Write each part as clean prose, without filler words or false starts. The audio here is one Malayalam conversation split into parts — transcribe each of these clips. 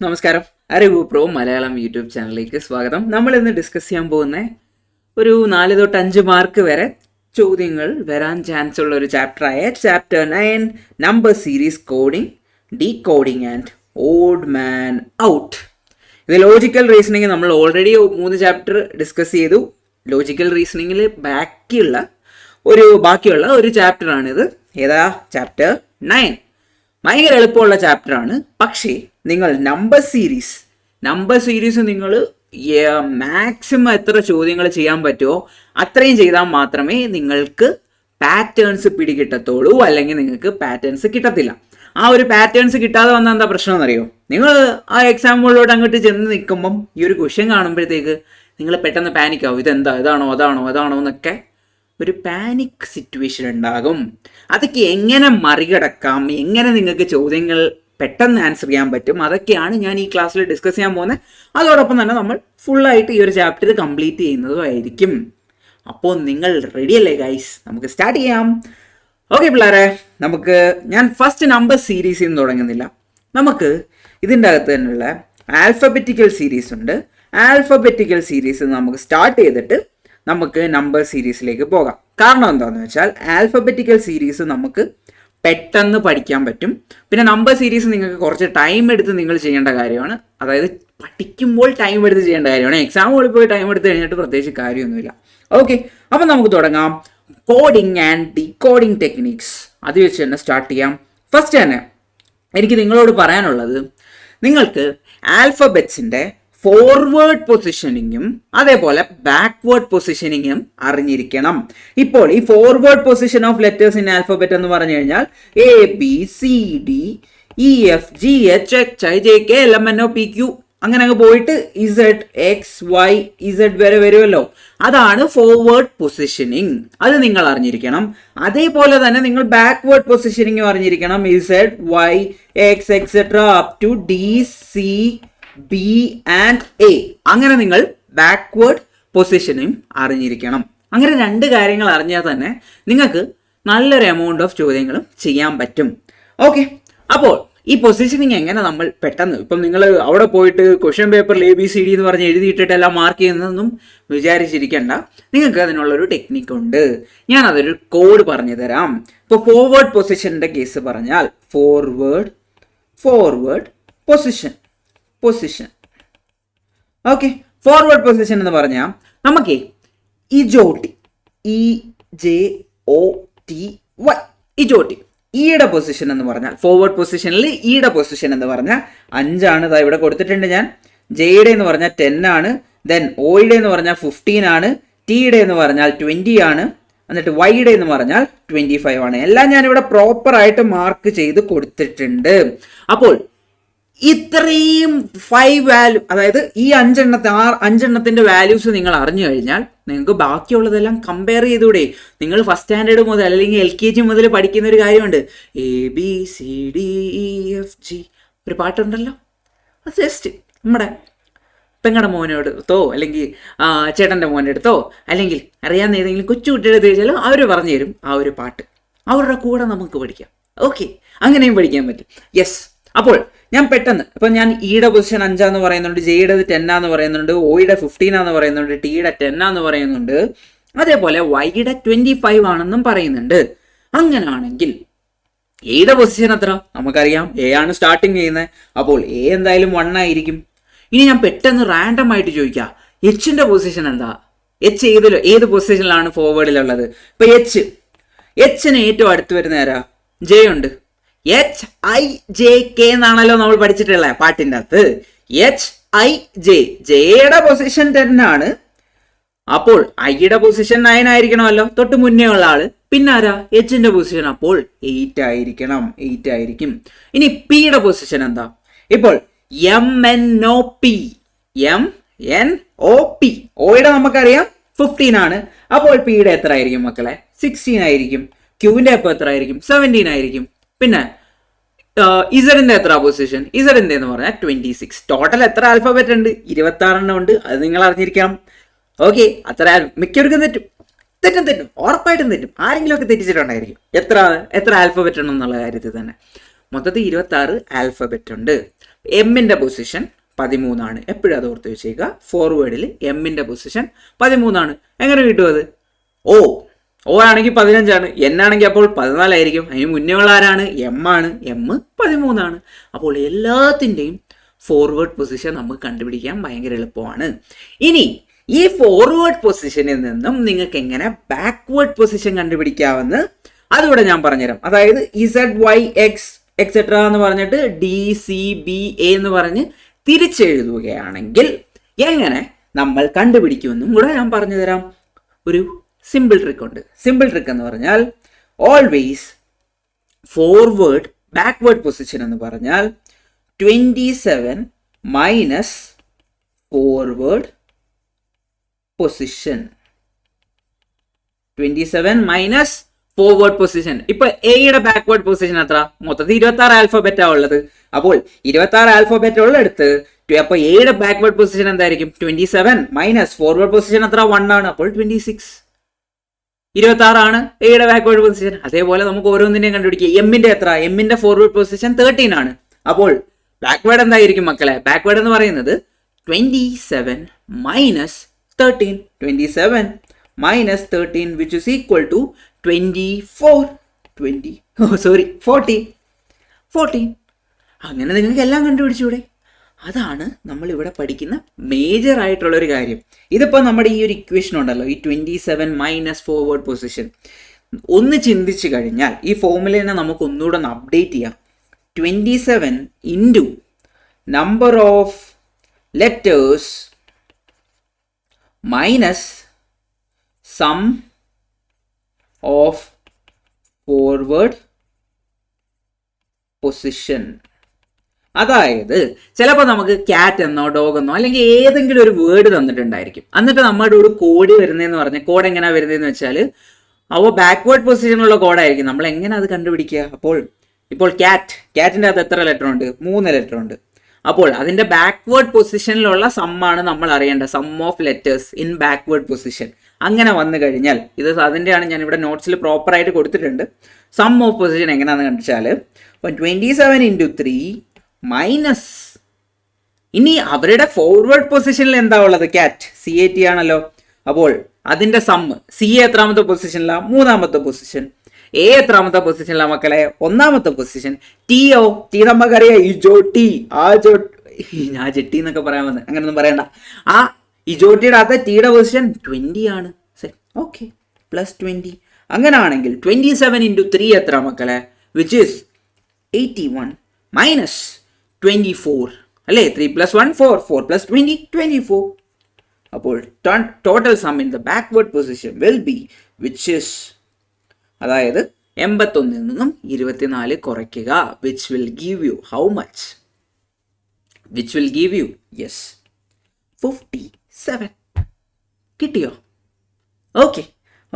നമസ്കാരം. അറിവ് പ്രോ മലയാളം യൂട്യൂബ് ചാനലിലേക്ക് സ്വാഗതം. നമ്മൾ ഇന്ന് ഡിസ്കസ് ചെയ്യാൻ പോകുന്ന ഒരു 4 തൊട്ട് 5 മാർക്ക് വരെ ചോദ്യങ്ങൾ വരാൻ ചാൻസ് ഉള്ള ഒരു ചാപ്റ്ററായ chapter 9 number series coding, decoding and odd man out. ഇത് ലോജിക്കൽ റീസണിങ് നമ്മൾ ഓൾറെഡി 3 ചാപ്റ്റർ ഡിസ്കസ് ചെയ്തു. ലോജിക്കൽ റീസണിങ്ങിൽ ബാക്കിയുള്ള ഒരു ചാപ്റ്ററാണിത്. ഏതാ? ചാപ്റ്റർ 9. ഭയങ്കര എളുപ്പമുള്ള ചാപ്റ്ററാണ്. പക്ഷേ നിങ്ങൾ നമ്പർ സീരീസ് നിങ്ങൾ മാക്സിമം എത്ര ചോദ്യങ്ങൾ ചെയ്യാൻ പറ്റുമോ അത്രയും ചെയ്താൽ മാത്രമേ നിങ്ങൾക്ക് പാറ്റേൺസ് പിടികിട്ടത്തുള്ളൂ. അല്ലെങ്കിൽ നിങ്ങൾക്ക് പാറ്റേൺസ് കിട്ടത്തില്ല. ആ ഒരു പാറ്റേൺസ് കിട്ടാതെ വന്നാൽ എന്താ പ്രശ്നം എന്നറിയോ? നിങ്ങൾ ആ എക്സാമ്പിളിലോട്ട് അങ്ങോട്ട് ചെന്ന് നിൽക്കുമ്പം ഈ ഒരു ക്വസ്റ്റ്യൻ കാണുമ്പോഴത്തേക്ക് നിങ്ങൾ പെട്ടെന്ന് പാനിക്കാവും. ഇതെന്താ, അതാണോ എന്നൊക്കെ ഒരു പാനിക് സിറ്റുവേഷൻ ഉണ്ടാകും. അതൊക്കെ എങ്ങനെ മറികടക്കാം, എങ്ങനെ നിങ്ങൾക്ക് ചോദ്യങ്ങൾ പെട്ടെന്ന് ആൻസർ ചെയ്യാൻ പറ്റും, അതൊക്കെയാണ് ഞാൻ ഈ ക്ലാസ്സിൽ ഡിസ്കസ് ചെയ്യാൻ പോകുന്നത്. അതോടൊപ്പം തന്നെ നമ്മൾ ഫുള്ളായിട്ട് ഈ ഒരു ചാപ്റ്റർ കംപ്ലീറ്റ് ചെയ്യുന്നതുമായിരിക്കും. അപ്പോൾ നിങ്ങൾ റെഡിയല്ലേ ഗൈസ്? നമുക്ക് സ്റ്റാർട്ട് ചെയ്യാം. ഓക്കെ പിള്ളേരെ, ഞാൻ ഫസ്റ്റ് നമ്പർ സീരീസിൽ നിന്ന് തുടങ്ങുന്നില്ല. നമുക്ക് ഇതിൻ്റെ അകത്ത് തന്നെയുള്ള ആൽഫബറ്റിക്കൽ സീരീസ് ഉണ്ട്. ആൽഫബറ്റിക്കൽ സീരീസ് നമുക്ക് സ്റ്റാർട്ട് ചെയ്തിട്ട് നമുക്ക് നമ്പർ സീരീസിലേക്ക് പോകാം. കാരണം എന്താണെന്ന് വെച്ചാൽ ആൽഫബറ്റിക്കൽ സീരീസ് നമുക്ക് പെട്ടെന്ന് പഠിക്കാൻ പറ്റും. പിന്നെ നമ്പർ സീരീസ് നിങ്ങൾക്ക് കുറച്ച് ടൈം എടുത്ത് നിങ്ങൾ ചെയ്യേണ്ട കാര്യമാണ്. അതായത് പഠിക്കുമ്പോൾ ടൈം എടുത്ത് ചെയ്യേണ്ട കാര്യമാണ്. എക്സാമുകളിൽ പോയി ടൈം എടുത്ത് കഴിഞ്ഞിട്ട് പ്രത്യേകിച്ച് കാര്യമൊന്നുമില്ല. ഓക്കെ, അപ്പം നമുക്ക് തുടങ്ങാം. കോഡിംഗ് ആൻഡ് ഡീകോഡിംഗ് ടെക്നിക്സ്, അത് വെച്ച് തന്നെ സ്റ്റാർട്ട് ചെയ്യാം. ഫസ്റ്റ് തന്നെ എനിക്ക് നിങ്ങളോട് പറയാനുള്ളത്, നിങ്ങൾക്ക് ആൽഫബറ്റ്സിൻ്റെ ഫോർവേഡ് പൊസിഷനിങ്ങും അതേപോലെ ബാക്ക്വേർഡ് പൊസിഷനിങ്ങും അറിഞ്ഞിരിക്കണം. ഇപ്പോൾ ഈ forward position of letters in alphabet എന്ന് പറഞ്ഞു കഴിഞ്ഞാൽ ABCDEFGHIJK LMNOPQ അങ്ങനെ അങ്ങ് പോയിട്ട് ZXY Z വരെ വരുമല്ലോ. അതാണ് ഫോർവേഡ് പൊസിഷനിങ്. അത് നിങ്ങൾ അറിഞ്ഞിരിക്കണം. അതേപോലെ തന്നെ നിങ്ങൾ ബാക്ക്വേർഡ് പൊസിഷനിങ് അറിഞ്ഞിരിക്കണം. ZYX etcetera up to DCB and A. അങ്ങനെ നിങ്ങൾ ബാക്ക്വേർഡ് പൊസിഷനും അറിഞ്ഞിരിക്കണം. അങ്ങനെ 2 കാര്യങ്ങൾ അറിഞ്ഞാൽ തന്നെ നിങ്ങൾക്ക് നല്ലൊരു എമൗണ്ട് ഓഫ് ചോദ്യങ്ങളും ചെയ്യാൻ പറ്റും. ഓക്കെ, അപ്പോൾ ഈ പൊസിഷനിങ് എങ്ങനെ നമ്മൾ പെട്ടെന്ന്, ഇപ്പം നിങ്ങൾ അവിടെ പോയിട്ട് ക്വസ്റ്റ്യൻ പേപ്പറിൽ ABCD എന്ന് പറഞ്ഞ് എഴുതിയിട്ടിട്ട് എല്ലാം മാർക്ക് ചെയ്യുന്നതൊന്നും വിചാരിച്ചിരിക്കേണ്ട. നിങ്ങൾക്ക് അതിനുള്ളൊരു ടെക്നിക്കുണ്ട്. ഞാൻ അതൊരു കോഡ് പറഞ്ഞു തരാം. ഇപ്പോൾ ഫോർവേഡ് പൊസിഷൻ്റെ കേസ് പറഞ്ഞാൽ forward position. Okay, forward position എന്ന് പറഞ്ഞാൽ നമുക്ക് ഇജോട്ടി, ഇജോട്ടി ഈയുടെ പൊസിഷൻ എന്ന് പറഞ്ഞാൽ, ഫോർവേഡ് പൊസിഷനിൽ ഈയുടെ പൊസിഷൻ എന്ന് പറഞ്ഞാൽ 5 ആണ്. ഇതാ ഇവിടെ കൊടുത്തിട്ടുണ്ട് ഞാൻ. ജെയുടെ എന്ന് പറഞ്ഞാൽ 10 ആണ്. ദെൻ ഒയുടെ എന്ന് പറഞ്ഞാൽ 15 ആണ്. ടിയുടെ എന്ന് പറഞ്ഞാൽ 20 ആണ്. എന്നിട്ട് വൈയുടെ എന്ന് പറഞ്ഞാൽ 25 ആണ്. എല്ലാം ഞാനിവിടെ പ്രോപ്പറായിട്ട് മാർക്ക് ചെയ്ത് കൊടുത്തിട്ടുണ്ട്. അപ്പോൾ ഇത്രയും 5 വാല്യൂ, അതായത് ഈ 5 വാല്യൂസ് നിങ്ങൾ അറിഞ്ഞു കഴിഞ്ഞാൽ നിങ്ങൾക്ക് ബാക്കിയുള്ളതെല്ലാം കമ്പയർ ചെയ്തൂടെ? നിങ്ങൾ ഫസ്റ്റ് സ്റ്റാൻഡേർഡ് മുതൽ അല്ലെങ്കിൽ LKG മുതൽ പഠിക്കുന്ന ഒരു കാര്യമുണ്ട്. ABCDEFG ഒരു പാട്ടുണ്ടല്ലോ. അത് ജസ്റ്റ് നമ്മുടെ പെങ്ങളുടെ മോനെ എടുത്തോ അല്ലെങ്കിൽ ചേട്ടൻ്റെ മോനെ എടുത്തോ അല്ലെങ്കിൽ അറിയാവുന്ന ഏതെങ്കിലും കൊച്ചു കുട്ടിയുടെ ചോദിച്ചാലും അവർ പറഞ്ഞു തരും ആ ഒരു പാട്ട്. അവരുടെ കൂടെ നമുക്ക് പഠിക്കാം. ഓക്കെ, അങ്ങനെയും പഠിക്കാൻ പറ്റും. യെസ്, അപ്പോൾ ഞാൻ പെട്ടെന്ന് ഞാൻ ഈയുടെ പൊസിഷൻ 5 എന്ന് പറയുന്നുണ്ട്, ജെയുടെ 10 എന്ന് പറയുന്നുണ്ട്, ഒയുടെ 15 എന്ന് പറയുന്നുണ്ട്, ടിയുടെ 10 എന്ന് പറയുന്നുണ്ട്, അതേപോലെ വൈയുടെ 25 ആണെന്നും പറയുന്നുണ്ട്. അങ്ങനെയാണെങ്കിൽ എയുടെ പൊസിഷൻ എത്ര? നമുക്കറിയാം, എ ആണ് സ്റ്റാർട്ടിങ് ചെയ്യുന്നത്. അപ്പോൾ എ എന്തായാലും 1 ആയിരിക്കും. ഇനി ഞാൻ പെട്ടെന്ന് റാൻഡം ആയിട്ട് ചോദിക്കാം, എച്ചിന്റെ പൊസിഷൻ എന്താ? എച്ച് ഏത് പൊസിഷനിലാണ് ഫോർവേഡിലുള്ളത്? ഇപ്പൊ എച്ചിന് ഏറ്റവും അടുത്ത് വരുന്ന ആരാ? ജെ ഉണ്ട്. HIJK എന്നാണല്ലോ നമ്മൾ പഠിച്ചിട്ടുള്ളത് പാട്ടിൻ്റെ അകത്ത്. HIJ, ജെയുടെ പൊസിഷൻ 10 ആണ്. അപ്പോൾ ഐയുടെ പൊസിഷൻ 9 ആയിരിക്കണമല്ലോ, തൊട്ട് മുന്നേ ഉള്ള ആള്. പിന്നെ ആരാ? എച്ചിന്റെ പൊസിഷൻ അപ്പോൾ 8 ആയിരിക്കും. ഇനി പിയുടെ പൊസിഷൻ എന്താ? ഇപ്പോൾ MNOP, ഓയുടെ നമുക്കറിയാം 15 ആണ്. അപ്പോൾ പിയുടെ എത്ര ആയിരിക്കും മക്കളെ? 16 ആയിരിക്കും. ക്യൂവിന്റെ അപ്പോൾ എത്ര ആയിരിക്കും? 17 ആയിരിക്കും. പിന്നെ ഇസഡിന്റെ എത്ര പൊസിഷൻ? ഇസഡിന്റെ എന്ന് പറഞ്ഞാൽ 26. ടോട്ടൽ എത്ര ആൽഫബറ്റ് ഉണ്ട്? 26 ഉണ്ട്. അത് നിങ്ങൾ അറിഞ്ഞിരിക്കണം. ഓക്കെ, അത്ര മിക്കവർക്കും തെറ്റും, ഉറപ്പായിട്ടും തെറ്റും. ആരെങ്കിലും ഒക്കെ തെറ്റിച്ചിട്ടുണ്ടായിരിക്കും എത്ര ആൽഫബറ്റ് ഉണ്ടെന്നുള്ള കാര്യത്തിൽ തന്നെ. മൊത്തത്തിൽ 26 ആൽഫബറ്റ് ഉണ്ട്. എമ്മിൻ്റെ പൊസിഷൻ 13 എപ്പോഴും അത് ഓർത്ത് വെച്ചേക്കുക. ഫോർവേഡിൽ എമ്മിൻ്റെ പൊസിഷൻ 13 എങ്ങനെ കിട്ടും അത്? ഓ ആണെങ്കിൽ 15, എൻ ആണെങ്കിൽ അപ്പോൾ 14 ആയിരിക്കും. അതിന് മുന്നേ ഉള്ള ആരാണ്? എം ആണ്. എം 13. അപ്പോൾ എല്ലാത്തിൻ്റെയും ഫോർവേഡ് പൊസിഷൻ നമുക്ക് കണ്ടുപിടിക്കാൻ ഭയങ്കര എളുപ്പമാണ്. ഇനി ഈ ഫോർവേഡ് പൊസിഷനിൽ നിന്നും നിങ്ങൾക്ക് എങ്ങനെ ബാക്ക്വേർഡ് പൊസിഷൻ കണ്ടുപിടിക്കാമെന്ന് അതിവിടെ ഞാൻ പറഞ്ഞുതരാം. അതായത് ZYX എക്സെട്ര എന്ന് പറഞ്ഞിട്ട് DCBA എന്ന് പറഞ്ഞ് തിരിച്ചെഴുതുകയാണെങ്കിൽ എങ്ങനെ നമ്മൾ കണ്ടുപിടിക്കുമെന്നും കൂടെ ഞാൻ പറഞ്ഞു തരാം. ഒരു സിമ്പിൾ ട്രിക്ക് ഉണ്ട്. സിമ്പിൾ ട്രിക്ക് എന്ന് പറഞ്ഞാൽ ഓൾവേസ് ഫോർവേഡ് ബാക്ക്വേർഡ് പൊസിഷൻ എന്ന് പറഞ്ഞാൽ 27 minus forward position. 27 minus forward position. ഇപ്പൊ എയുടെ ബാക്ക്വേർഡ് പൊസിഷൻ എത്ര? മൊത്തത്തിൽ 26 ആൽഫബറ്റാ ഉള്ളത്. അപ്പോൾ 26 ആൽഫബറ്റ് ഉള്ളടുത്ത് അപ്പൊ എയുടെ ബാക്ക്വേർഡ് പൊസിഷൻ എന്തായിരിക്കും? 27 മൈനസ് ഫോർവേഡ് പൊസിഷൻ എത്ര? 1 ആണ്. അപ്പോൾ 26. 26 ആണ് എയുടെ ബാക്ക്വേർഡ് പൊസിഷൻ. അതേപോലെ നമുക്ക് ഓരോന്നിനെയും കണ്ടുപിടിക്കുക. എമ്മിന്റെ എത്ര? എമ്മിന്റെ ഫോർവേഡ് പൊസിഷൻ 13 ആണ്. അപ്പോൾ ബാക്ക്വേർഡ് എന്തായിരിക്കും മക്കളെ? ബാക്ക്വേർഡ് എന്ന് പറയുന്നത് 27 minus 13. 27 minus 13 which is equal to 14. അങ്ങനെ നിങ്ങൾക്ക് എല്ലാം കണ്ടുപിടിച്ചൂടെ? അതാണ് നമ്മൾ ഇവിടെ പഠിക്കുന്ന മേജർ ആയിട്ടുള്ള ഒരു കാര്യം. ഇതിപ്പോൾ നമ്മുടെ ഈ ഒരു ഇക്വേഷൻ ഉണ്ടല്ലോ, ഈ 27 മൈനസ് ഫോർവേഡ് പൊസിഷൻ, ഒന്ന് ചിന്തിച്ചു കഴിഞ്ഞാൽ ഈ ഫോർമുലേനെ നമുക്ക് ഒന്നുകൂടെ ഒന്ന് അപ്ഡേറ്റ് ചെയ്യാം. 27 into number of letters minus sum of forward position. അതായത് ചിലപ്പോൾ നമുക്ക് ക്യാറ്റ് എന്നോ ഡോഗ് എന്നോ അല്ലെങ്കിൽ ഏതെങ്കിലും ഒരു വേർഡ് തന്നിട്ടുണ്ടായിരിക്കും. എന്നിട്ട് നമ്മുടെ കൂടെ കോഡ് വരുന്നതെന്ന് പറഞ്ഞാൽ കോഡ് എങ്ങനെയാണ് വരുന്നതെന്ന് വെച്ചാൽ അവ ബാക്ക്വേർഡ് പൊസിഷനിലുള്ള കോഡായിരിക്കും. നമ്മൾ എങ്ങനെ അത് കണ്ടുപിടിക്കുക? ഇപ്പോൾ ക്യാറ്റിൻ്റെ അകത്ത് എത്ര ലെറ്റർ ഉണ്ട്? 3 ലെറ്റർ ഉണ്ട്. അപ്പോൾ അതിൻ്റെ ബാക്ക്വേർഡ് പൊസിഷനിലുള്ള സമ്മാണ് നമ്മൾ അറിയേണ്ടത്. Sum of letters in backward position. അങ്ങനെ വന്നു കഴിഞ്ഞാൽ ഇത് അതിൻ്റെയാണ് ഞാൻ ഇവിടെ നോട്ട്സിൽ പ്രോപ്പറായിട്ട് കൊടുത്തിട്ടുണ്ട്. സം ഓഫ് പൊസിഷൻ എങ്ങനെയാണെന്ന് കണ്ടിച്ചാൽ 27 ഇൻറ്റു 3 മൈനസ്, ഇനി അവരുടെ ഫോർവേഡ് പൊസിഷനിൽ എന്താ ഉള്ളത്? ക്യാറ്റ് CAT ആണല്ലോ. അപ്പോൾ അതിൻ്റെ സമ്മ് CA എത്രാമത്തെ പൊസിഷനിലാണ്? 3ാമത്തെ പൊസിഷൻ. A എത്രാമത്തെ പൊസിഷനിലാണ് മക്കളെ? 1ാമത്തെ പൊസിഷൻ. ടി നമുക്കറിയാം ഇജോട്ടി. ഞാൻ ജെട്ടി എന്നൊക്കെ പറയാൻ വന്നത്, അങ്ങനെയൊന്നും പറയണ്ട. ആ ഇജോട്ടിയുടെ അകത്ത് ടിയുടെ പൊസിഷൻ 20 ആണ്. Okay, plus 20. അങ്ങനെയാണെങ്കിൽ 27 ഇൻറ്റു 3 എത്ര മക്കളെ? വിച്ച് ഈസ് 81 മൈനസ് 24 അല്ലേ? 3 + 1 4, 4 + 20 24. അപ്പോൾ total some in the backward position will be which is, അതായത് 81 നിന്നും 24 കുറയ്ക്കുക. Which will give you how much? Which will give U 57. കിട്ടിയോ? ഓക്കെ.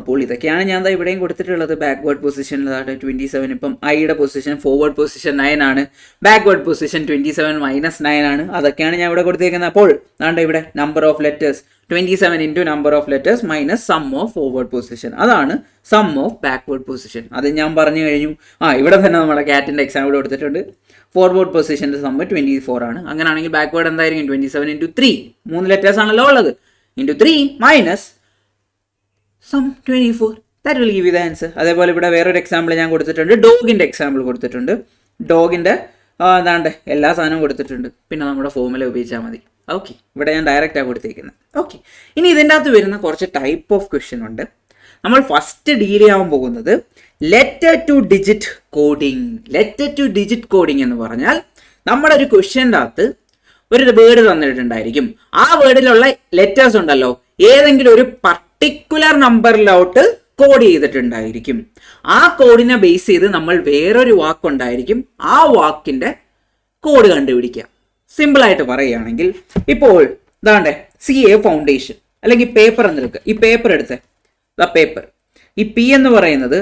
അപ്പോൾ ഇതൊക്കെയാണ് ഞാൻ ഇവിടെയും കൊടുത്തിട്ടുള്ളത്. ബാക്ക്വേർഡ് പൊസിഷനിലാണ് 27. ഇപ്പം ഐയുടെ പൊസിഷൻ ഫോർവേഡ് പൊസിഷൻ 9 ആണ്. ബാക്ക്വേർഡ് പൊസിഷൻ 27 മൈനസ് 9 ആണ്. അതൊക്കെയാണ് ഞാൻ ഇവിടെ കൊടുത്തേക്കുന്നത്. അപ്പോൾ അതാണ്ട് ഇവിടെ number of letters 27 into number of letters minus sum of forward position. അതാണ് സം ഓഫ് ബാക്ക്വേർഡ് പൊസിഷൻ. അത് ഞാൻ പറഞ്ഞു കഴിഞ്ഞു. ഇവിടെ തന്നെ നമ്മുടെ ക്യാറ്റിൻ്റെ എക്സാമ്പിൾ കൊടുത്തിട്ടുണ്ട്. ഫോർവേഡ് പൊസിഷൻ്റെ സമ്മ് 24 ആണ്. അങ്ങനെയാണെങ്കിൽ ബാക്ക്വേർഡ് എന്തായിരിക്കും? 27 ഇൻറ്റു 3, 3 ലെറ്റേഴ്സ് ആണല്ലോ ഉള്ളത്, into 3 minus some 24. That will give you the answer. അതേപോലെ ഇവിടെ വേറൊരു എക്സാമ്പിൾ ഞാൻ കൊടുത്തിട്ടുണ്ട്. ഡോഗിൻ്റെ എക്സാമ്പിൾ കൊടുത്തിട്ടുണ്ട്. ഡോഗിൻ്റെ എന്താണ്ട് എല്ലാ സാധനവും കൊടുത്തിട്ടുണ്ട്. പിന്നെ നമ്മുടെ ഫോർമുല ഉപയോഗിച്ചാൽ മതി. ഓക്കെ, ഇവിടെ ഞാൻ ഡയറക്റ്റാണ് കൊടുത്തിരിക്കുന്നത്. ഓക്കെ, ഇനി ഇതിൻ്റെ അകത്ത് വരുന്ന കുറച്ച് ടൈപ്പ് ഓഫ് ക്വസ്റ്റ്യൻ ഉണ്ട്. നമ്മൾ ഫസ്റ്റ് ഡീൽ ചെയ്യാൻ പോകുന്നത് letter two digit coding. Letter two digit coding എന്ന് പറഞ്ഞാൽ നമ്മുടെ ഒരു ക്വസ്റ്റ്യൻ്റെ അകത്ത് ഒരു വേർഡ് തന്നിട്ടുണ്ടായിരിക്കും. ആ വേർഡിലുള്ള ലെറ്റേഴ്സ് ഉണ്ടല്ലോ, ഏതെങ്കിലും ഒരു പർട്ടിക്കുലർ നമ്പറിലോട്ട് കോഡ് ചെയ്തിട്ടുണ്ടായിരിക്കും. ആ കോഡിനെ ബേസ് ചെയ്ത് നമ്മൾ വേറൊരു വാക്കുണ്ടായിരിക്കും, ആ വാക്കിൻ്റെ കോഡ് കണ്ടുപിടിക്കുക. സിമ്പിളായിട്ട് പറയുകയാണെങ്കിൽ ഇപ്പോൾ ഇതാണ്ടേ CA ഫൗണ്ടേഷൻ അല്ലെങ്കിൽ പേപ്പർ എന്നെടുക്കുക. ഈ പേപ്പർ എടുത്തേ, പേപ്പർ. ഈ P എന്ന് പറയുന്നത്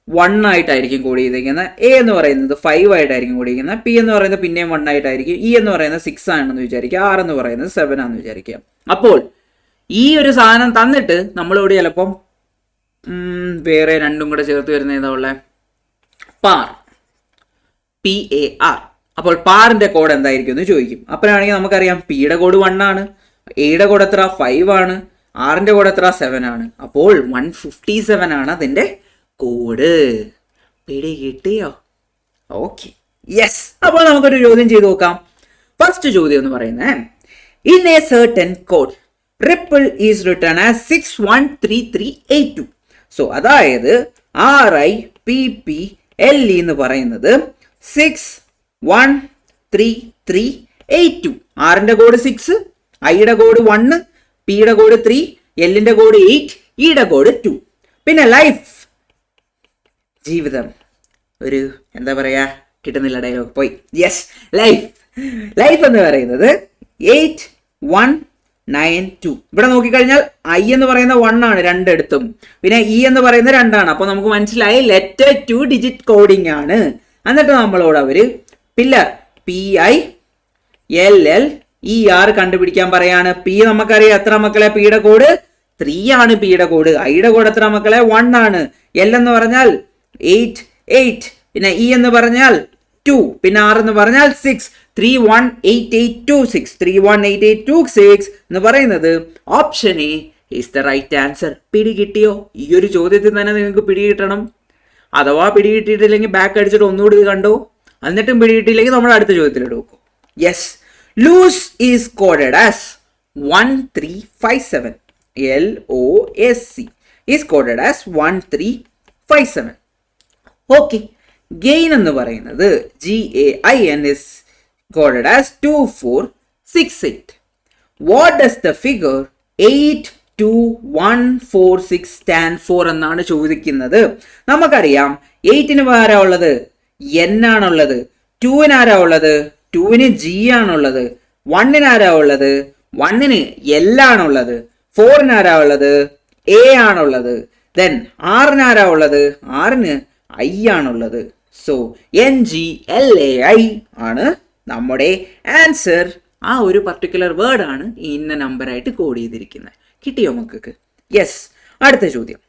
1 ആയിട്ടായിരിക്കും കോഡ് ചെയ്തിരിക്കുന്നത്. A എന്ന് പറയുന്നത് 5 ആയിട്ടായിരിക്കും കോഡ് ചെയ്യുന്നത്. P എന്ന് പറയുന്നത് പിന്നെയും 1 ആയിട്ടായിരിക്കും. E എന്ന് പറയുന്നത് 6 ആണെന്ന് വിചാരിക്കുക. R എന്ന് പറയുന്നത് 7 ആണെന്ന് വിചാരിക്കുക. അപ്പോൾ ഈ ഒരു സാധനം തന്നിട്ട് നമ്മളിവിടെ ചിലപ്പം വേറെ രണ്ടും കൂടെ ചേർത്ത് വരുന്ന ഏതാ ഉള്ളത്? PAR. അപ്പോൾ പാറിന്റെ കോഡ് എന്തായിരിക്കും എന്ന് ചോദിക്കും. അപ്പോഴാണെങ്കിൽ നമുക്കറിയാം പിയുടെ കോഡ് 1 ആണ്, എയുടെ കോഡ് എത്ര 5 ആണ്, ആറിന്റെ കോഡ് എത്ര 7 ആണ്. അപ്പോൾ 157 ആണ് അതിന്റെ കോഡ്. പിടി കിട്ടിയോ? Okay, yes. അപ്പോൾ നമുക്കൊരു ചോദ്യം ചെയ്ത് നോക്കാം. ഫസ്റ്റ് ചോദ്യം എന്ന് പറയുന്നത്, in a certain code ripple is written as 613382. So അതായത് RIPPLE എന്ന് പറയുന്നത് 613382. ആറിന്റെ കോഡ് 6, ഐയുടെ കോഡ് 1, പിയുടെ കോഡ് 3, എല്ലിന്റെ കോഡ് 8, ഇയുടെ കോഡ് 2. പിന്നെ ലൈഫ്, ജീവിതം, ഒരു എന്താ പറയാ, കിട്ടുന്നില്ല ഡയലോഗ്, പോയി. യെസ്, ലൈഫ് എന്ന് പറയുന്നത് 8192. ഇവിടെ നോക്കിക്കഴിഞ്ഞാൽ ഐ എന്ന് പറയുന്ന 1 ആണ് രണ്ടിടത്തും, പിന്നെ ഇ എന്ന് പറയുന്ന 2 ആണ്. അപ്പൊ നമുക്ക് മനസ്സിലായി ലെറ്റർ 2 ഡിജിറ്റ് കോഡിംഗ് ആണ്. എന്നിട്ട് നമ്മളോട് അവര് പില്ലർ PILLER കണ്ടുപിടിക്കാൻ പറയാണ്. പി നമുക്കറിയാം എത്ര മക്കളെ, പിയുടെ കോഡ് 3 ആണ്. പിയുടെ കോഡ്, ഐയുടെ കോഡ് എത്ര മക്കളെ 1 ആണ്. എൽ എന്ന് പറഞ്ഞാൽ 8, പിന്നെ ഇ എന്ന് പറഞ്ഞാൽ 2, പിന്നെ ആർ എന്ന് പറഞ്ഞാൽ 6. 318826 318826 എന്ന് പറയുന്നത് option A is the right answer. പിടി കിട്ടിയോ? ഈ ഒരു ചോദ്യത്തിൽ തന്നെ നിങ്ങൾക്ക് പിടി കിട്ടണം. അഥവാ പിടി കിട്ടിയിട്ടില്ലെങ്കിൽ ബാക്ക് അടിച്ചിട്ട് ഒന്നുകൂടി ഇത് കണ്ടോ, എന്നിട്ടും പിടി കിട്ടിയില്ലെങ്കിൽ നമ്മൾ അടുത്ത ചോദ്യത്തിലോട്ട് നോക്കും. Yes, loose is coded as 1357. LOSC is coded as 1357. Okay, gain എന്ന് പറയുന്നത് GAIN is coded as 2468. What does the figure 82146 stand for എന്നാണ് ചോദിക്കുന്നത്. നമുക്കറിയാം 8ന് ആരാ ഉള്ളത്, N ആണുള്ളത്. 2ന് ആരാ ഉള്ളത്, 2ന് G ആണുള്ളത്. 1ന് ആരാ ഉള്ളത്, 1ന് L ആണുള്ളത്. 4ന് ആരാ ഉള്ളത്, A ആണുള്ളത്. ദെൻ 6ന് ആരാ ഉള്ളത്, 6ന് I ആണുള്ളത്. സോ NGLAI ആണ് നമ്മുടെ ആൻസർ. ആ ഒരു പർട്ടിക്കുലർ വേർഡ് ആണ് ഇന്ന നമ്പർ ആയിട്ട് കോഡ് ചെയ്തിരിക്കുന്നത്. കിട്ടിയോ മക്കൾക്ക്? യെസ്. അടുത്ത ചോദ്യം,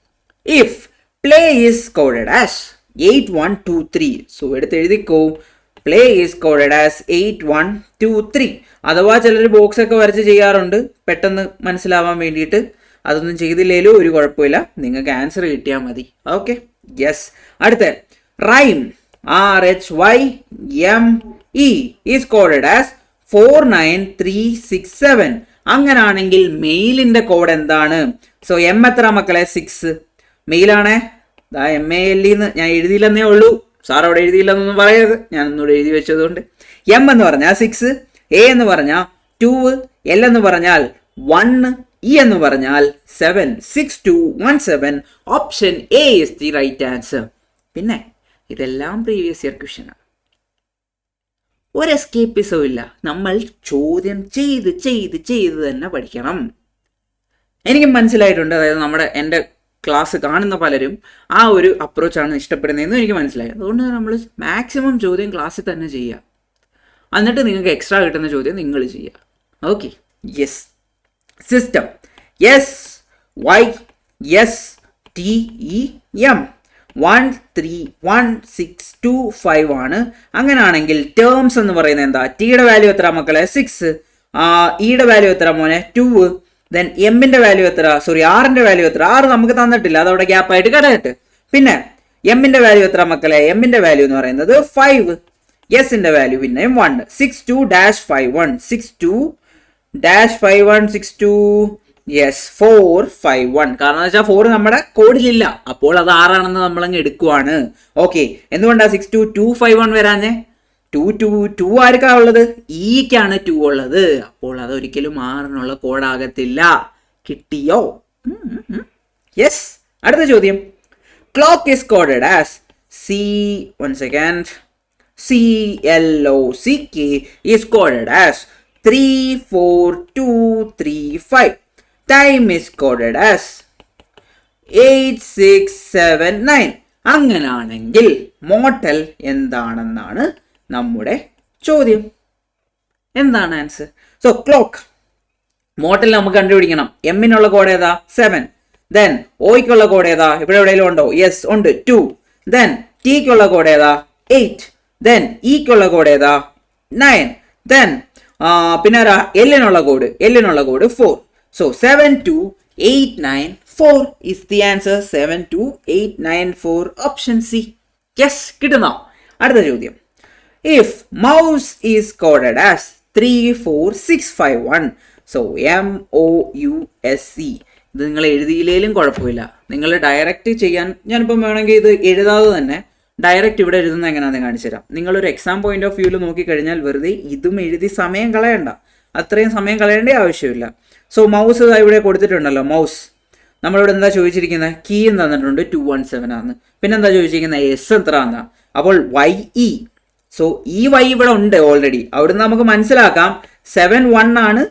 if play is coded as 8123. So എടുത്ത് എഴുതിക്കോ, പ്ലേ ഈസ് കോഡഡ് ആസ് 8123. അഥവാ ചിലർ ബോക്സ് ഒക്കെ വരച്ച് ചെയ്യാറുണ്ട് പെട്ടെന്ന് മനസ്സിലാവാൻ വേണ്ടിയിട്ട്. അതൊന്നും ചെയ്തില്ലേലും ഒരു കുഴപ്പമില്ല, നിങ്ങൾക്ക് ആൻസർ കിട്ടിയാൽ മതി. Okay, yes. അടുത്ത rhyme RHYME is coded as 49367. അങ്ങനാണെങ്കിൽ മെയിലിന്റെ കോഡ് എന്താണ്? സോ എം എത്ര മക്കളെ, 6. മെയിലാണേ, MALE ഞാൻ എഴുതിയില്ലെന്നേ ഉള്ളൂ, സാർ അവിടെ എഴുതിയില്ലെന്നൊന്നും പറയരുത്, ഞാൻ ഒന്നുകൂടെ എഴുതി വെച്ചതുകൊണ്ട്. എം എന്ന് പറഞ്ഞാൽ 6, എ എന്ന് പറഞ്ഞാൽ 2, എൽ എന്ന് പറഞ്ഞാൽ 1, ഇ എന്ന് പറഞ്ഞാൽ 7. 6217. Option A is the right answer. പിന്നെ ഇതെല്ലാം പ്രീവിയസ് ഇയർ ക്വസ്റ്റ്യനാണ്, ഒരു എസ്കേപ്പിസവും ഇല്ല. നമ്മൾ ചോദ്യം ചെയ്ത് ചെയ്ത് ചെയ്ത് തന്നെ പഠിക്കണം. എനിക്ക് മനസ്സിലായിട്ടുണ്ട്, അതായത് എൻ്റെ ക്ലാസ് കാണുന്ന പലരും ആ ഒരു അപ്രോച്ചാണ് ഇഷ്ടപ്പെടുന്നതെന്ന് എനിക്ക് മനസ്സിലായി. അതുകൊണ്ട് നമ്മൾ മാക്സിമം ചോദ്യം ക്ലാസ്സിൽ തന്നെ ചെയ്യുക, എന്നിട്ട് നിങ്ങൾക്ക് എക്സ്ട്രാ കിട്ടുന്ന ചോദ്യം നിങ്ങൾ ചെയ്യുക. Okay, yes. സിസ്റ്റം SYSTEM 131625 ആണ്. അങ്ങനെയാണെങ്കിൽ ടേംസ് എന്ന് പറയുന്നത് എന്താ? ടിയുടെ വാല്യൂ എത്ര മക്കളെ, 6. ഇയുടെ വാല്യൂ എത്ര മോനെ, 2. ദെൻ എമ്മിന്റെ വാല്യൂ എത്ര, സോറി ആറിന്റെ വാല്യൂ എത്ര, 6 നമുക്ക് തന്നിട്ടില്ല, അതവിടെ ഗ്യാപ്പായിട്ട് കിടക്കട്ടെ. പിന്നെ എമ്മിന്റെ വാല്യൂ എത്ര മക്കളെ, എമ്മിന്റെ വാല്യൂ എന്ന് പറയുന്നത് 5. എസിന്റെ വാല്യൂ പിന്നെയും 1. 62-51 62-51 യെസ് 451. കാരണം എന്ന് വെച്ചാൽ 4 നമ്മുടെ കോഡിലില്ല, അപ്പോൾ അത് 6 ആണെന്ന് നമ്മളങ്ങ് എടുക്കുവാണ്. ഓക്കെ, എന്തുകൊണ്ടാണ് 62251 വരാഞ്ഞേ? 2 ആർക്കാ ഉള്ളത്, ഇക്കാണ് 2 ഉള്ളത്, അപ്പോൾ അതൊരിക്കലും 6നുള്ള കോഡാകത്തില്ല. കിട്ടിയോ? യെസ്. അടുത്ത ചോദ്യം, clock is coded as CLOCK is coded as 34235. Time is coded as 8679. അങ്ങനാണെങ്കിൽ മോട്ടൽ എന്താണെന്നാണ് നമ്മുടെ ചോദ്യം. എന്താണ് ആൻസർ? സോ ക്ലോക്ക് മോട്ടൽ നമുക്ക് കണ്ടുപിടിക്കണം. എമ്മിനുള്ള കോഡ് ഏതാ, 7. ദെൻ ഓയ്ക്കുള്ള കോഡ് ഏതാ, ഇവിടെ എവിടെയെങ്കിലും ഉണ്ടോ? യെസ് ഉണ്ട്, 2. ദെൻ ടിക്കുള്ള കോഡ് ഏതാ, 8. ദെൻ ഇക്കുള്ള കോഡ് ഏതാ, 9. Then പിന്നെ എല്ലിനുള്ള code 4. So 72894 is the answer. 72894 option C. Yes, കിട്ടുന്നോ? അടുത്ത ചോദ്യം. If mouse is coded as 34651, so MOUSE, ഇത് നിങ്ങൾ എഴുതിയില്ലേലും കുഴപ്പമില്ല. നിങ്ങൾ ഡയറക്റ്റ് ചെയ്യാൻ ഞാനിപ്പം വേണമെങ്കിൽ ഇത് എഴുതാതെ തന്നെ ഡയറക്റ്റ് ഇവിടെ എഴുതുന്നത് എങ്ങനെയാണെന്ന് കാണിച്ചു തരാം. നിങ്ങളൊരു എക്സാം പോയിന്റ് ഓഫ് വ്യൂവിൽ നോക്കിക്കഴിഞ്ഞാൽ വെറുതെ ഇതും എഴുതി സമയം കളയണ്ട, അത്രയും സമയം കളയേണ്ട ആവശ്യമില്ല. സോ മൗസ് ഇവിടെ കൊടുത്തിട്ടുണ്ടല്ലോ. മൗസ് നമ്മളിവിടെ എന്താ ചോദിച്ചിരിക്കുന്നത്? കീ എന്ന് തന്നിട്ടുണ്ട് 217 ആണ്. പിന്നെന്താ ചോദിച്ചിരിക്കുന്നത്? എസ് എത്ര എന്നാ. അപ്പോൾ YE. സോ ഈ Y ഇവിടെ ഉണ്ട് ഓൾറെഡി. അവിടുന്ന് നമുക്ക് മനസ്സിലാക്കാം 71 ആണ്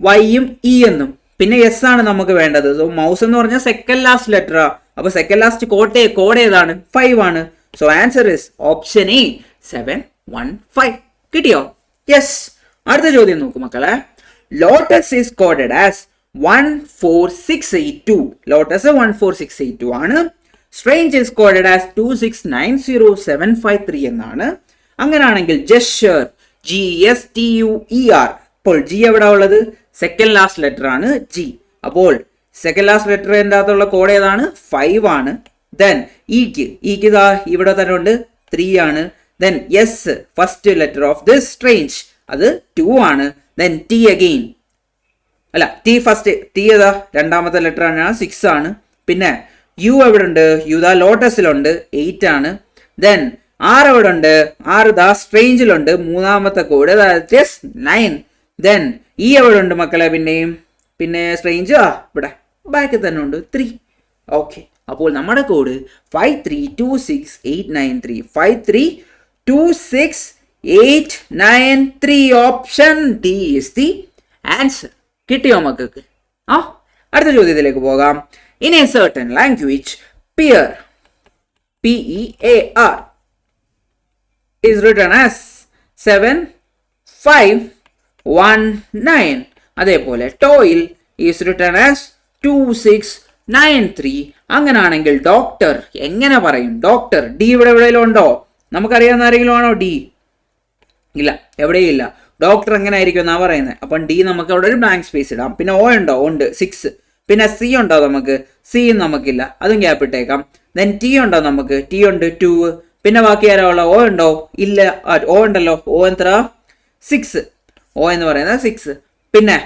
Yയും E എന്നും. പിന്നെ എസ് ആണ് നമുക്ക് വേണ്ടത്. സോ മൗസ് എന്ന് പറഞ്ഞാൽ സെക്കൻഡ് ലാസ്റ്റ് ലെറ്ററാ. അപ്പൊ സെക്കൻഡ് ലാസ്റ്റ് കോഡ് ഏതാണ്? 5 ആണ്. So answer is option A 715. കിട്ടിയോ? യെസ്. അടുത്ത ചോദ്യം നോക്കൂ മക്കളെ. Lotus is coded as 14682. Lotus 14682 ആണ്. സ്ട്രേഞ്ച് ഈസ് കോഡഡ് ആസ് 2690753 എന്നാണ്. അങ്ങനെയാണെങ്കിൽ ജെസ്ചർ GSTUER. അപ്പോൾ ജി എവിടെ ഉള്ളത്? സെക്കൻഡ് ലാസ്റ്റ് ലെറ്റർ ആണ് ജി. അപ്പോൾ സെക്കൻഡ് ലാസ്റ്റ് ലെറ്ററിൻ്റെ അകത്തുള്ള കോഡ് ഏതാണ്? 5 ആണ്. ദെൻ ഇക്ക് ഇതാ ഇവിടെ തന്നെ ഉണ്ട് 3 ആണ്. Then S first letter of this strange അത് 2 ആണ്. ദെൻ ടി അഗെയിൻ അല്ല ടി ഫസ്റ്റ് ടി ഏതാ രണ്ടാമത്തെ ലെറ്റർ ആണ് 6 ആണ്. പിന്നെ യു എവിടെ ഉണ്ട്? യു ദാ ലോട്ടസിലുണ്ട് 8 ആണ്. ദെൻ ആർ എവിടെ ഉണ്ട്? ആർ ദാ സ്ട്രേഞ്ചിലുണ്ട് മൂന്നാമത്തെ കോഡ് 9. ദെൻ ഇ എവിടെ ഉണ്ട് മക്കളെ? പിന്നെ സ്ട്രേഞ്ച് ഇവിടെ ബാക്കിൽ തന്നെ ഉണ്ട് 3. ഓക്കെ, അപ്പോൾ നമ്മുടെ code 5326893. 5326893. Option D is the answer. കിട്ടിയോ മക്കൾക്ക്? അടുത്ത ചോദ്യത്തിലേക്ക് പോകാം. In a certain language pear PEAR is written as 7519. അതേപോലെ ടോയിൽ ഈസ് റിട്ടൺ ആസ് 2693. അങ്ങനാണെങ്കിൽ ഡോക്ടർ എങ്ങനെ പറയും? ഡോക്ടർ ഡി ഇവിടെ എവിടെയെങ്കിലും ഉണ്ടോ? നമുക്കറിയാവുന്ന ആരെങ്കിലും ആണോ ഡി? ഇല്ല, എവിടെയും ഇല്ല. ഡോക്ടർ എങ്ങനെ ആയിരിക്കും എന്നാ പറയുന്നത്. അപ്പം ഡി നമുക്ക് അവിടെ ഒരു ബ്ലാങ്ക് സ്പേസ് ഇടാം. പിന്നെ ഓ ഉണ്ടോ? ഉണ്ട് 6. പിന്നെ സി ഉണ്ടോ? നമുക്ക് സിയും നമുക്കില്ല, അതും ഗ്യാപ്പ് ഇട്ടേക്കാം. ദെൻ ടി ഉണ്ടോ? നമുക്ക് ടി ഉണ്ട് 2. പിന്നെ ബാക്കി ആരാ ഉള്ള? ഓ ഉണ്ടോ? ഇല്ല, ഓ ഉണ്ടല്ലോ. ഓ എത്ര? 6. ഓ എന്ന് പറയുന്നത് 6. പിന്നെ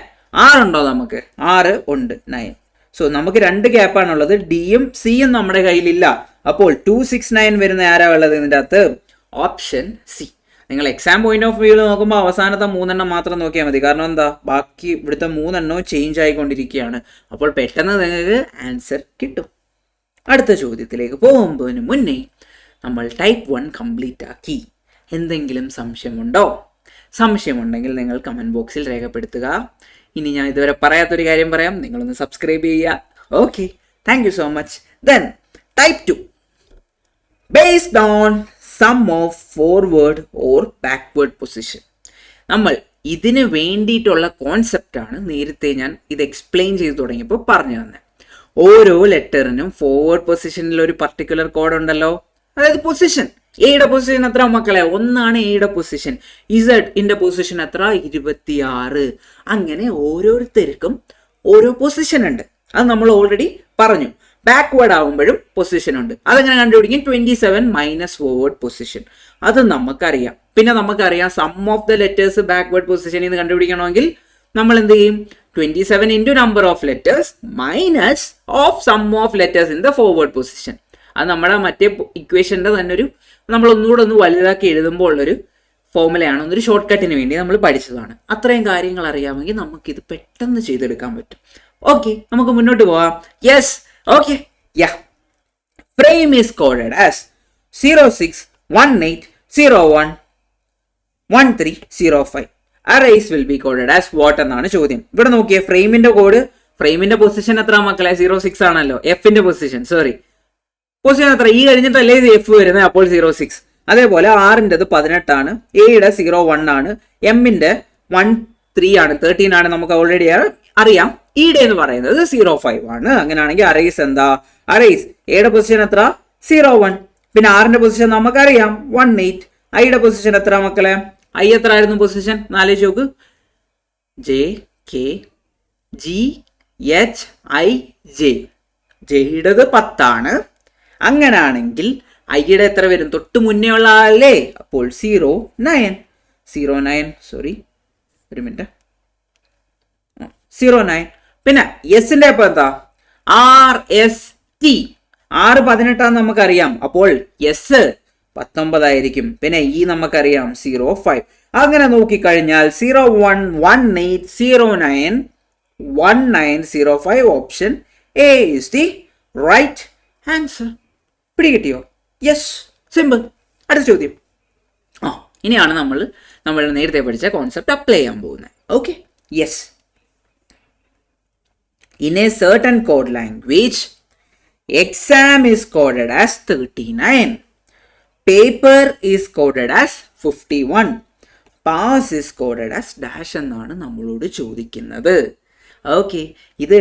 ആറുണ്ടോ? നമുക്ക് 6 ഉണ്ട് 9. സോ നമുക്ക് 2 ഗ്യാപ്പാണുള്ളത്. ഡിയും സിയും നമ്മുടെ കയ്യിലില്ല. അപ്പോൾ 269 വരുന്ന ആരാ ഉള്ളത് ഇതിൻ്റെ അകത്ത്? Option C. നിങ്ങൾ എക്സാം പോയിന്റ് ഓഫ് വ്യൂവിൽ നോക്കുമ്പോൾ അവസാനത്തെ 3 മാത്രം നോക്കിയാൽ മതി. കാരണം എന്താ? ബാക്കി ഇവിടുത്തെ 3 ചേഞ്ച് ആയിക്കൊണ്ടിരിക്കുകയാണ്. അപ്പോൾ പെട്ടെന്ന് നിങ്ങൾക്ക് ആൻസർ കിട്ടും. അടുത്ത ചോദ്യത്തിലേക്ക് പോകുന്നതിന് മുന്നേ നമ്മൾ ടൈപ്പ് 1 കംപ്ലീറ്റ് ആക്കി. എന്തെങ്കിലും സംശയമുണ്ടോ? സംശയമുണ്ടെങ്കിൽ നിങ്ങൾ കമൻറ്റ് ബോക്സിൽ രേഖപ്പെടുത്തുക. ഇനി ഞാൻ ഇതുവരെ പറയാത്തൊരു കാര്യം പറയാം. നിങ്ങളൊന്ന് സബ്സ്ക്രൈബ് ചെയ്യുക. Okay, thank you so much. Then type 2 based on sum of forward or backward position. നമ്മൾ ഇതിന് വേണ്ടിയിട്ടുള്ള കോൺസെപ്റ്റാണ് നേരത്തെ ഞാൻ ഇത് എക്സ്പ്ലെയിൻ ചെയ്ത് തുടങ്ങിയപ്പോൾ പറഞ്ഞു തന്നെ. ഓരോ ലെറ്ററിനും ഫോർവേഡ് പൊസിഷനിൽ ഒരു പർട്ടിക്കുലർ കോഡ് ഉണ്ടല്ലോ. അതായത് പൊസിഷൻ. എയുടെ പൊസിഷൻ എത്ര മക്കളെ? 1 ആണ് എയുടെ പൊസിഷൻ. ഇസഡിന്റെ പൊസിഷൻ എത്ര? 26. അങ്ങനെ ഓരോരുത്തർക്കും ഓരോ പൊസിഷൻ ഉണ്ട്. അത് നമ്മൾ ഓൾറെഡി പറഞ്ഞു. ബാക്ക്വേർഡ് ആകുമ്പോഴും പൊസിഷൻ ഉണ്ട്. അതെങ്ങനെ കണ്ടുപിടിക്കും? 27 മൈനസ് ഫോർവേഡ് പൊസിഷൻ. അത് നമുക്കറിയാം. പിന്നെ നമുക്കറിയാം sum of the letters backward പൊസിഷനിൽ നിന്ന് കണ്ടുപിടിക്കണമെങ്കിൽ നമ്മൾ എന്ത് ചെയ്യും? 27 into number of letters minus of sum of letters in the forward position. അത് നമ്മുടെ മറ്റേ ഇക്വേഷൻ്റെ തന്നെ ഒരു നമ്മളൊന്നുകൂടെ ഒന്ന് വലുതാക്കി എഴുതുമ്പോൾ ഉള്ളൊരു ഫോർമുലയാണ്. ഒന്നൊരു ഷോർട്ട് കട്ടിന് വേണ്ടി നമ്മൾ പഠിച്ചതാണ്. അത്രയും കാര്യങ്ങൾ അറിയാമെങ്കിൽ നമുക്കിത് പെട്ടെന്ന് ചെയ്തെടുക്കാൻ പറ്റും. ഓക്കെ, നമുക്ക് മുന്നോട്ട് പോവാം. Yes, okay, ya. Frame is coded as 0618011305. Arrays will be coded as what എന്നാണ് ചോദ്യം. ഇവിടെ നോക്കിയേ, ഫ്രെയിമിന്റെ കോഡ്, ഫ്രെയിമിന്റെ പൊസിഷൻ എത്ര മക്കളെ? 06 ആണല്ലോ. എഫിന്റെ പൊസിഷൻ പൊസിഷൻ എത്ര? ഈ കഴിഞ്ഞിട്ടല്ലേ എഫ് വരുന്നത്, അപ്പോൾ 06. അതേപോലെ ആറിൻ്റെത് 18 ആണ്. എയുടെ 01 ആണ്. എമ്മിന്റെ 13 ആണ്. 13 ആണ് നമുക്ക് ഓൾറെഡി അറിയാം. ഇയുടെ എന്ന് പറയുന്നത് 05 ആണ്. അങ്ങനെയാണെങ്കിൽ അറേസ് എന്താ? അറേസ് എയുടെ പൊസിഷൻ എത്ര? 01. പിന്നെ ആറിന്റെ പൊസിഷൻ നമുക്കറിയാം 18. ഐയുടെ പൊസിഷൻ എത്ര മക്കളെ? ഐ എത്ര ആയിരുന്നു പൊസിഷൻ നാലോചിച്ച് നോക്ക്. J K G H I J. ജെയുടേത് 10. അങ്ങനാണെങ്കിൽ ഐയുടെ എത്ര വരും? തൊട്ട് മുന്നേ ഉള്ള ആളല്ലേ, അപ്പോൾ 09. സോറി, ഒരു മിനിറ്റ്. 09. പിന്നെ എസിന്റെ ഇപ്പൊ എന്താ? RST. 18 നമുക്കറിയാം, അപ്പോൾ എസ് 19 പിന്നെ ഈ നമുക്കറിയാം 05. അങ്ങനെ നോക്കിക്കഴിഞ്ഞാൽ 0118091905 option A is the right answer. പിടികിട്ടിയോ? Yes, simple. അടുത്ത ചോദ്യം. ഇനിയാണ് നമ്മൾ നേരത്തെ പഠിച്ച കോൺസെപ്റ്റ് അപ്ലൈ ചെയ്യാൻ പോകുന്നത്. Okay, yes. In a certain code language, exam is coded as 39, paper is coded as 51, pass is coded as dash എന്നാണ് നമ്മളോട് ചോദിക്കുന്നത്. ഓക്കെ, ഇത്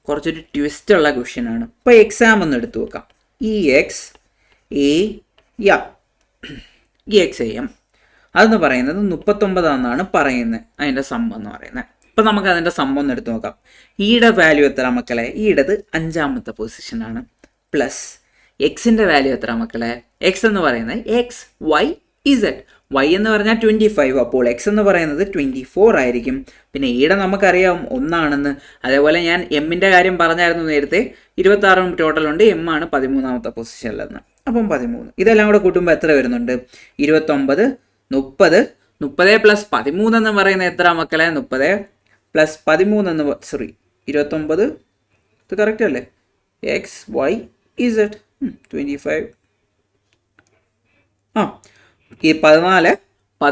കുറച്ചൊരു ട്വിസ്റ്റ് ഉള്ള ക്വസ്റ്റ്യൻ ആണ്. ഇപ്പോൾ എക്സാം ഒന്ന് എടുത്തു നോക്കാം. EXAM അതെന്ന് പറയുന്നത് 39 എന്നാണ് പറയുന്നത്, അതിൻ്റെ സംഭവം എന്ന് പറയുന്നത്. ഇപ്പം നമുക്ക് അതിൻ്റെ സംഭവം ഒന്ന് എടുത്ത് നോക്കാം. ഈയുടെ വാല്യൂ എത്ര മക്കളെ? ഈയുടേത് 5ാമത്തെ പൊസിഷനാണ്. പ്ലസ് എക്സിൻ്റെ വാല്യൂ എത്ര മക്കളെ? എക്സ് എന്ന് പറയുന്നത് XYZ. Y എന്ന് പറഞ്ഞാൽ 25, അപ്പോൾ എക്സ് എന്ന് പറയുന്നത് 24 ആയിരിക്കും. പിന്നെ ഈയുടെ നമുക്കറിയാം 1 ആണെന്ന്. അതേപോലെ ഞാൻ എമ്മിൻ്റെ കാര്യം പറഞ്ഞായിരുന്നു നേരത്തെ. 26 ടോട്ടലുണ്ട്, എം ആണ് 13ാമത്തെ പൊസിഷനിലെന്ന്. അപ്പം 13. ഇതെല്ലാം കൂടെ കൂട്ടുമ്പോൾ എത്ര വരുന്നുണ്ട്? 29, 30. 30 + 13 എന്ന് പറയുന്നത് എത്ര മക്കളെ? 30 + 13 എന്ന് 29. ഇത് കറക്റ്റ് അല്ലേ? XYZ 25. ഈ 14 +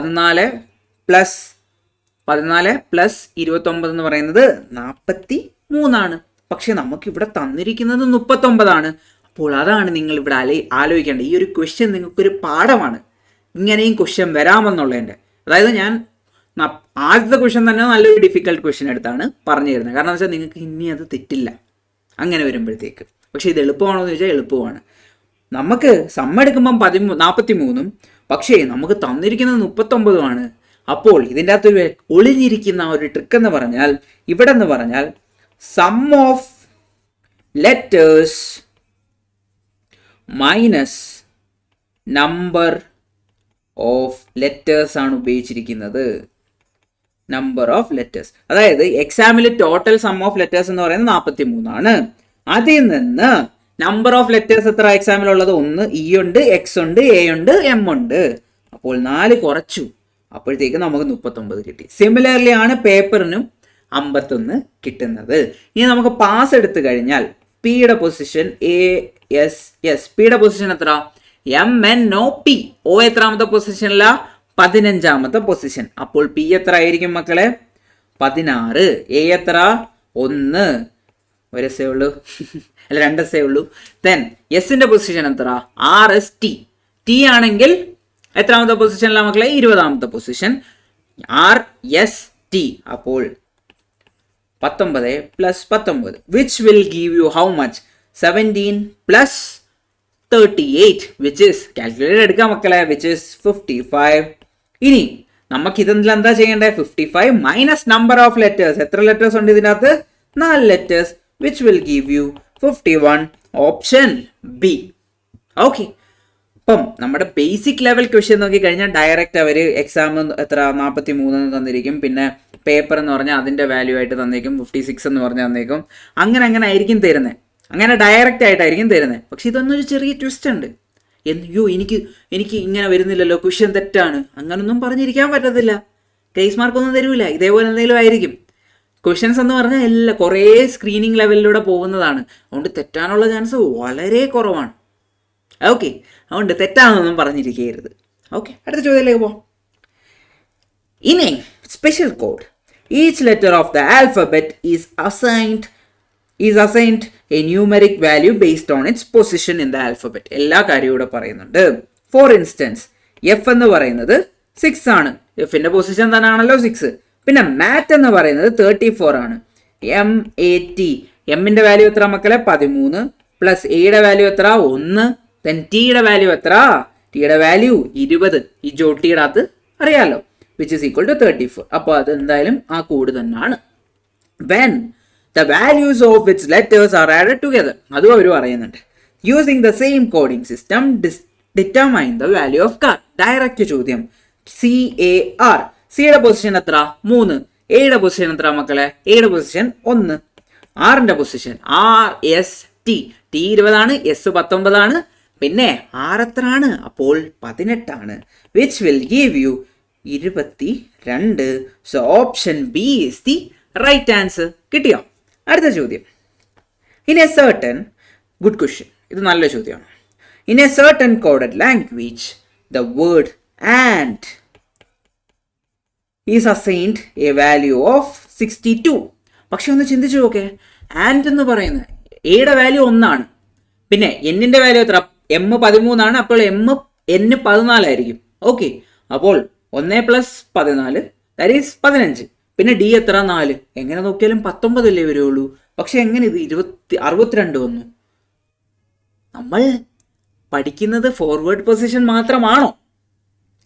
29 എന്ന് പറയുന്നത് 43. പക്ഷെ നമുക്കിവിടെ തന്നിരിക്കുന്നത് 39. അപ്പോൾ അതാണ് നിങ്ങൾ ഇവിടെ ആലോചിക്കേണ്ടത്. ഈ ഒരു ക്വസ്റ്റ്യൻ നിങ്ങൾക്കൊരു പാഠമാണ്. ഇങ്ങനെയും ക്വസ്റ്റ്യൻ വരാമെന്നുള്ളതിൻ്റെ. അതായത് ഞാൻ ആദ്യത്തെ ക്വസ്റ്റ്യൻ തന്നെ നല്ലൊരു ഡിഫിക്കൽട്ട് ക്വസ്റ്റ്യൻ എടുത്താണ് പറഞ്ഞു തരുന്നത്. കാരണം എന്ന് വെച്ചാൽ നിങ്ങൾക്ക് ഇനി അത് തെറ്റില്ല അങ്ങനെ വരുമ്പോഴത്തേക്ക്. പക്ഷേ ഇത് എളുപ്പമാണോ എന്ന് ചോദിച്ചാൽ എളുപ്പമാണ്. നമുക്ക് സമ്മ എടുക്കുമ്പം 43, പക്ഷേ നമുക്ക് തന്നിരിക്കുന്നത് 39. അപ്പോൾ ഇതിൻ്റെ അകത്തൊരു ഒളിഞ്ഞിരിക്കുന്ന ഒരു ട്രിക്ക് എന്ന് പറഞ്ഞാൽ, ഇവിടെ എന്ന് പറഞ്ഞാൽ sum of letters minus number of letters ആണ് ഉപയോഗിച്ചിരിക്കുന്നത്. നമ്പർ ഓഫ് ലെറ്റേഴ്സ്, അതായത് എക്സാമിൽ ടോട്ടൽ സം ഓഫ് ലെറ്റേഴ്സ് എന്ന് പറയുന്നത് 43 ആണ്. അതിൽ നിന്ന് നമ്പർ ഓഫ് ലെറ്റേഴ്സ് എത്ര എക്സാമിലുള്ളത്? 1, ഇ ഉണ്ട്, എക്സ് ഉണ്ട്, എ ഉണ്ട്, എം ഉണ്ട്. അപ്പോൾ 4 കുറച്ചു, അപ്പോഴത്തേക്ക് നമുക്ക് 39 കിട്ടി. സിമിലർലി ആണ് പേപ്പറിനും 51 കിട്ടുന്നത്. ഇനി നമുക്ക് പാസ് എടുത്തു കഴിഞ്ഞാൽ പിയുടെ പൊസിഷൻ പിയുടെ പൊസിഷൻ എത്ര? MNOP. O എത്രാമത്തെ പൊസിഷനിലാ? 15ാമത്തെ പൊസിഷൻ. അപ്പോൾ പി എത്ര ആയിരിക്കും മക്കളെ? 16. എ എത്ര? 1. ഒരു എസ്സേ ഉള്ളൂ, അല്ല 2 എസ്സേ ഉള്ളൂ. ദെൻ എസിന്റെ പൊസിഷൻ എത്ര? RST. ടി ആണെങ്കിൽ എത്രാമത്തെ പൊസിഷനിലാണ് മക്കളെ? 20ാമത്തെ പൊസിഷൻ. RST. അപ്പോൾ 19 + 19 which will give you how much? 17 + 38 which is calculator എടുക്കാം മക്കളെ, which is 55. ഇനി നമുക്ക് ഇതെന്തിൽ എന്താ ചെയ്യേണ്ടത്? 55 മൈനസ് നമ്പർ ഓഫ് ലെറ്റേഴ്സ്. എത്ര ലെറ്റേഴ്സ് ഉണ്ട് ഇതിനകത്ത്? 4 letters, which will give you 51. Option B. Okay, അപ്പം നമ്മുടെ ബേസിക് ലെവൽ ക്വസ്റ്റ്യൻ നോക്കി കഴിഞ്ഞാൽ ഡയറക്റ്റ് അവർ എക്സാം എത്ര? 43 തന്നിരിക്കും. പിന്നെ പേപ്പർ എന്ന് പറഞ്ഞാൽ അതിൻ്റെ വാല്യൂ ആയിട്ട് തന്നേക്കും 56 എന്ന് പറഞ്ഞാൽ തന്നേക്കും. അങ്ങനെ ആയിരിക്കും തരുന്നത്, അങ്ങനെ ഡയറക്റ്റ് ആയിട്ടായിരിക്കും തരുന്നത്. പക്ഷെ ഇതൊന്നൊരു ചെറിയ ട്വിസ്റ്റ് ഉണ്ട്. എനിക്ക് ഇങ്ങനെ വരുന്നില്ലല്ലോ, ക്വസ്റ്റ്യൻ തെറ്റാണ്, അങ്ങനൊന്നും പറഞ്ഞിരിക്കാൻ പറ്റത്തില്ല. ഗ്രേസ് മാർക്കൊന്നും തരൂല, ഇതേപോലെ എന്തെങ്കിലും ആയിരിക്കും. ക്വസ്റ്റ്യൻസ് എന്ന് പറഞ്ഞാൽ കുറേ സ്ക്രീനിങ് ലെവലിലൂടെ പോകുന്നതാണ്. അതുകൊണ്ട് തെറ്റാനുള്ള ചാൻസ് വളരെ കുറവാണ്. ഓക്കെ, അതുകൊണ്ട് തെറ്റാണെന്നൊന്നും പറഞ്ഞിരിക്കരുത്. ഓക്കെ, അടുത്ത ചോദ്യത്തിലേക്ക് പോവാം. In a special code, each letter of the alphabet is assigned a numeric value based on its position in the alphabet. എല്ലാ കാര്യവും ഇവിടെ പറയുന്നുണ്ട്. ഫോർ ഇൻസ്റ്റൻസ് എഫ് എന്ന് പറയുന്നത് 6 ആണ്. എഫിന്റെ പൊസിഷൻ തന്നെയാണല്ലോ 6. പിന്നെ മാറ്റ് എന്ന് പറയുന്നത് 34 ആണ്. MAT, എമ്മിന്റെ വാല്യൂ എത്ര മക്കളെ? 13 പ്ലസ് എയുടെ വാല്യൂ എത്ര? 1. ദെൻ ടിയുടെ വാല്യൂ എത്ര? ടിയുടെ വാല്യൂ 20. ഈ ജോട്ടിയുടെ അകത്ത് അറിയാലോ. which is equal to 34. അപ്പോൾ അത് എന്തായാലും ആ കോഡ് തന്നെയാണ്. When the values of its letters are added together, അതും അവർ പറയുന്നുണ്ട്. Using the same coding system, determine the value of car. Direct ചോദ്യം. CAR. സിയുടെ പൊസിഷൻ എത്ര? 3. എയുടെ പൊസിഷൻ എത്ര മക്കളെ? എയുടെ പൊസിഷൻ 1. ആറിന്റെ പൊസിഷൻ RST. T 20 ആണ്, S 19 ആണ്, പിന്നെ R എത്ര ആണ്? അപ്പോൾ 18 ആണ്. Which will give you 22. So option B is the right answer. കിട്ടിയോ? അടുത്ത ചോദ്യം. In a certain, good question, ഇത് നല്ല ചോദ്യമാണ്. In a certain coded language, the word and is assigned a value of 62. പക്ഷെ ഒന്ന് ചിന്തിച്ചു നോക്കേ, ആൻഡ് എന്ന് പറയുന്നത് എയുടെ വാല്യൂ 1 ആണ്, പിന്നെ എന്നിന്റെ വാല്യൂ എത്ര? M 13 ആണ്, അപ്പോൾ N 14 ആയിരിക്കും. ഓക്കെ, അപ്പോൾ 1 + 14 ദാറ്റ് ഈസ് 15. പിന്നെ D എത്ര? 4. എങ്ങനെ നോക്കിയാലും 19 അല്ലേ വരുള്ളൂ. പക്ഷെ എങ്ങനെ ഇത് 62 വന്നു? നമ്മൾ പഠിക്കുന്നത് ഫോർവേഡ് പൊസിഷൻ മാത്രമാണോ?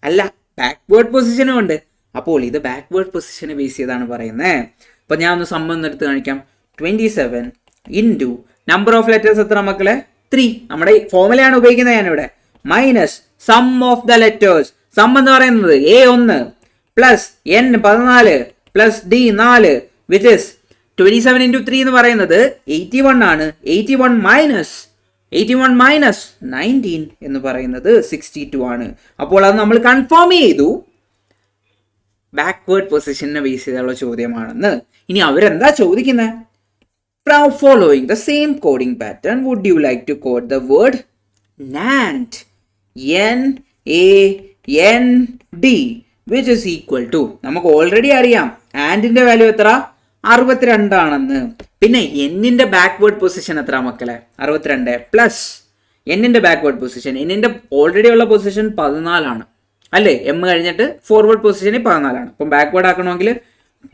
അല്ല, ബാക്ക്വേർഡ് പൊസിഷനും ഉണ്ട്. അപ്പോൾ ഇത് ബാക്ക്വേർഡ് പൊസിഷനെ ബേസ് ചെയ്താണ് പറയുന്നത്. അപ്പോൾ ഞാൻ ഒന്ന് സംബന്ധം എടുത്ത് കാണിക്കാം. 27 ഇൻറ്റു നമ്പർ ഓഫ് ലെറ്റേഴ്സ് എത്ര മക്കളെ? 3. നമ്മുടെ ഫോർമുലയാണ് ഉപയോഗിക്കുന്നത് ഞാനിവിടെ. Minus sum of the letters. Sum എന്ന് പറയുന്നത് A1 plus N 14 plus D 4 which is 27 into 3 എന്ന് പറയുന്നത് 81 ആണ്. 81 മൈനസ് 19 എന്ന് പറയുന്നത് 62 ആണ്. അപ്പോൾ അത് നമ്മൾ കൺഫേം ചെയ്തു ബാക്ക്വേർഡ് പൊസിഷനെ ബേസ് ചെയ്തുള്ള ചോദ്യമാണെന്ന്. ഇനി അവരെന്താ ചോദിക്കുന്നത്? From following the same coding pattern, would you like to code the word NAND? NAND which is equal to, നമുക്ക് ഓൾറെഡി അറിയാം ആൻഡിന്റെ വാല്യൂ എത്ര? 62 ആണെന്ന്. പിന്നെ എന്നിന്റെ ബാക്ക്വേർഡ് പൊസിഷൻ എത്ര മക്കളെ? 62 പ്ലസ് എന്നിന്റെ ബാക്ക്വേർഡ് പൊസിഷൻ. എന്നിന്റെ ഓൾറെഡി ഉള്ള പൊസിഷൻ 14 ആണ് അല്ലേ? M കഴിഞ്ഞിട്ട് ഫോർവേഡ് പൊസിഷന് 14 ആണ്. അപ്പം ബാക്ക്വേർഡ് ആക്കണമെങ്കിൽ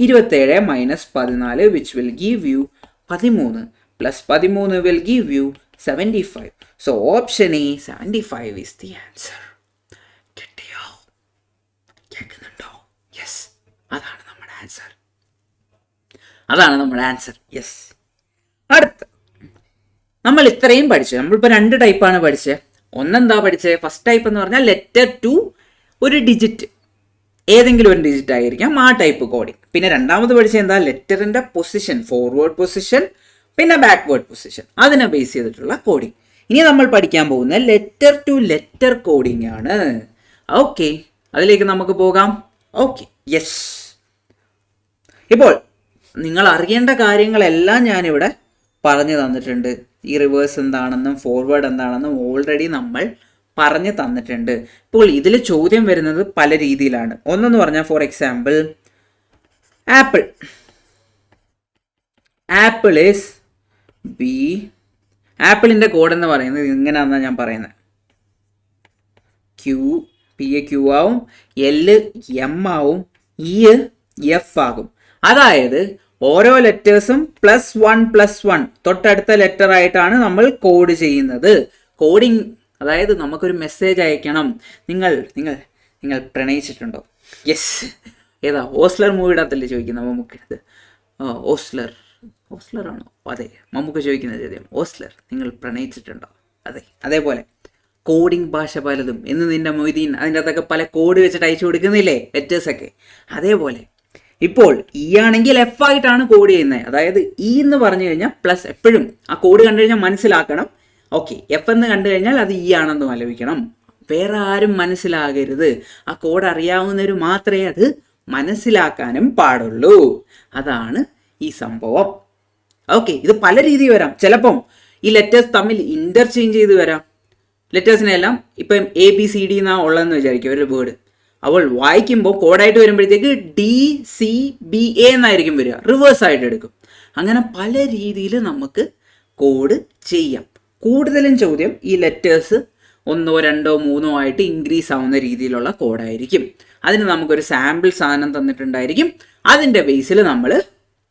27 minus 14 which will give you 13 plus 13 will give you 75. So option A 75 is the answer. കിട്ടിയോ? കേൾക്കുന്നുണ്ടോ? യെസ്, അതാണ് നമ്മുടെ ആൻസർ. യെസ്. അടുത്ത നമ്മൾ ഇത്രയും പഠിച്ചു. നമ്മളിപ്പോൾ 2 ടൈപ്പാണ് പഠിച്ചത്. ഒന്നെന്താ പഠിച്ചത്? ഫസ്റ്റ് ടൈപ്പ് എന്ന് പറഞ്ഞാൽ ലെറ്റർ ടു ഒരു ഡിജിറ്റ്, ഏതെങ്കിലും ഒരു ഡിജിറ്റ് ആയിരിക്കാം, ആ ടൈപ്പ് കോഡിങ്. പിന്നെ രണ്ടാമത് പഠിച്ചത് എന്താ? ലെറ്ററിന്റെ പൊസിഷൻ, ഫോർവേഡ് പൊസിഷൻ പിന്നെ ബാക്ക്വേർഡ് പൊസിഷൻ, അതിനെ ബേസ് ചെയ്തിട്ടുള്ള കോഡിങ്. ഇനി നമ്മൾ പഠിക്കാൻ പോകുന്ന ലെറ്റർ ടു ലെറ്റർ കോഡിങ് ആണ്. ഓക്കെ, അതിലേക്ക് നമുക്ക് പോകാം. Okay, yes. ഇപ്പോൾ നിങ്ങൾ അറിയേണ്ട കാര്യങ്ങളെല്ലാം ഞാനിവിടെ പറഞ്ഞു തന്നിട്ടുണ്ട്. ഈ റിവേഴ്സ് എന്താണെന്നും ഫോർവേഡ് എന്താണെന്നും ഓൾറെഡി നമ്മൾ പറഞ്ഞു തന്നിട്ടുണ്ട്. ഇപ്പോൾ ഇതിൽ ചോദ്യം വരുന്നത് പല രീതിയിലാണ്. ഒന്നെന്ന് പറഞ്ഞാൽ for example apple is B. ആപ്പിളിൻ്റെ കോഡ് എന്ന് പറയുന്നത് ഇങ്ങനെയാണെന്നാണ് ഞാൻ പറയുന്നത്. P ആവും, L M ആവും, E F ആകും. അതായത് ഓരോ ലെറ്റേഴ്സും +1 തൊട്ടടുത്ത ലെറ്റർ ആയിട്ടാണ് നമ്മൾ കോഡ് ചെയ്യുന്നത്. കോഡിങ് അതായത് നമുക്കൊരു മെസ്സേജ് അയക്കണം. നിങ്ങൾ പ്രണയിച്ചിട്ടുണ്ടോ? യെസ്. ഏതാ? ഓസ്ലർ മൂവിയുടെ അകത്തല്ലേ ചോദിക്കുന്നത് മമ്മൂക്കടുത്ത്. ഓസ്ലറാണോ? അതെ, മമ്മൂക്ക ചോദിക്കുന്ന ചോദ്യം ഓസ്ലർ, നിങ്ങൾ പ്രണയിച്ചിട്ടുണ്ടോ? അതെ. അതേപോലെ കോഡിങ് ഭാഷ പലതും എന്ന് നിന്റെ മൊയ്തീൻ അതിൻ്റെ അകത്തൊക്കെ പല കോഡ് വെച്ചിട്ട് അയച്ചു കൊടുക്കുന്നില്ലേ ലെറ്റേഴ്സൊക്കെ. അതേപോലെ ഇപ്പോൾ ഇ ആണെങ്കിൽ F ആയിട്ടാണ് കോഡ് ചെയ്യുന്നത്. അതായത് ഇ എന്ന് പറഞ്ഞു കഴിഞ്ഞാൽ പ്ലസ്, എപ്പോഴും ആ കോഡ് കണ്ടു കഴിഞ്ഞാൽ മനസ്സിലാക്കണം. ഓക്കെ, F എന്ന് കണ്ടു കഴിഞ്ഞാൽ അത് ഇ ആണെന്ന് ആലോചിക്കണം. വേറെ ആരും മനസ്സിലാകരുത്. ആ കോഡ് അറിയാവുന്നവർ മാത്രമേ അത് മനസ്സിലാക്കാനും പാടുള്ളൂ. അതാണ് ഈ സംഭവം. ഓക്കെ, ഇത് പല രീതിയിൽ വരാം. ചിലപ്പം ഈ ലെറ്റേഴ്സ് തമ്മിൽ ഇന്റർചേഞ്ച് ചെയ്ത് വരാം. ലെറ്റേഴ്സിനെല്ലാം ഇപ്പം ABCD എന്നാണ് ഉള്ളതെന്ന് വിചാരിക്കും ഒരു വേർഡ്. അപ്പോൾ വായിക്കുമ്പോൾ കോഡായിട്ട് വരുമ്പോഴത്തേക്ക് DCBA എന്നായിരിക്കും വരിക, റിവേഴ്സ് ആയിട്ട് എടുക്കും. അങ്ങനെ പല രീതിയിൽ നമുക്ക് കോഡ് ചെയ്യാം. കൂടുതലും ചോദ്യം ഈ ലെറ്റേഴ്സ് 1, 2, 3 ആയിട്ട് ഇൻക്രീസ് ആവുന്ന രീതിയിലുള്ള കോഡായിരിക്കും. അതിന് നമുക്കൊരു സാമ്പിൾ സാധനം തന്നിട്ടുണ്ടായിരിക്കും. അതിൻ്റെ ബേസിൽ നമ്മൾ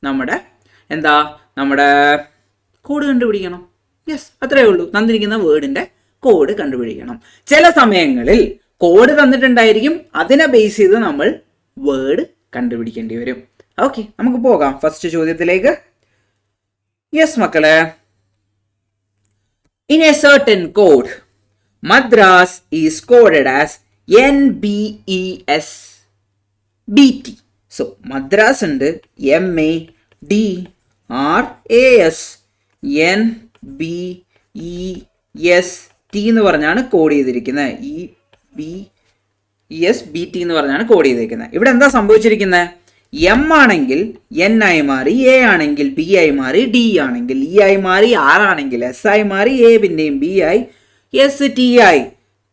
നമ്മുടെ കോഡ് കണ്ടുപിടിക്കണം. യെസ്, അത്രയേ ഉള്ളൂ. തന്നിരിക്കുന്ന വേർഡിൻ്റെ കോഡ് കണ്ടുപിടിക്കണം. ചില സമയങ്ങളിൽ കോഡ് തന്നിട്ടുണ്ടായിരിക്കും, അതിനെ ബേസ് ചെയ്ത് നമ്മൾ വേർഡ് കണ്ടുപിടിക്കേണ്ടി വരും. ഓക്കെ, നമുക്ക് പോകാം ഫസ്റ്റ് ചോദ്യത്തിലേക്ക്. യെസ് മക്കളെ, in a certain code Madras is coded as NBESBT. So Madras ഉണ്ട് MADRAS NBEST എന്ന് പറഞ്ഞാണ് കോഡ് ചെയ്തിരിക്കുന്നത്. EBESBT എന്ന് പറഞ്ഞാണ് കോഡ് ചെയ്തിരിക്കുന്നത്. ഇവിടെ എന്താ സംഭവിച്ചിരിക്കുന്നത്? എം ആണെങ്കിൽ എൻ ആയി മാറി, എ ആണെങ്കിൽ ബി ആയി മാറി, ഡി ആണെങ്കിൽ ഇ ആയി മാറി, ആർ ആണെങ്കിൽ എസ് ആയി മാറി, എ പിന്നെയും ബി ആയി, എസ് ടി ആയി.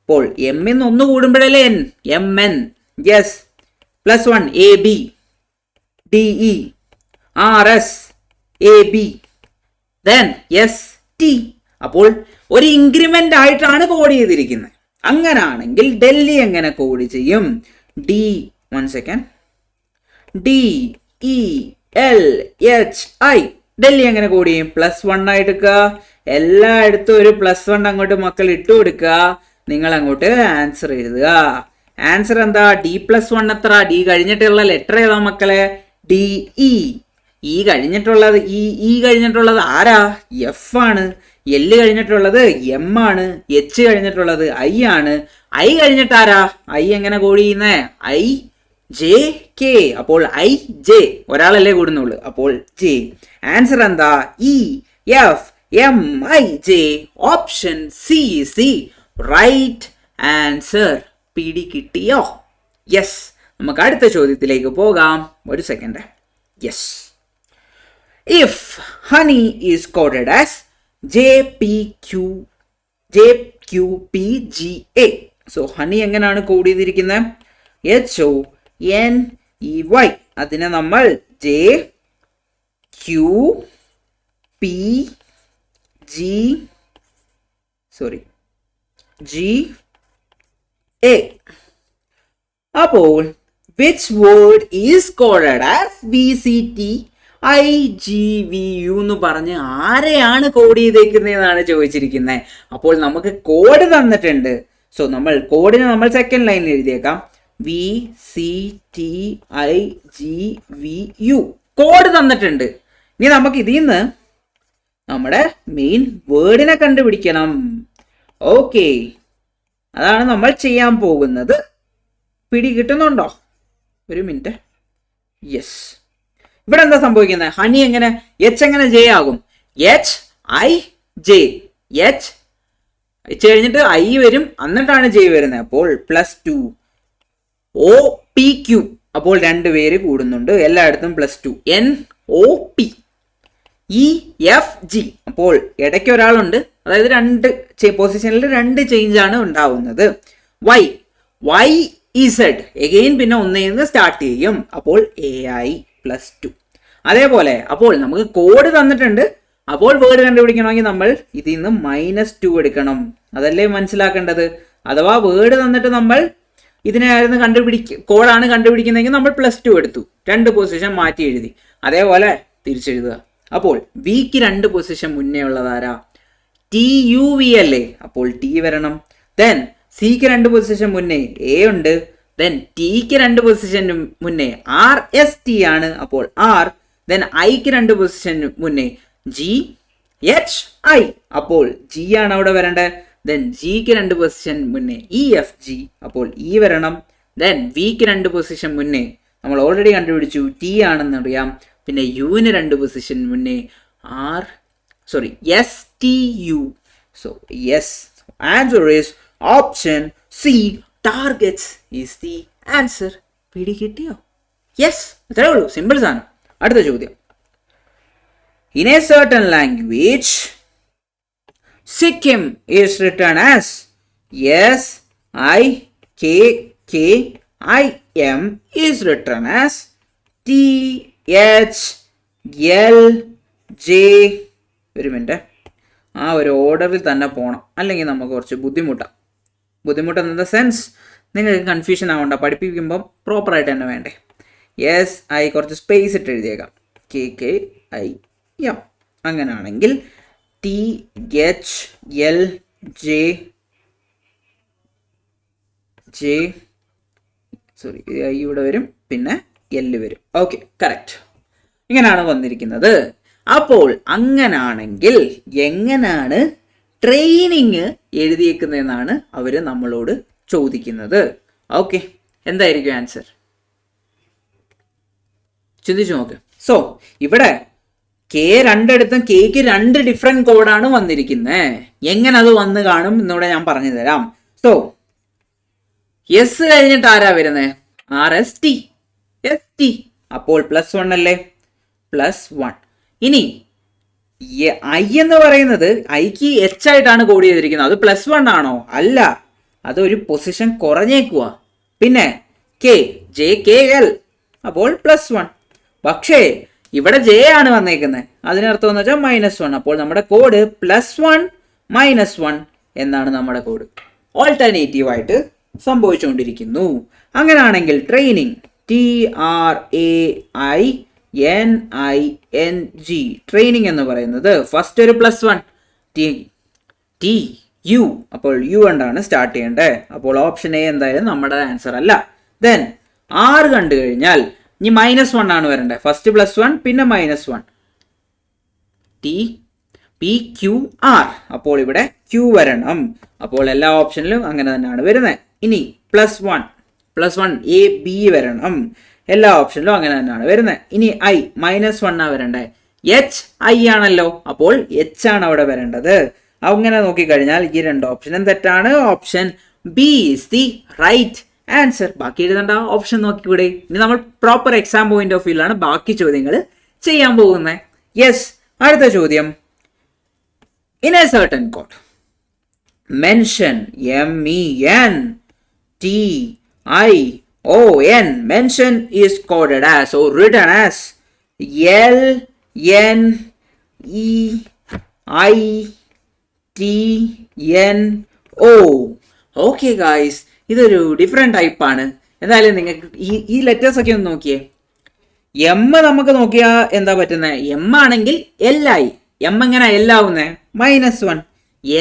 അപ്പോൾ എം എന്ന് ഒന്ന് കൂടുമ്പോഴല്ലേ N, M N, yes, +1 AB DE RS AB then ST. അപ്പോൾ ഒരു ഇൻക്രിമെന്റ് ആയിട്ടാണ് കോഡ് ചെയ്തിരിക്കുന്നത്. അങ്ങനാണെങ്കിൽ ഡൽഹി എങ്ങനെ കോഡ് ചെയ്യും? DELHI ഡൽഹി എങ്ങനെ കോഡ് ചെയ്യും? +1 ആയിട്ട് എടുക്കുക. എല്ലായിടത്തും ഒരു +1 അങ്ങോട്ട് മക്കൾ ഇട്ടു കൊടുക്കുക. നിങ്ങൾ അങ്ങോട്ട് ആൻസർ എഴുതുക. ആൻസർ എന്താ? D+1 എത്ര? ഡി കഴിഞ്ഞിട്ടുള്ള ലെറ്റർ ഏതാ മക്കളെ? DE. ഇ കഴിഞ്ഞിട്ടുള്ളത് ആരാ? എഫ് ആണ്. എല് കഴിഞ്ഞിട്ടുള്ളത് എം ആണ്. എച്ച് കഴിഞ്ഞിട്ടുള്ളത് ഐ ആണ്. ഐ കഴിഞ്ഞിട്ട് ആരാ? ഐ എങ്ങനെ കോഡ് ചെയ്യുന്നേ? IJK. അപ്പോൾ IJ ഒരാളല്ലേ കൂടുന്നുള്ളൂ. അപ്പോൾ J. ആൻസർ എന്താ? EFMIJ. Option C is the right answer. പിടി കിട്ടിയോ? യെസ്, നമുക്ക് അടുത്ത ചോദ്യത്തിലേക്ക് പോകാം. ഒരു second. Yes, if honey is coded as JQPGA. So honey എങ്ങനെയാണ് കോഡ് ചെയ്തിരിക്കുന്നത്? HONEY. അതിനെ നമ്മൾ GA. അപ്പോൾ which word is coded as BCTIGVU എന്ന് പറഞ്ഞ് ആരെയാണ് കോഡ് ചെയ്തേക്കുന്നതെന്നാണ് ചോദിച്ചിരിക്കുന്നത്. അപ്പോൾ നമുക്ക് കോഡ് തന്നിട്ടുണ്ട്. സോ നമ്മൾ കോഡിനെ നമ്മൾ സെക്കൻഡ് ലൈനിൽ എഴുതിയേക്കാം. BCTIGVU കോഡ് തന്നിട്ടുണ്ട്. ഇനി നമുക്ക് ഇതിൽ നിന്ന് നമ്മുടെ മെയിൻ വേർഡിനെ കണ്ടുപിടിക്കണം. ഓക്കെ, അതാണ് നമ്മൾ ചെയ്യാൻ പോകുന്നത്. പിടി കിട്ടുന്നുണ്ടോ? ഒരു മിനിറ്റ്. യെസ്, ഇവിടെ എന്താ സംഭവിക്കുന്നത്? ഹണി എങ്ങനെ എച്ച് എങ്ങനെ ജെ ആകും? HIJ. എച്ച് കഴിഞ്ഞിട്ട് ഐ വരും, എന്നിട്ടാണ് ജെ വരുന്നത്. അപ്പോൾ +2 OPQ. അപ്പോൾ 2 പേര് കൂടുന്നുണ്ട്, എല്ലായിടത്തും +2 NOP EFG. അപ്പോൾ ഇടയ്ക്ക് ഒരാളുണ്ട്, അതായത് 2 പൊസിഷനിൽ 2 ചേഞ്ച് ആണ് ഉണ്ടാവുന്നത്. YZ എഗെയിൻ പിന്നെ 1 സ്റ്റാർട്ട് ചെയ്യും. അപ്പോൾ AI +2. അതേപോലെ അപ്പോൾ നമുക്ക് കോഡ് തന്നിട്ടുണ്ട്. അപ്പോൾ വേർഡ് കണ്ടുപിടിക്കണമെങ്കിൽ നമ്മൾ ഇതിൽ നിന്ന് -2 എടുക്കണം. അതല്ലേ മനസ്സിലാക്കേണ്ടത്. അഥവാ വേർഡ് തന്നിട്ട് നമ്മൾ ഇതിനായിരുന്നു കോഡാണ് കണ്ടുപിടിക്കുന്നതെങ്കിൽ നമ്മൾ +2 എടുത്തു, 2 പൊസിഷൻ മാറ്റി എഴുതി. അതേപോലെ തിരിച്ചെഴുതുക. അപ്പോൾ വിക്ക് 2 പൊസിഷൻ മുന്നേ ഉള്ളതാരാ? TUV അല്ലേ? അപ്പോൾ T വരണം. ദെൻ സിക്ക് 2 പൊസിഷൻ മുന്നേ A ഉണ്ട്. ദെൻ ടിക്ക് 2 പൊസിഷൻ മുന്നേ RST ആണ്. അപ്പോൾ R. ദെൻ ഐക്ക് 2 പൊസിഷൻ മുന്നേ GHI. അപ്പോൾ G ആണ് അവിടെ വരേണ്ടത്. ദെൻ ജിക്ക് 2 പൊസിഷൻ മുന്നേ EFG. അപ്പോൾ E വരണം. ദെൻ വിക്ക് 2 പൊസിഷൻ മുന്നേ നമ്മൾ ഓൾറെഡി കണ്ടുപിടിച്ചു, T ആണെന്ന് അറിയാം. പിന്നെ യുവിന് 2 പൊസിഷൻ മുന്നേ STU. So yes, answer is option C. Targets is the answer. പിടി കിട്ടിയോ? യെസ്, അത്രേ ഉള്ളൂ, സിമ്പിൾ സാധനം. അടുത്ത ചോദ്യം. In a certain language Sikkim is written as SIKKIM is written as THLJ. ഒരു മിനിറ്റ്, ആ ഒരു ഓർഡറിൽ തന്നെ പോകണം, അല്ലെങ്കിൽ നമുക്ക് കുറച്ച് ബുദ്ധിമുട്ടെന്ന സെൻസ് നിങ്ങൾക്ക് കൺഫ്യൂഷൻ ആവണ്ട. പഠിപ്പിക്കുമ്പം പ്രോപ്പറായിട്ട് തന്നെ വേണ്ടേ. കുറച്ച് സ്പേസ് ഇട്ട് എഴുതിയേക്കാം. KKIM. അങ്ങനെയാണെങ്കിൽ THLJ സോറി ഐ ഇവിടെ വരും, പിന്നെ എൽ വരും. Okay, correct. ഇങ്ങനെയാണ് വന്നിരിക്കുന്നത്. അപ്പോൾ അങ്ങനാണെങ്കിൽ എങ്ങനെയാണ് ട്രെയിനിങ് എഴുതിയേക്കുന്നതെന്നാണ് അവർ നമ്മളോട് ചോദിക്കുന്നത്. ഓക്കെ, എന്തായിരിക്കും ആൻസർ? ചിന്തിച്ചു നോക്ക്. സോ ഇവിടെ കെ രണ്ടിടത്തും കെക്ക് 2 ഡിഫറെന്റ് കോഡാണ് വന്നിരിക്കുന്നത്. എങ്ങനെ അത് വന്ന് കാണും എന്നിവിടെ ഞാൻ പറഞ്ഞു തരാം. സോ എസ് കഴിഞ്ഞിട്ട് ആരാ വരുന്നത്? RST ST. അപ്പോൾ +1 അല്ലേ? +1. ഇനി ഐ എന്ന് പറയുന്നത് ഐക്ക് എച്ച് ആയിട്ടാണ് കോഡ് ചെയ്തിരിക്കുന്നത്. അത് +1 ആണോ? അല്ല, അതൊരു പൊസിഷൻ കുറഞ്ഞേക്കുക. പിന്നെ കെ JKL, അപ്പോൾ +1. പക്ഷേ ഇവിടെ ജെ ആണ് വന്നേക്കുന്നത്. അതിനർത്ഥം എന്ന് വെച്ചാൽ -1. അപ്പോൾ നമ്മുടെ കോഡ് +1 -1 എന്നാണ് നമ്മുടെ കോഡ്. ഓൾട്ടർനേറ്റീവ് ആയിട്ട് സംഭവിച്ചുകൊണ്ടിരിക്കുന്നു. അങ്ങനെയാണെങ്കിൽ ട്രെയിനിങ് TRAINING ട്രെയിനിങ് എന്ന് പറയുന്നത് ഫസ്റ്റ് ഒരു +1 TU, അപ്പോൾ യു കൊണ്ടാണ് സ്റ്റാർട്ട് ചെയ്യേണ്ടത്. അപ്പോൾ ഓപ്ഷൻ എ എന്തായാലും നമ്മുടെ ആൻസർ അല്ല. ദെൻ R കണ്ടു കഴിഞ്ഞാൽ ഇനി -1 ആണ് വരേണ്ടത്. ഫസ്റ്റ് +1 പിന്നെ -1 TPQR, അപ്പോൾ ഇവിടെ Q വരണം. അപ്പോൾ എല്ലാ ഓപ്ഷനിലും അങ്ങനെ തന്നെയാണ് വരുന്നത്. ഇനി +1 AB വരണം. എല്ലാ ഓപ്ഷനിലും അങ്ങനെ തന്നെയാണ് വരുന്നത്. ഇനി I -1 ആ വരണ്ടേ. I ആണല്ലോ, അപ്പോൾ H ആണ് അവിടെ വരേണ്ടത്. അങ്ങനെ നോക്കിക്കഴിഞ്ഞാൽ ഈ 2 ഓപ്ഷനും തെറ്റാണ്. Option B is the right answer. ബാക്കി എഴുതേണ്ട ഓപ്ഷൻ നോക്കിക്കൂടെ? ഇനി നമ്മൾ പ്രോപ്പർ എക്സാം പോയിന്റ് ഓഫ് വ്യൂലാണ് ബാക്കി ചോദ്യങ്ങൾ ചെയ്യാൻ പോകുന്നത്. യെസ്, അടുത്ത ചോദ്യം. In a certain code mention MENTION mention is coded as or written as LNEITNO. Okay guys, ഇതൊരു ഡിഫറെന്റ് ടൈപ്പ് ആണ്. എന്തായാലും നിങ്ങൾക്ക് ഈ ലെറ്റേഴ്സ് ഒക്കെ ഒന്ന് നോക്കിയേ. എം നമുക്ക് നോക്കിയാൽ എന്താ പറ്റുന്നത്? എം ആണെങ്കിൽ L ആയി. എം എങ്ങനെ L ആവുന്നേ? -1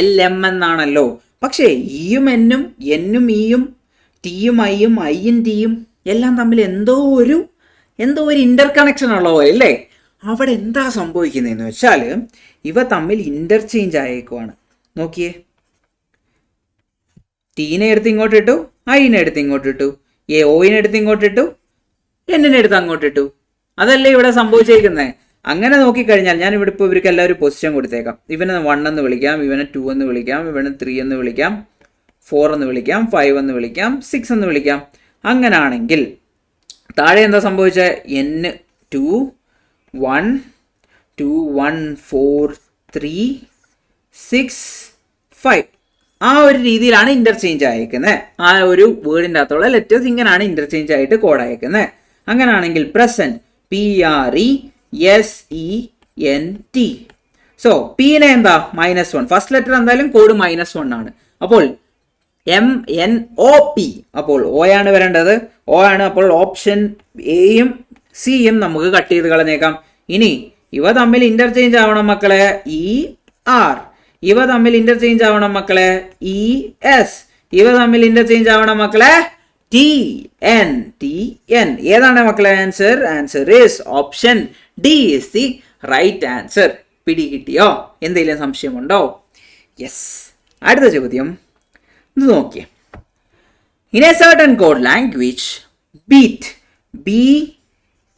LM എന്നാണല്ലോ. പക്ഷേ ഇയും എന്നും എന്നും ഇയും ടിയും ഐയും ഐയും ടിയും എല്ലാം തമ്മിൽ എന്തോ ഒരു ഇന്റർ കണക്ഷൻ ഉള്ള പോലെ അല്ലേ? അവിടെ എന്താ സംഭവിക്കുന്നതെന്ന് വെച്ചാൽ ഇവ തമ്മിൽ ഇന്റർചേഞ്ച് ആയേക്കുവാണ്. നോക്കിയേ, ടീനെ എടുത്ത് ഇങ്ങോട്ട് ഇട്ടു, ഐനെ എടുത്ത് ഇങ്ങോട്ട് ഇട്ടു, ഓയിനെ എടുത്ത് ഇങ്ങോട്ട് ഇട്ടു, എന്നിനെ എടുത്ത് അങ്ങോട്ട് ഇട്ടു. അതല്ലേ ഇവിടെ സംഭവിച്ചേക്കുന്നത്. അങ്ങനെ നോക്കിക്കഴിഞ്ഞാൽ ഞാൻ ഇവിടെ ഇപ്പോൾ ഇവർക്ക് എല്ലാവരും പൊസിഷൻ കൊടുത്തേക്കാം. ഇവനെ 1 എന്ന് വിളിക്കാം, ഇവനെ 2 എന്ന് വിളിക്കാം, ഇവനെ 3 എന്ന് വിളിക്കാം, 4 എന്ന് വിളിക്കാം, 5 എന്ന് വിളിക്കാം, 6 എന്ന് വിളിക്കാം. അങ്ങനാണെങ്കിൽ താഴെ എന്താ സംഭവിച്ചത്? N2 1 2 1 4 3 6 5 ആ ഒരു രീതിയിലാണ് ഇന്റർചേഞ്ച് ആയേക്കുന്നത്. ആ ഒരു വേർഡിൻ്റെ അകത്തുള്ള ലെറ്റേഴ്സ് ഇങ്ങനെയാണ് ഇന്റർചേഞ്ച് ആയിട്ട് കോഡ് അയക്കുന്നത്. അങ്ങനെയാണെങ്കിൽ പ്രസന്റ് PRESENT. സോ പീനെ എന്താ? -1. ഫസ്റ്റ് ലെറ്റർ എന്തായാലും കോഡ് -1 ആണ്. അപ്പോൾ MNOP, അപ്പോൾ O ആണ് വരേണ്ടത്. O ആണ്. അപ്പോൾ ഓപ്ഷൻ എയും സിയും നമുക്ക് കട്ട് ചെയ്ത് കളഞ്ഞേക്കാം. ഇനി ഇവ തമ്മിൽ ഇന്റർചേഞ്ച് ആവണം മക്കളെ, ER. ഇവ തമ്മിൽ ഇന്റർചേഞ്ച് ആവണം മക്കളെ, ES. ഇവ തമ്മിൽ ഇന്റർചേഞ്ച് ആവണം മക്കളെ, TN. ഏതാണ് മക്കളെ answer? Answer is option D is the right answer. പിടി കിട്ടിയോ? എന്തെങ്കിലും സംശയമുണ്ടോ? യെസ്. അടുത്ത ചോദ്യം ഇത് നോക്കിയേ. In a certain code language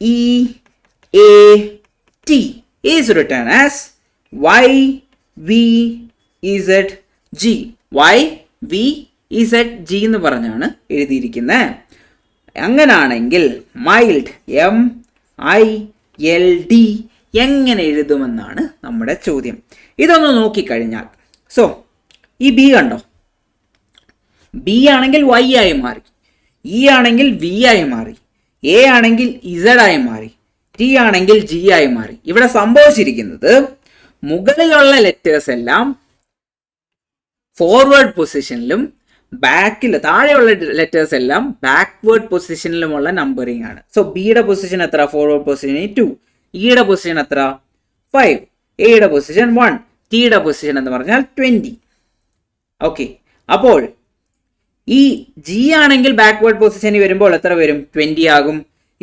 BEAT is written as YVZG. YVZG എന്ന് പറഞ്ഞാണ് എഴുതിയിരിക്കുന്നത്. അങ്ങനാണെങ്കിൽ മൈൽഡ് MILD എങ്ങനെ എഴുതുമെന്നാണ് നമ്മുടെ ചോദ്യം. ഇതൊന്ന് നോക്കിക്കഴിഞ്ഞാൽ, സോ ഈ ബി കണ്ടോ? ബി ആണെങ്കിൽ Y ആയി മാറി, E ആണെങ്കിൽ V ആയി മാറി, A ആണെങ്കിൽ Z ആയി മാറി, T ആണെങ്കിൽ G ആയി മാറി. ഇവിടെ സംഭവിച്ചിരിക്കുന്നത് മുകളിലുള്ള ലെറ്റേഴ്സ് എല്ലാം ഫോർവേഡ് പൊസിഷനിലും താഴെയുള്ള ലെറ്റേഴ്സ് എല്ലാം ബാക്ക്വേർഡ് പൊസിഷനിലുമുള്ള നമ്പറിംഗ് ആണ്. സോ ബിയുടെ പൊസിഷൻ എത്ര? ഫോർവേഡ് പൊസിഷൻ 2, ഇയുടെ പൊസിഷൻ എത്ര? 5, എയുടെ പൊസിഷൻ 1, ടിയുടെ പൊസിഷൻ എന്ന് പറഞ്ഞാൽ 20. ഓക്കെ, അപ്പോൾ ഈ ജി ആണെങ്കിൽ ബാക്ക്വേർഡ് പൊസിഷനിൽ വരുമ്പോൾ എത്ര വരും? 20 ആകും.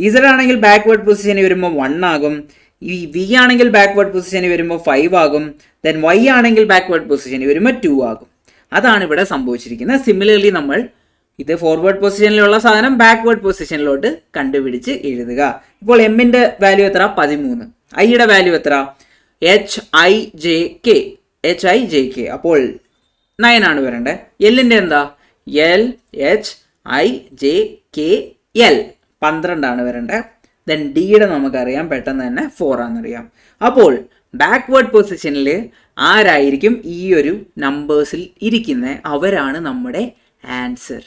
ഇസഡ് ആണെങ്കിൽ ബാക്ക്വേർഡ് പൊസിഷനിൽ വരുമ്പോൾ 1 ആകും. ഈ വി ആണെങ്കിൽ ബാക്ക്വേർഡ് പൊസിഷനിൽ വരുമ്പോൾ 5 ആകും. ദെൻ വൈ ആണെങ്കിൽ ബാക്ക്വേർഡ് പൊസിഷനിൽ വരുമ്പോൾ 2 ആകും. അതാണ് ഇവിടെ സംഭവിച്ചിരിക്കുന്നത്. സിമിലർലി നമ്മൾ ഇത് ഫോർവേഡ് പൊസിഷനിലുള്ള സാധനം ബാക്ക്വേർഡ് പൊസിഷനിലോട്ട് കണ്ടുപിടിച്ച് എഴുതുക. ഇപ്പോൾ എമ്മിൻ്റെ വാല്യൂ എത്ര? 13. ഐയുടെ വാല്യൂ എത്ര? HIJK. അപ്പോൾ 9 ആണ് വരേണ്ടത്. എല്ലിൻ്റെ എന്താ? LHIJKL 12 ആണ് വരേണ്ടത്. ദെൻ ഡിയുടെ നമുക്കറിയാം പെട്ടെന്ന് തന്നെ 4 ആണെന്നറിയാം. അപ്പോൾ ബാക്ക്വേർഡ് പൊസിഷനിൽ ആരായിരിക്കും ഈ ഒരു നമ്പേഴ്സിൽ ഇരിക്കുന്നത്? അവരാണ് നമ്മുടെ ആൻസർ.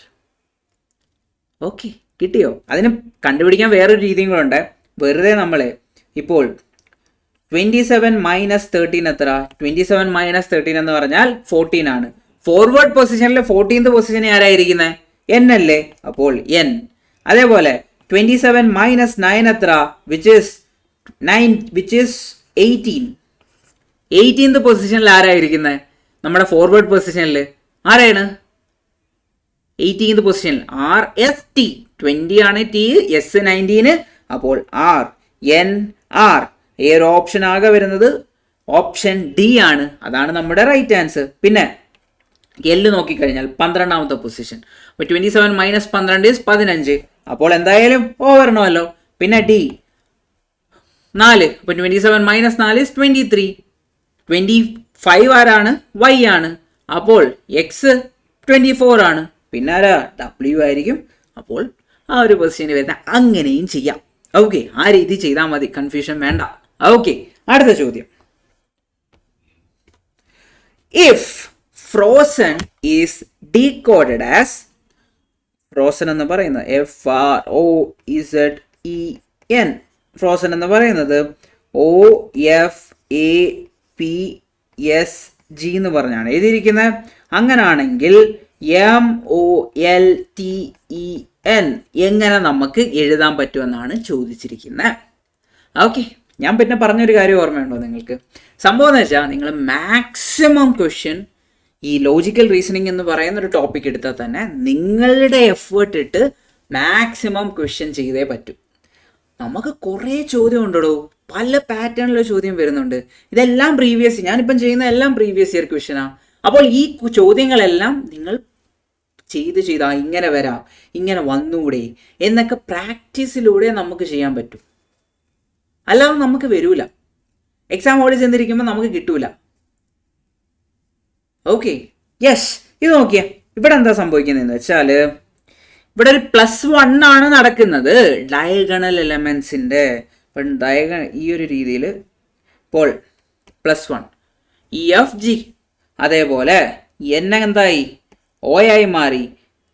ഓക്കെ, കിട്ടിയോ? അതിന് കണ്ടുപിടിക്കാൻ വേറൊരു രീതിയും കൂടെ ഉണ്ട്. വെറുതെ നമ്മൾ ഇപ്പോൾ 27 മൈനസ് 13 എത്ര? 27 മൈനസ് 13 എന്ന് പറഞ്ഞാൽ 14 ആണ്. ഫോർവേഡ് പൊസിഷനിൽ 14th പൊസിഷനിൽ ആരായിരിക്കുന്നത്? എൻ അല്ലേ? അപ്പോൾ എൻ. അതേപോലെ 27 മൈനസ് 9 എത്ര? Which is 18. 18th പൊസിഷനിൽ ആരായിരിക്കുന്നത്? നമ്മുടെ ഫോർവേഡ് പൊസിഷനിൽ ആരാണ്? 18th പൊസിഷനിൽ RST. 20 ആണ് ടി, എസ് 19. അപ്പോൾ RNR. ഈ ഒരു ഓപ്ഷൻ ആകെ വരുന്നത് ഓപ്ഷൻ ഡി ആണ്. അതാണ് നമ്മുടെ റൈറ്റ് ആൻസർ. പിന്നെ എല്ല് നോക്കിക്കഴിഞ്ഞാൽ 12th പൊസിഷൻ. അപ്പോൾ 27 മൈനസ് 12 ഈസ് 15. അപ്പോൾ എന്തായാലും ഓ വരണമല്ലോ. പിന്നെ ഡി 4. അപ്പോൾ 27 മൈനസ് 4 ഈസ് 23. 25 ആരാണ്? വൈ ആണ്. അപ്പോൾ എക്സ് 24 ആണ്. പിന്നെ ആരാ? ഡബ്ല്യു ആയിരിക്കും. അപ്പോൾ ആ ഒരു പൊസിഷനിൽ വരുന്ന അങ്ങനെയും ചെയ്യാം. ഓക്കെ, ആ രീതി ചെയ്താൽ മതി, കൺഫ്യൂഷൻ വേണ്ട. ഓക്കെ, അടുത്ത ചോദ്യം. If frozen is decoded as, frozen എന്ന് പറയുന്നത് FROZEN, ഫ്രോസൺ എന്ന് പറയുന്നത് OFAPSG എന്ന് പറഞ്ഞാണ് എഴുതിയിരിക്കുന്നത്. അങ്ങനാണെങ്കിൽ MOLTEN എങ്ങനെ നമുക്ക് എഴുതാൻ പറ്റുമെന്നാണ് ചോദിച്ചിരിക്കുന്നത്. ഓക്കെ, ഞാൻ പിന്നെ പറഞ്ഞൊരു കാര്യം ഓർമ്മയുണ്ടോ നിങ്ങൾക്ക്? സംഭവം എന്ന് വെച്ചാൽ നിങ്ങൾ മാക്സിമം ക്വസ്റ്റ്യൻ ഈ ലോജിക്കൽ റീസണിങ് എന്ന് പറയുന്ന ഒരു ടോപ്പിക് എടുത്താൽ തന്നെ നിങ്ങളുടെ എഫേർട്ട് ഇട്ട് മാക്സിമം ക്വസ്റ്റ്യൻ ചെയ്തേ പറ്റൂ. നമുക്ക് കുറേ ചോദ്യം ഉണ്ടോ, പല പാറ്റേണിലുള്ള ചോദ്യം വരുന്നുണ്ട്. ഇതെല്ലാം പ്രീവിയസ്, ഞാനിപ്പം ചെയ്യുന്ന എല്ലാം പ്രീവിയസ് ഇയർ ക്വസ്റ്റ്യനാണ്. അപ്പോൾ ഈ ചോദ്യങ്ങളെല്ലാം നിങ്ങൾ ചെയ്ത് ഇങ്ങനെ വരാം, ഇങ്ങനെ വന്നൂടെ എന്നൊക്കെ പ്രാക്ടീസിലൂടെ നമുക്ക് ചെയ്യാൻ പറ്റും. അല്ലാതെ നമുക്ക് വരൂല. എക്സാം ഹോളിൽ ചെന്നിരിക്കുമ്പോൾ നമുക്ക് കിട്ടൂല. Okay, yes. ഇത് നോക്കിയേ, ഇവിടെ എന്താ സംഭവിക്കുന്നതെന്ന് വെച്ചാൽ ഇവിടെ ഒരു +1 ആണ് നടക്കുന്നത് ഡയഗണൽ എലമെൻസിൻ്റെ. ഇപ്പം ഈ ഒരു രീതിയിൽ ഇപ്പോൾ +1 EFG. അതേപോലെ എൻ എന്തായി? O ആയി മാറി.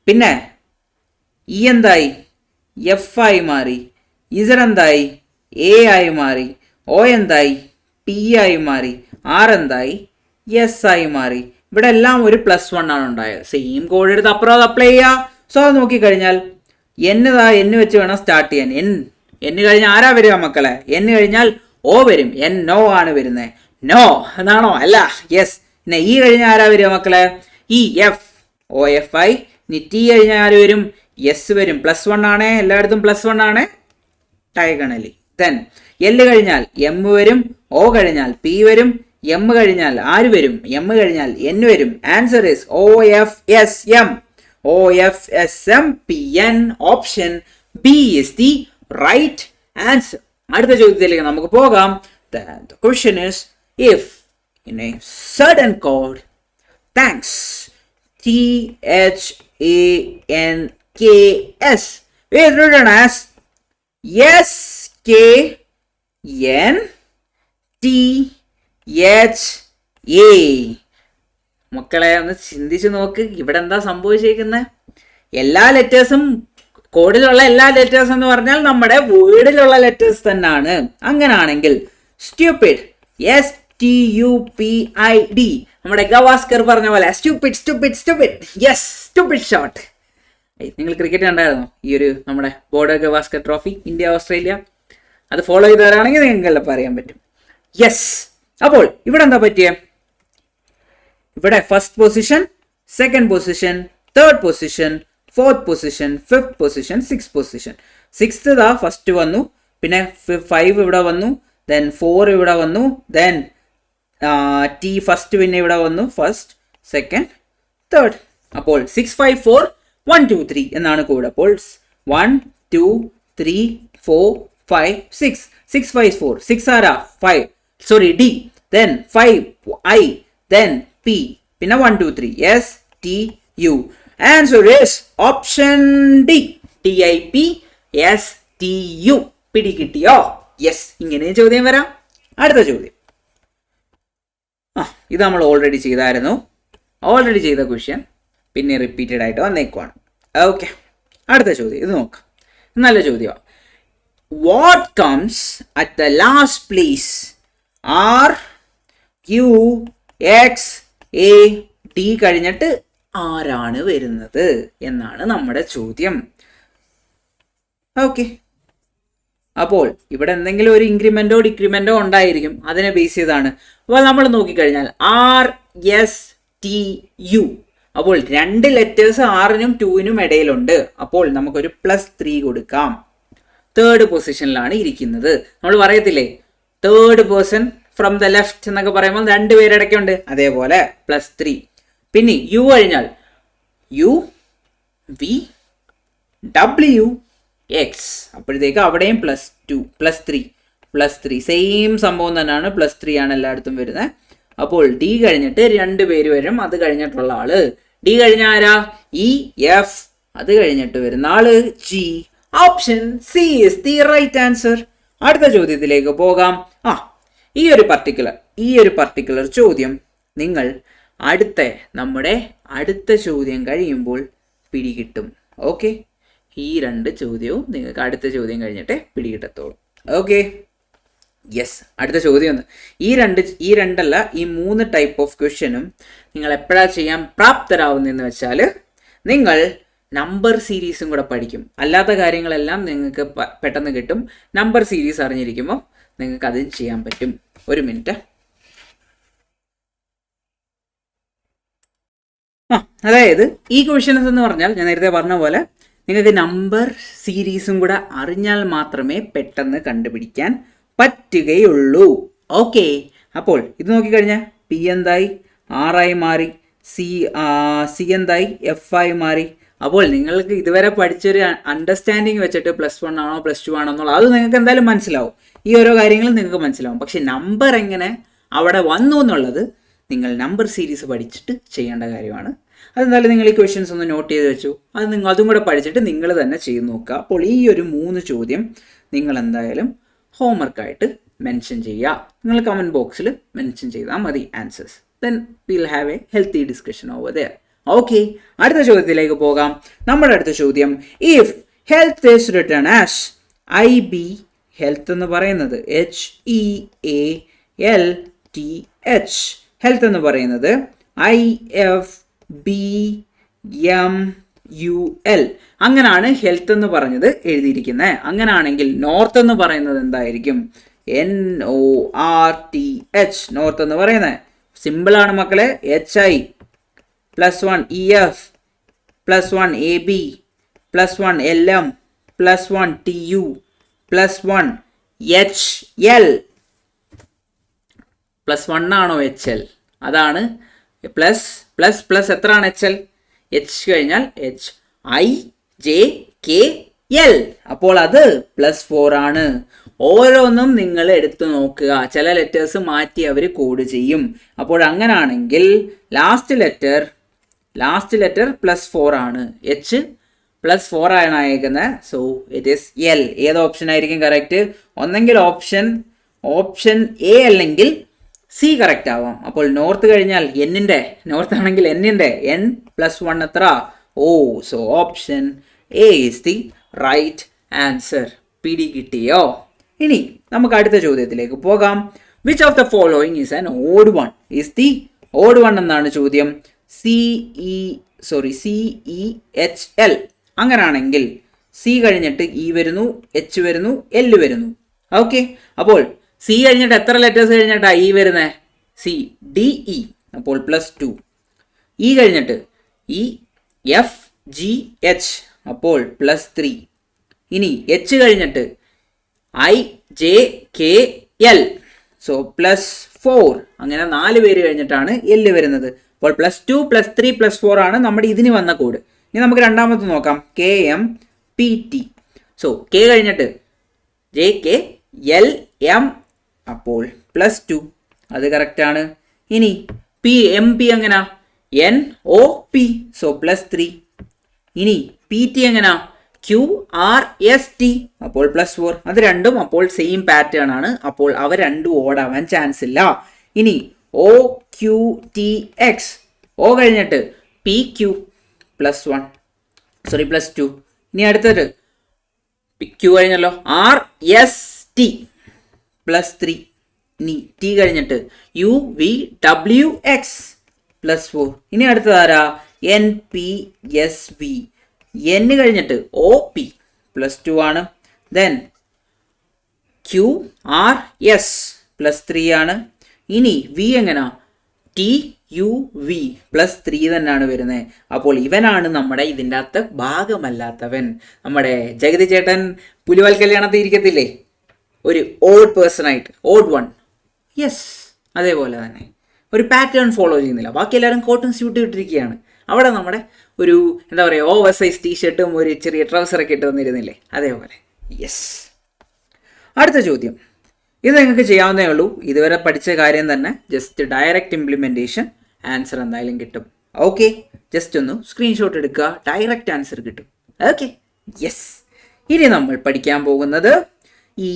പിന്നെ ഇ എന്തായി? F ആയി മാറി. ഇസഡ് എന്തായി? A ആയി മാറി. O എന്തായി? P ആയി മാറി. R എന്തായി? S ആയി മാറി. ഇവിടെ എല്ലാം ഒരു +1 ആണ് ഉണ്ടായത്. സെയിം കോഡ് എടുത്ത് അപ്പുറം അത് അപ്ലൈ ചെയ്യുക. സോ അത് നോക്കിക്കഴിഞ്ഞാൽ N വെച്ച് വേണം സ്റ്റാർട്ട് ചെയ്യാൻ. N കഴിഞ്ഞാൽ ആരാ വരിക മക്കളെ? N കഴിഞ്ഞാൽ O വരും. NO ആണ് വരുന്നത്. നോ എന്നാണോ? അല്ല, യെസ്. പിന്നെ ഇ കഴിഞ്ഞാൽ ആരാ വരിക മക്കളെ? EF OF ആയി. ഇനി ടി കഴിഞ്ഞാൽ ആര് വരും? എസ് വരും. +1 ആണ്, എല്ലായിടത്തും +1 ആണ് ഡയഗണലി. ദെൻ എൽ കഴിഞ്ഞാൽ എം വരും. O കഴിഞ്ഞാൽ P വരും. M കഴിഞ്ഞാൽ ആര് വരും? M കഴിഞ്ഞാൽ N വരും. Answer is OFSM. OFSMPN. Option B is the right answer. അടുത്ത ചോദ്യത്തിലേക്ക് നമുക്ക് പോകാം. The question is, if in a certain code thanks THANKS is written as SKNTHA. മക്കളെ ഒന്ന് ചിന്തിച്ച് നോക്ക്, ഇവിടെ എന്താ സംഭവിച്ചിരിക്കുന്നത്? എല്ലാ ലെറ്റേഴ്സും, കോഡിലുള്ള എല്ലാ ലെറ്റേഴ്സ് എന്ന് പറഞ്ഞാൽ നമ്മുടെ വേർഡിലുള്ള ലെറ്റേഴ്സ് തന്നെയാണ്. അങ്ങനാണെങ്കിൽ സ്റ്റുപ്പിഡ്, STUPID, നമ്മുടെ ഗവാസ്കർ പറഞ്ഞ പോലെ stupid stupid stupid. Yes, stupid shot. നിങ്ങൾ ക്രിക്കറ്റ് കണ്ടായിരുന്നോ? ഈ ഒരു നമ്മുടെ border Gavaskar trophy, India Australia. അത് ഫോളോ ചെയ്തവരാണെങ്കിൽ നിങ്ങൾക്കെല്ലാം പറയാൻ പറ്റും. യെസ്. അപ്പോൾ ഇവിടെ എന്താ പറ്റിയേ? ഇവിടെ first position, second position, third position, fourth position, fifth position, six position. Sixth ദാ ഫസ്റ്റ് വന്നു, പിന്നെ 5 ഇവിടെ വന്നു, ദെൻ 4 ഇവിടെ വന്നു, ദെൻ ടി ഫസ്റ്റ് പിന്നെ ഇവിടെ വന്നു, ഫസ്റ്റ്, സെക്കൻഡ്, തേർഡ്. അപ്പോൾ 6 5 4 1 2 3 എന്നാണ് കൂടെ. അപ്പോൾ 1 2 3 4 5 6 6 5 4 6 ആരാ 5 sorry D, then 5 I, then P, പിന്നെ 1 2 3 S T U. Answer is option D, TIPSTU. പിടി കിട്ടിയോ? യെസ്, ഇങ്ങനെ ചോദ്യം വരാം. അടുത്ത ചോദ്യം, ഇത് നമ്മൾ ഓൾറെഡി ചെയ്തായിരുന്നു. ഓൾറെഡി ചെയ്ത ക്വസ്റ്റ്യൻ പിന്നെ റിപ്പീറ്റഡ് ആയിട്ട് വന്നേക്കുവാണ്. ഓക്കെ, അടുത്ത ചോദ്യം ഇത് നോക്കാം. നല്ല ചോദ്യമാണ്. What comes at the last place? R Q X A T കഴിഞ്ഞിട്ട് ആരാണ് വരുന്നത് എന്നാണ് നമ്മുടെ ചോദ്യം. ഓക്കെ, അപ്പോൾ ഇവിടെ എന്തെങ്കിലും ഒരു ഇൻക്രിമെന്റോ ഡിക്രിമെന്റോ ഉണ്ടായിരിക്കും, അതിനെ ബേസ് ചെയ്താണ്. അപ്പോൾ നമ്മൾ നോക്കിക്കഴിഞ്ഞാൽ RSTU, അപ്പോൾ 2 ലെറ്റേഴ്സ് ആറിനും 2നും ഇടയിലുണ്ട്. അപ്പോൾ നമുക്കൊരു +3 കൊടുക്കാം. തേർഡ് പൊസിഷനിലാണ് ഇരിക്കുന്നത്. നമ്മൾ പറയത്തില്ലേ third person from the left എന്നൊക്കെ പറയുമ്പോൾ 2 പേരിടയ്ക്കുണ്ട്, അതേപോലെ +3. പിന്നെ യു കഴിഞ്ഞാൽ UVWX, അപ്പോഴത്തേക്ക് അവിടെയും +2 +3 സെയിം സംഭവം തന്നെയാണ്, +3 ആണ് എല്ലായിടത്തും വരുന്നത്. അപ്പോൾ ഡി കഴിഞ്ഞിട്ട് 2 പേര് വരും, അത് കഴിഞ്ഞിട്ടുള്ള ആള്. ഡി കഴിഞ്ഞ ആരാ? EF, അത് കഴിഞ്ഞിട്ട് വരുന്ന ആള് G. Option C is the right answer. അടുത്ത ചോദ്യത്തിലേക്ക് പോകാം. ഈ ഒരു പർട്ടിക്കുലർ ചോദ്യം നിങ്ങൾ നമ്മുടെ അടുത്ത ചോദ്യം കഴിയുമ്പോൾ പിടികിട്ടും. ഓക്കെ, ഈ 2 ചോദ്യവും നിങ്ങൾക്ക് അടുത്ത ചോദ്യം കഴിഞ്ഞിട്ടേ പിടികിട്ടത്തോളൂ. ഓക്കെ, യെസ്, അടുത്ത ചോദ്യം ഒന്ന്. ഈ രണ്ടല്ല ഈ 3 ടൈപ്പ് ഓഫ് ക്വസ്റ്റ്യനും നിങ്ങൾ എപ്പോഴാണ് ചെയ്യാൻ പ്രാപ്തരാകുന്നതെന്ന് വെച്ചാൽ നിങ്ങൾ നമ്പർ സീരീസും കൂടെ പഠിക്കും. അല്ലാത്ത കാര്യങ്ങളെല്ലാം നിങ്ങൾക്ക് പെട്ടെന്ന് കിട്ടും. നമ്പർ സീരീസ് അറിഞ്ഞിരിക്കുമ്പോൾ നിങ്ങൾക്ക് അത് ചെയ്യാൻ പറ്റും. ഒരു മിനിറ്റ്. അതായത് ഈ ക്വസ്റ്റ്യൻസ് എന്ന് പറഞ്ഞാൽ ഞാൻ നേരത്തെ പറഞ്ഞ പോലെ നിങ്ങൾക്ക് നമ്പർ സീരീസും കൂടെ അറിഞ്ഞാൽ മാത്രമേ പെട്ടെന്ന് കണ്ടുപിടിക്കാൻ പറ്റുകയുള്ളൂ. ഓക്കെ, അപ്പോൾ ഇത് നോക്കിക്കഴിഞ്ഞാൽ പി എന്തായി? ആറായി മാറി. സി എന്തായി? എഫ് ആയി മാറി. അപ്പോൾ നിങ്ങൾക്ക് ഇതുവരെ പഠിച്ചൊരു അണ്ടർസ്റ്റാൻഡിങ് വെച്ചിട്ട് +1 ആണോ +2 ആണോ എന്നുള്ളത് അത് നിങ്ങൾക്ക് എന്തായാലും മനസ്സിലാവും. ഈ ഓരോ കാര്യങ്ങളും നിങ്ങൾക്ക് മനസ്സിലാവും. പക്ഷെ നമ്പർ എങ്ങനെ അവിടെ വന്നു എന്നുള്ളത് നിങ്ങൾ നമ്പർ സീരീസ് പഠിച്ചിട്ട് ചെയ്യേണ്ട കാര്യമാണ്. അതെന്തായാലും നിങ്ങൾ ഈ ക്വസ്റ്റ്യൻസ് ഒന്ന് നോട്ട് ചെയ്ത് വെച്ചു. അതും കൂടെ പഠിച്ചിട്ട് നിങ്ങൾ തന്നെ ചെയ്ത് നോക്കുക. അപ്പോൾ ഈ ഒരു 3 ചോദ്യം നിങ്ങൾ എന്തായാലും ഹോംവർക്കായിട്ട് മെൻഷൻ ചെയ്യുക. നിങ്ങൾ കമൻറ്റ് ബോക്സിൽ മെൻഷൻ ചെയ്താൽ മതി answers. Then will have a healthy discussion over there. Okay, അടുത്ത ചോദ്യത്തിലേക്ക് പോകാം. നമ്മുടെ അടുത്ത ചോദ്യം, if health is written as IB, health എന്ന് പറയുന്നത് HEALTH, ഹെൽത്ത് എന്ന് പറയുന്നത് IFBMUL, അങ്ങനാണ് ഹെൽത്ത് എന്ന് പറഞ്ഞത് എഴുതിയിരിക്കുന്നത്. അങ്ങനാണെങ്കിൽ നോർത്ത് എന്ന് പറയുന്നത് എന്തായിരിക്കും? NORTH, നോർത്ത് എന്ന് പറയുന്നത് സിമ്പിളാണ് മക്കളെ. HI +1 EF +1 AB +1 LM +1 TU +1 HL. +1 ആണോ HL? അതാണ് പ്ലസ് എത്രയാണ് HL? H കഴിഞ്ഞാൽ HIJKL. അപ്പോൾ അത് +4 ആണ്. ഓരോന്നും നിങ്ങൾ എടുത്തു നോക്കുക. ചില ലെറ്റേഴ്സ് മാറ്റി അവർ കോഡ് ചെയ്യും. അപ്പോൾ അങ്ങനാണെങ്കിൽ ലാസ്റ്റ് ലെറ്റർ +4 ആണ്. H +4 ആണ് അയക്കുന്നത്. So it is L. ഏത് ഓപ്ഷൻ ആയിരിക്കും കറക്റ്റ്? ഒന്നെങ്കിൽ ഓപ്ഷൻ A അല്ലെങ്കിൽ C കറക്റ്റ് ആവാം. അപ്പോൾ നോർത്ത് കഴിഞ്ഞാൽ നോർത്ത് ആണെങ്കിൽ N +1 എത്ര? So option A is the right answer. പിടി കിട്ടിയോ? ഇനി നമുക്ക് അടുത്ത ചോദ്യത്തിലേക്ക് പോകാം. Which of the following is an odd one? Is the odd one എന്നാണ് ചോദ്യം. CEHL. അങ്ങനാണെങ്കിൽ C കഴിഞ്ഞിട്ട് E വരുന്നു, H വരുന്നു, L വരുന്നു. ഓക്കെ, അപ്പോൾ C കഴിഞ്ഞിട്ട് എത്ര ലെറ്റേഴ്സ് കഴിഞ്ഞിട്ടാ E വരുന്നത്? CDE. അപ്പോൾ +2. E കഴിഞ്ഞിട്ട് എഫ് ജി എച്ച് അപ്പോൾ +3. ഇനി എച്ച് കഴിഞ്ഞിട്ട് I J K L so +4. അങ്ങനെ 4 പേര് കഴിഞ്ഞിട്ടാണ് എല്ല് വരുന്നത്. അപ്പോൾ +2 +3 +4 ആണ് നമ്മുടെ ഇതിന് വന്ന കോഡ്. ഇനി നമുക്ക് രണ്ടാമത്തെ നോക്കാം. K M P T. So K കഴിഞ്ഞിട്ട് ജെ കെ എൽ എം അപ്പോൾ +2. അത് കറക്റ്റാണ്. ഇനി പി എം പി എങ്ങനാ? N O P so +3. ഇനി പി ടി എങ്ങനാ? ക്യു ആർ എസ് ടി അപ്പോൾ +4. അത് രണ്ടും അപ്പോൾ സെയിം പാറ്റേൺ ആണ്. അപ്പോൾ അവ രണ്ടും ഓടാവാൻ ചാൻസ് ഇല്ല. ഇനി O Q T X. O കഴിഞ്ഞിട്ട് പി ക്യു +2. ഇനി അടുത്തത് ക്യു കഴിഞ്ഞല്ലോ. R S T +3. ഇനി ടി കഴിഞ്ഞിട്ട് യു വി ഡബ്ല്യു എക്സ് +4. ഇനി അടുത്തതാരാ? N P S V. N കഴിഞ്ഞിട്ട് ഒ പി +2 ആണ്. ദെൻ ക്യു ആർ എസ് +3 ആണ്. ഇനി വി എങ്ങനാ? ടി യു വി +3 തന്നെയാണ് വരുന്നത്. അപ്പോൾ ഇവനാണ് നമ്മുടെ ഇതിൻ്റെ അകത്ത് ഭാഗമല്ലാത്തവൻ. നമ്മുടെ ജഗതി ചേട്ടൻ പുലിവാൽ കല്യാണത്തിൽ ഇരിക്കത്തില്ലേ, ഒരു ഓഡ് പേഴ്സൺ ആയിട്ട്, ഓഡ് വൺ. യെസ്, അതേപോലെ തന്നെ ഒരു പാറ്റേൺ ഫോളോ ചെയ്യുന്നില്ല. ബാക്കി എല്ലാവരും കോട്ടൺ സ്യൂട്ട് ഇട്ടിരിക്കുകയാണ്. അവിടെ നമ്മുടെ ഒരു എന്താ പറയുക, ഓവർ സൈസ് ടീഷർട്ടും ഒരു ചെറിയ ട്രൗസറൊക്കെ ഇട്ട് വന്നിരുന്നില്ലേ, അതേപോലെ. യെസ്. അടുത്ത ചോദ്യം. ഇത് നിങ്ങൾക്ക് ചെയ്യാവുന്നേ ഉള്ളൂ. ഇതുവരെ പഠിച്ച കാര്യം തന്നെ. Just direct implementation. ആൻസർ എന്തായാലും കിട്ടും. ഓക്കെ, ജസ്റ്റ് ഒന്ന് സ്ക്രീൻഷോട്ട് എടുക്കുക, ഡയറക്റ്റ് ആൻസർ കിട്ടും. Okay, yes. ഇനി നമ്മൾ പഠിക്കാൻ പോകുന്നത് ഈ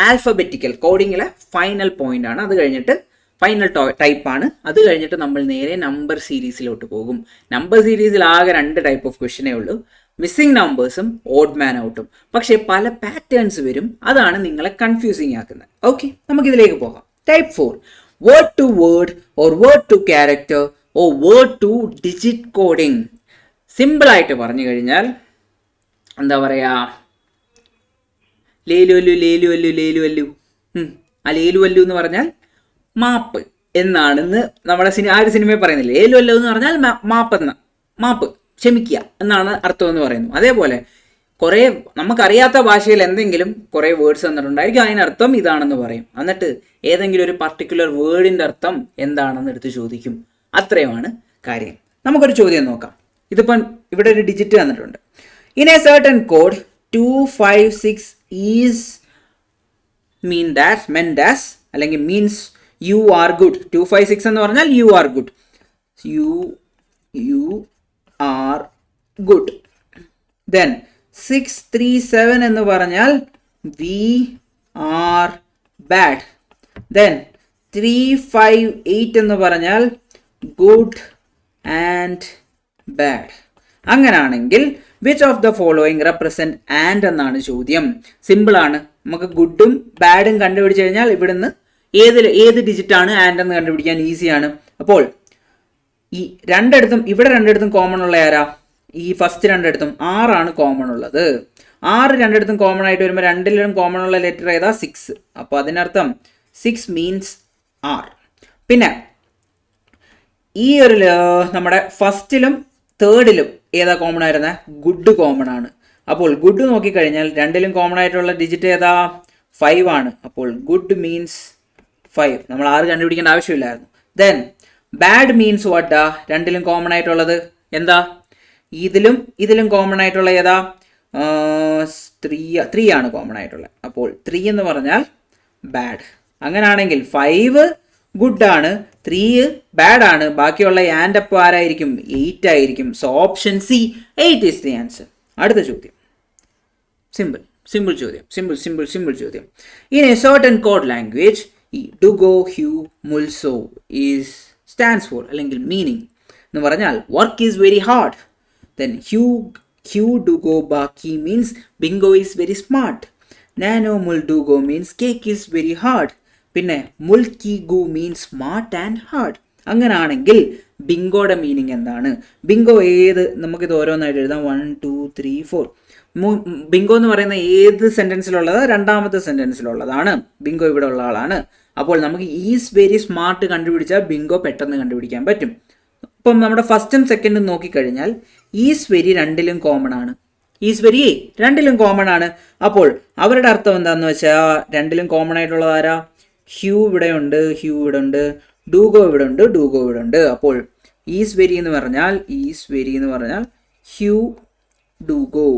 ആൽഫബറ്റിക്കൽ കോഡിങ്ങിലെ ഫൈനൽ പോയിന്റ് ആണ്. അത് കഴിഞ്ഞിട്ട് ഫൈനൽ ടൈപ്പാണ്. അത് കഴിഞ്ഞിട്ട് നമ്മൾ നേരെ നമ്പർ സീരീസിലോട്ട് പോകും. നമ്പർ സീരീസിൽ ആകെ 2 ടൈപ്പ് ഓഫ് ക്വസ്റ്റ്യനേ ഉള്ളൂ. മിസ്സിംഗ് നമ്പേഴ്സും ഓഡ് മാൻ ഔട്ടും. പക്ഷേ പല പാറ്റേൺസ് വരും. അതാണ് നിങ്ങളെ കൺഫ്യൂസിങ് ആക്കുന്നത്. ഓക്കെ, നമുക്കിതിലേക്ക് പോകാം. Type 4, word to word or word to character or word to digit coding. സിമ്പിളായിട്ട് പറഞ്ഞു കഴിഞ്ഞാൽ എന്താ പറയുക, ലേലുവല്ലു. ആ ലേലുവല്ലു എന്ന് പറഞ്ഞാൽ മാപ്പ് എന്നാണെന്ന് നമ്മുടെ ആ ഒരു സിനിമയിൽ പറയുന്നില്ല. ലേലുവല്ലു എന്ന് പറഞ്ഞാൽ മാപ്പ്, ക്ഷമിക്കുക എന്നാണ് അർത്ഥം എന്ന് പറയുന്നു. അതേപോലെ കുറേ നമുക്കറിയാത്ത ഭാഷയിൽ എന്തെങ്കിലും കുറേ വേർഡ്സ് തന്നിട്ടുണ്ടായിരിക്കും, അതിനർത്ഥം ഇതാണെന്ന് പറയും. എന്നിട്ട് ഏതെങ്കിലും ഒരു പർട്ടിക്കുലർ വേർഡിൻ്റെ അർത്ഥം എന്താണെന്ന് എടുത്ത് ചോദിക്കും. അത്രയുമാണ് കാര്യം. നമുക്കൊരു ചോദ്യം നോക്കാം. ഇതിപ്പം ഇവിടെ ഒരു ഡിജിറ്റ് തന്നിട്ടുണ്ട്. In a certain code 256 is mend as അല്ലെങ്കിൽ മീൻസ് യു ആർ ഗുഡ്. 256 എന്ന് പറഞ്ഞാൽ you are good. You are good. Then 637 എന്ന് പറഞ്ഞാൽ വി ആർ ബാഡ്. ദെൻ 358 എന്ന് പറഞ്ഞാൽ ഗുഡ് ആൻഡ് ബാഡ്. അങ്ങനാണെങ്കിൽ which of the following represent and എന്നാണ് ചോദ്യം. സിമ്പിളാണ്. നമുക്ക് ഗുഡും ബാഡും കണ്ടുപിടിച്ച് കഴിഞ്ഞാൽ ഇവിടുന്ന് ഏത് ഡിജിറ്റാണ് ആൻഡ് എന്ന് കണ്ടുപിടിക്കാൻ ഈസിയാണ്. അപ്പോൾ ഈ ഇവിടെ രണ്ടിടത്തും കോമൺ ഉള്ള ആരാ? ഈ ഫസ്റ്റ് രണ്ടിടത്തും 6 ആണ് കോമൺ ഉള്ളത്. 6 രണ്ടിടത്തും കോമൺ ആയിട്ട് വരുമ്പോൾ രണ്ടിലും കോമൺ ഉള്ള ലെറ്റർ ഏതാ? 6. അപ്പോൾ അതിനർത്ഥം 6 മീൻസ് R. പിന്നെ ഈ ഒരു നമ്മുടെ ഫസ്റ്റിലും തേർഡിലും ഏതാ കോമൺ ആയിരുന്നത്? ഗുഡ് കോമൺ ആണ്. അപ്പോൾ ഗുഡ് നോക്കിക്കഴിഞ്ഞാൽ രണ്ടിലും കോമൺ ആയിട്ടുള്ള ഡിജിറ്റ് ഏതാ? 5 ആണ്. അപ്പോൾ ഗുഡ് മീൻസ് 5. നമ്മൾ 6 കണ്ടുപിടിക്കേണ്ട ആവശ്യമില്ലായിരുന്നു. ദെൻ ബാഡ് മീൻസ് വാട്ടാ? രണ്ടിലും കോമൺ ആയിട്ടുള്ളത് എന്താ? ഇതിലും കോമൺ ആയിട്ടുള്ള ഏതാ? 3 ആണ് കോമൺ ആയിട്ടുള്ളത്. അപ്പോൾ 3 എന്ന് പറഞ്ഞാൽ ബാഡ്. അങ്ങനാണെങ്കിൽ 5 ഗുഡ് ആണ്, 3 ബാഡ് ആണ്. ബാക്കിയുള്ള ആൻഡ് അപ്പ് ആരായിരിക്കും? 8 ആയിരിക്കും. So option C 8 is the answer. അടുത്ത ചോദ്യം. സിമ്പിൾ ചോദ്യം. In a certain code language ഡുഗോ ഹ്യൂ മുൽസോ ഈസ് സ്റ്റാൻഡ്സ് ഫോർ അല്ലെങ്കിൽ മീനിങ് എന്ന് പറഞ്ഞാൽ work is very hard. Then ഹ്യൂ ഡുഗോ ബാക്കി means bingo is very smart. നാനോ മുൽ ഡുഗോ means cake is very hard. പിന്നെ മുൽക്കി ഗു മീൻസ് സ്മാർട്ട് ആൻഡ് ഹാർഡ്. അങ്ങനാണെങ്കിൽ ബിങ്കോയുടെ മീനിങ് എന്താണ്? ബിങ്കോ നമുക്കിത് ഓരോന്നായിട്ട് എഴുതാം. 1 2 3 4. ബിങ്കോ എന്ന് പറയുന്ന ഏത് സെന്റൻസിലുള്ളത്? രണ്ടാമത്തെ സെന്റൻസിലുള്ളതാണ്. ബിങ്കോ ഇവിടെ ഉള്ള ആളാണ്. അപ്പോൾ നമുക്ക് ഈസ് വെരി സ്മാർട്ട് കണ്ടുപിടിച്ചാൽ ബിങ്കോ പെട്ടെന്ന് കണ്ടുപിടിക്കാൻ പറ്റും. ഇപ്പം നമ്മുടെ ഫസ്റ്റും സെക്കൻഡും നോക്കിക്കഴിഞ്ഞാൽ ഈസ് വെരി രണ്ടിലും കോമൺ ആണ്. ഈസ് വെരി രണ്ടിലും കോമൺ ആണ്. അപ്പോൾ അവരുടെ അർത്ഥം എന്താണെന്ന് വെച്ചാൽ രണ്ടിലും കോമൺ ആയിട്ടുള്ളത് ആരാ? ഹ്യൂ ഇവിടെ ഉണ്ട്, ഹ്യൂ ഇവിടെ ഉണ്ട്, ഡൂഗോ ഇവിടെ ഉണ്ട്, ഡൂഗോ ഇവിടെ ഉണ്ട്. അപ്പോൾ ഈസ് വെരി എന്ന് പറഞ്ഞാൽ ഹ്യൂ ഡൂഗോ.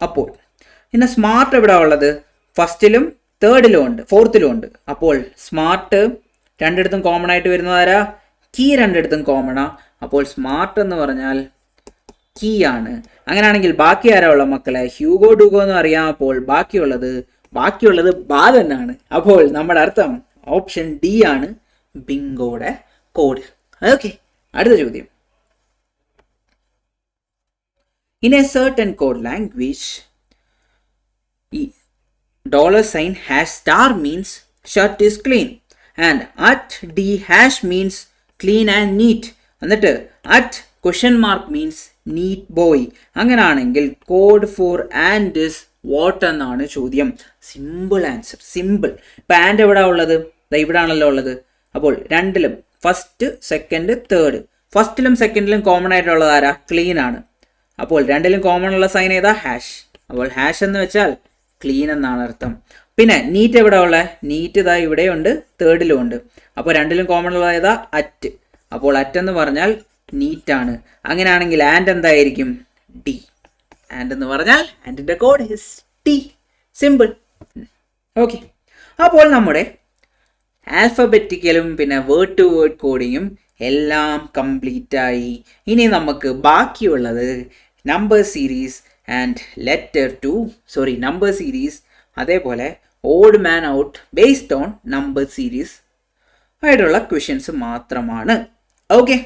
അപ്പോൾ പിന്നെ സ്മാർട്ട് എവിടെ ഉള്ളത്? ഫസ്റ്റിലും തേർഡിലും ഉണ്ട്, ഫോർത്തിലും ഉണ്ട്. അപ്പോൾ സ്മാർട്ട് രണ്ടിടത്തും കോമൺ ആയിട്ട് വരുന്നത് ആരാ? കീ രണ്ടിടത്തും കോമണാ. അപ്പോൾ സ്മാർട്ട് എന്ന് പറഞ്ഞാൽ കീ ആണ്. അങ്ങനെയാണെങ്കിൽ ബാക്കി ആരാ ഉള്ള മക്കളെ? ഹ്യൂഗോ ഡൂഗോ എന്ന് അറിയാം. അപ്പോൾ ബാക്കിയുള്ളത് ബാ തന്നെയാണ്. അപ്പോൾ നമ്മുടെ അർത്ഥം ഓപ്ഷൻ ഡി ആണ് ബിങ്കോയുടെ കോഡ്. ഓക്കെ, അടുത്ത ചോദ്യം. In a certain code language, $# means shirt is clean and @d# means clean and neat. എന്നിട്ട് @? means neat boy. അങ്ങനെയാണെങ്കിൽ code for and is what എന്നാണ് ചോദ്യം. Simple answer, simple. ഇപ്പം ആൻഡ് എവിടെ ഉള്ളത്? ഇവിടെ ആണല്ലോ ഉള്ളത്. അപ്പോൾ രണ്ടിലും ഫസ്റ്റ് സെക്കൻഡ് തേർഡ്, ഫസ്റ്റിലും സെക്കൻഡിലും കോമൺ ആയിട്ടുള്ളത് ആരാ? ക്ലീൻ ആണ്. അപ്പോൾ രണ്ടിലും കോമൺ ഉള്ള സൈൻ ഏതാ? ഹാഷ്. അപ്പോൾ ഹാഷ് എന്ന് വെച്ചാൽ ക്ലീൻ എന്നാണ് അർത്ഥം. പിന്നെ നീറ്റ് എവിടെ ഉള്ള? നീറ്റ് ഇതാ ഇവിടെയുണ്ട്, തേർഡിലും ഉണ്ട്. അപ്പോൾ രണ്ടിലും കോമൺ ഉള്ളത് ഏതാ? അറ്റ്. അപ്പോൾ അറ്റ് എന്ന് പറഞ്ഞാൽ നീറ്റ് ആണ്. അങ്ങനെയാണെങ്കിൽ ആൻഡ് എന്തായിരിക്കും? ഡി. ആൻഡ് എന്ന് പറഞ്ഞാൽ ആൻഡിൻ്റെ code is T. Simple. Okay, അപ്പോൾ നമ്മുടെ ആൽഫബറ്റിക്കലും പിന്നെ വേർഡ് ടു വേർഡ് കോഡിങ്ങും എല്ലാം കംപ്ലീറ്റ് ആയി. ഇനി നമുക്ക് ബാക്കിയുള്ളത് number series and number series, അതേപോലെ odd man out based on number series ആയിട്ടുള്ള ക്വസ്റ്റ്യൻസ് മാത്രമാണ്. ഓക്കെ,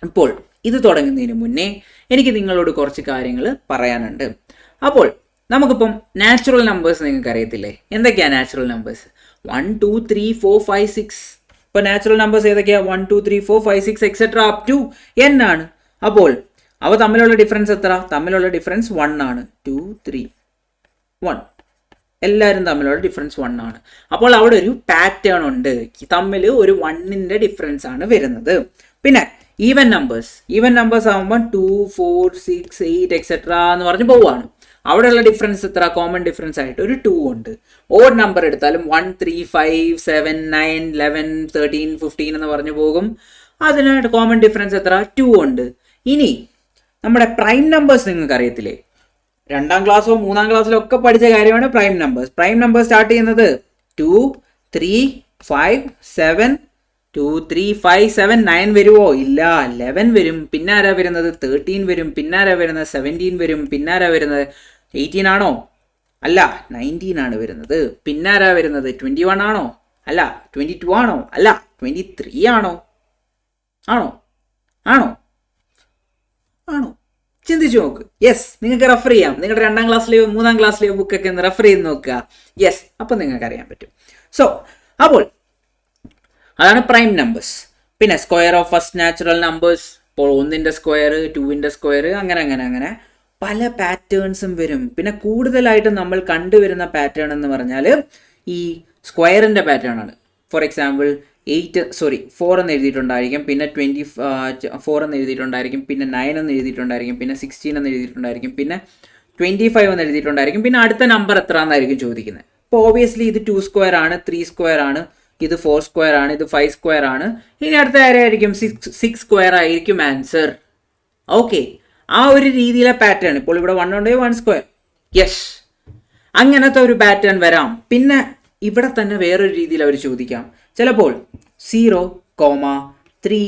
ഇപ്പോൾ ഇത് തുടങ്ങുന്നതിന് മുന്നേ എനിക്ക് നിങ്ങളോട് കുറച്ച് കാര്യങ്ങൾ പറയാനുണ്ട്. അപ്പോൾ നമുക്കിപ്പം നാച്ചുറൽ നമ്പേഴ്സ് നിങ്ങൾക്ക് അറിയത്തില്ലേ? എന്തൊക്കെയാണ് നാച്ചുറൽ നമ്പേഴ്സ്? 1 2 3 4 5 6. ഇപ്പോൾ നാച്ചുറൽ നമ്പേഴ്സ് ഏതൊക്കെയാണ്? 1 2 3 4 5 6 എക്സെട്ര അപ് ടു n ആണ്. അപ്പോൾ അവ തമ്മിലുള്ള ഡിഫറൻസ് എത്ര? തമ്മിലുള്ള ഡിഫറൻസ് 1 ആണ്. 2 3 1, എല്ലാവരും തമ്മിലുള്ള ഡിഫറൻസ് 1 ആണ്. അപ്പോൾ അവിടെ ഒരു പാറ്റേൺ ഉണ്ട്, തമ്മിൽ ഒരു 1ന്റെ ഡിഫറൻസ് ആണ് വരുന്നത്. പിന്നെ ഈവൻ നമ്പേഴ്സ് ആകുമ്പോൾ 2 4 6 8 എക്സെട്ര എന്ന് പറഞ്ഞ് പോവുകയാണ്. അവിടെയുള്ള ഡിഫറൻസ് എത്ര? കോമൺ ഡിഫറൻസ് ആയിട്ട് ഒരു 2 ഉണ്ട്. ഓഡ് നമ്പർ എടുത്താലും 1 3 5 7 9 11 13 15 എന്ന് പറഞ്ഞു പോകും. അതിനായിട്ട് കോമൺ ഡിഫറൻസ് എത്ര? 2 ഉണ്ട്. ഇനി നമ്മുടെ പ്രൈം നമ്പേഴ്സ് നിങ്ങൾക്ക് അറിയത്തില്ലേ? 2ാം ക്ലാസ്സോ 3ാം ക്ലാസ്സിലോ ഒക്കെ പഠിച്ച കാര്യമാണ് prime numbers. Prime numbers start ചെയ്യുന്നത് 2 3 5 7 2 3 5 7 9 വരുമോ? ഇല്ല, 11 വരും. പിന്നെ ആരാ വരുന്നത്? 13 വരും. പിന്നെ ആരാ വരുന്നത്? 17 വരും. പിന്നെ ആരാ വരുന്നത്? 18 ആണോ? അല്ല, 19 ആണ് വരുന്നത്. പിന്നെ ആരാ വരുന്നത്? 21 ആണോ? അല്ല. 22 ആണോ? അല്ല. 23 ആണോ? ആണോ? ചിന്തിച്ചു നോക്ക്. യെസ്, നിങ്ങൾക്ക് റെഫർ ചെയ്യാം. നിങ്ങളുടെ 2ാം ക്ലാസ്സിലെയോ 3ാം ക്ലാസ്സിലെയോ ബുക്കൊക്കെ ഒന്ന് റെഫർ ചെയ്ത് നോക്കുക. യെസ്, അപ്പം നിങ്ങൾക്ക് അറിയാൻ പറ്റും. സോ അപ്പോൾ അതാണ് പ്രൈം നമ്പേഴ്സ്. പിന്നെ square of first natural numbers. ഇപ്പോൾ 1ന്റെ സ്ക്വയർ, 2ന്റെ സ്ക്വയർ, അങ്ങനെ പല പാറ്റേൺസും വരും. പിന്നെ കൂടുതലായിട്ടും നമ്മൾ കണ്ടുവരുന്ന പാറ്റേൺ എന്ന് പറഞ്ഞാൽ ഈ സ്ക്വയറിൻ്റെ പാറ്റേൺ ആണ്. ഫോർ എക്സാമ്പിൾ 4 എന്ന് എഴുതിയിട്ടുണ്ടായിരിക്കും, പിന്നെ 24 എന്ന് എഴുതിയിട്ടുണ്ടായിരിക്കും, പിന്നെ 9 എന്ന് എഴുതിയിട്ടുണ്ടായിരിക്കും, പിന്നെ 16 എന്ന് എഴുതിയിട്ടുണ്ടായിരിക്കും, പിന്നെ 25 എന്ന് എഴുതിയിട്ടുണ്ടായിരിക്കും. പിന്നെ അടുത്ത നമ്പർ എത്ര എന്നായിരിക്കും ചോദിക്കുന്നത്. അപ്പോൾ ഓബിയസ്ലി ഇത് 2 സ്ക്വയർ ആണ്, 3 സ്ക്വയർ ആണ്, ഇത് 4 സ്ക്വയർ ആണ്, ഇത് 5 സ്ക്വയർ ആണ്. ഇനി അടുത്ത ആരായിരിക്കും? 6 സ്ക്വയർ ആയിരിക്കും ആൻസർ. ഓക്കെ, ആ ഒരു രീതിയിലെ പാറ്റേൺ. ഇപ്പോൾ ഇവിടെ 1 ഉണ്ട്, 1 സ്ക്വയർ. യെസ്, അങ്ങനത്തെ ഒരു പാറ്റേൺ വരാം. പിന്നെ ഇവിടെ തന്നെ വേറൊരു രീതിയിൽ അവർ ചോദിക്കാം. ചിലപ്പോൾ 0, 3,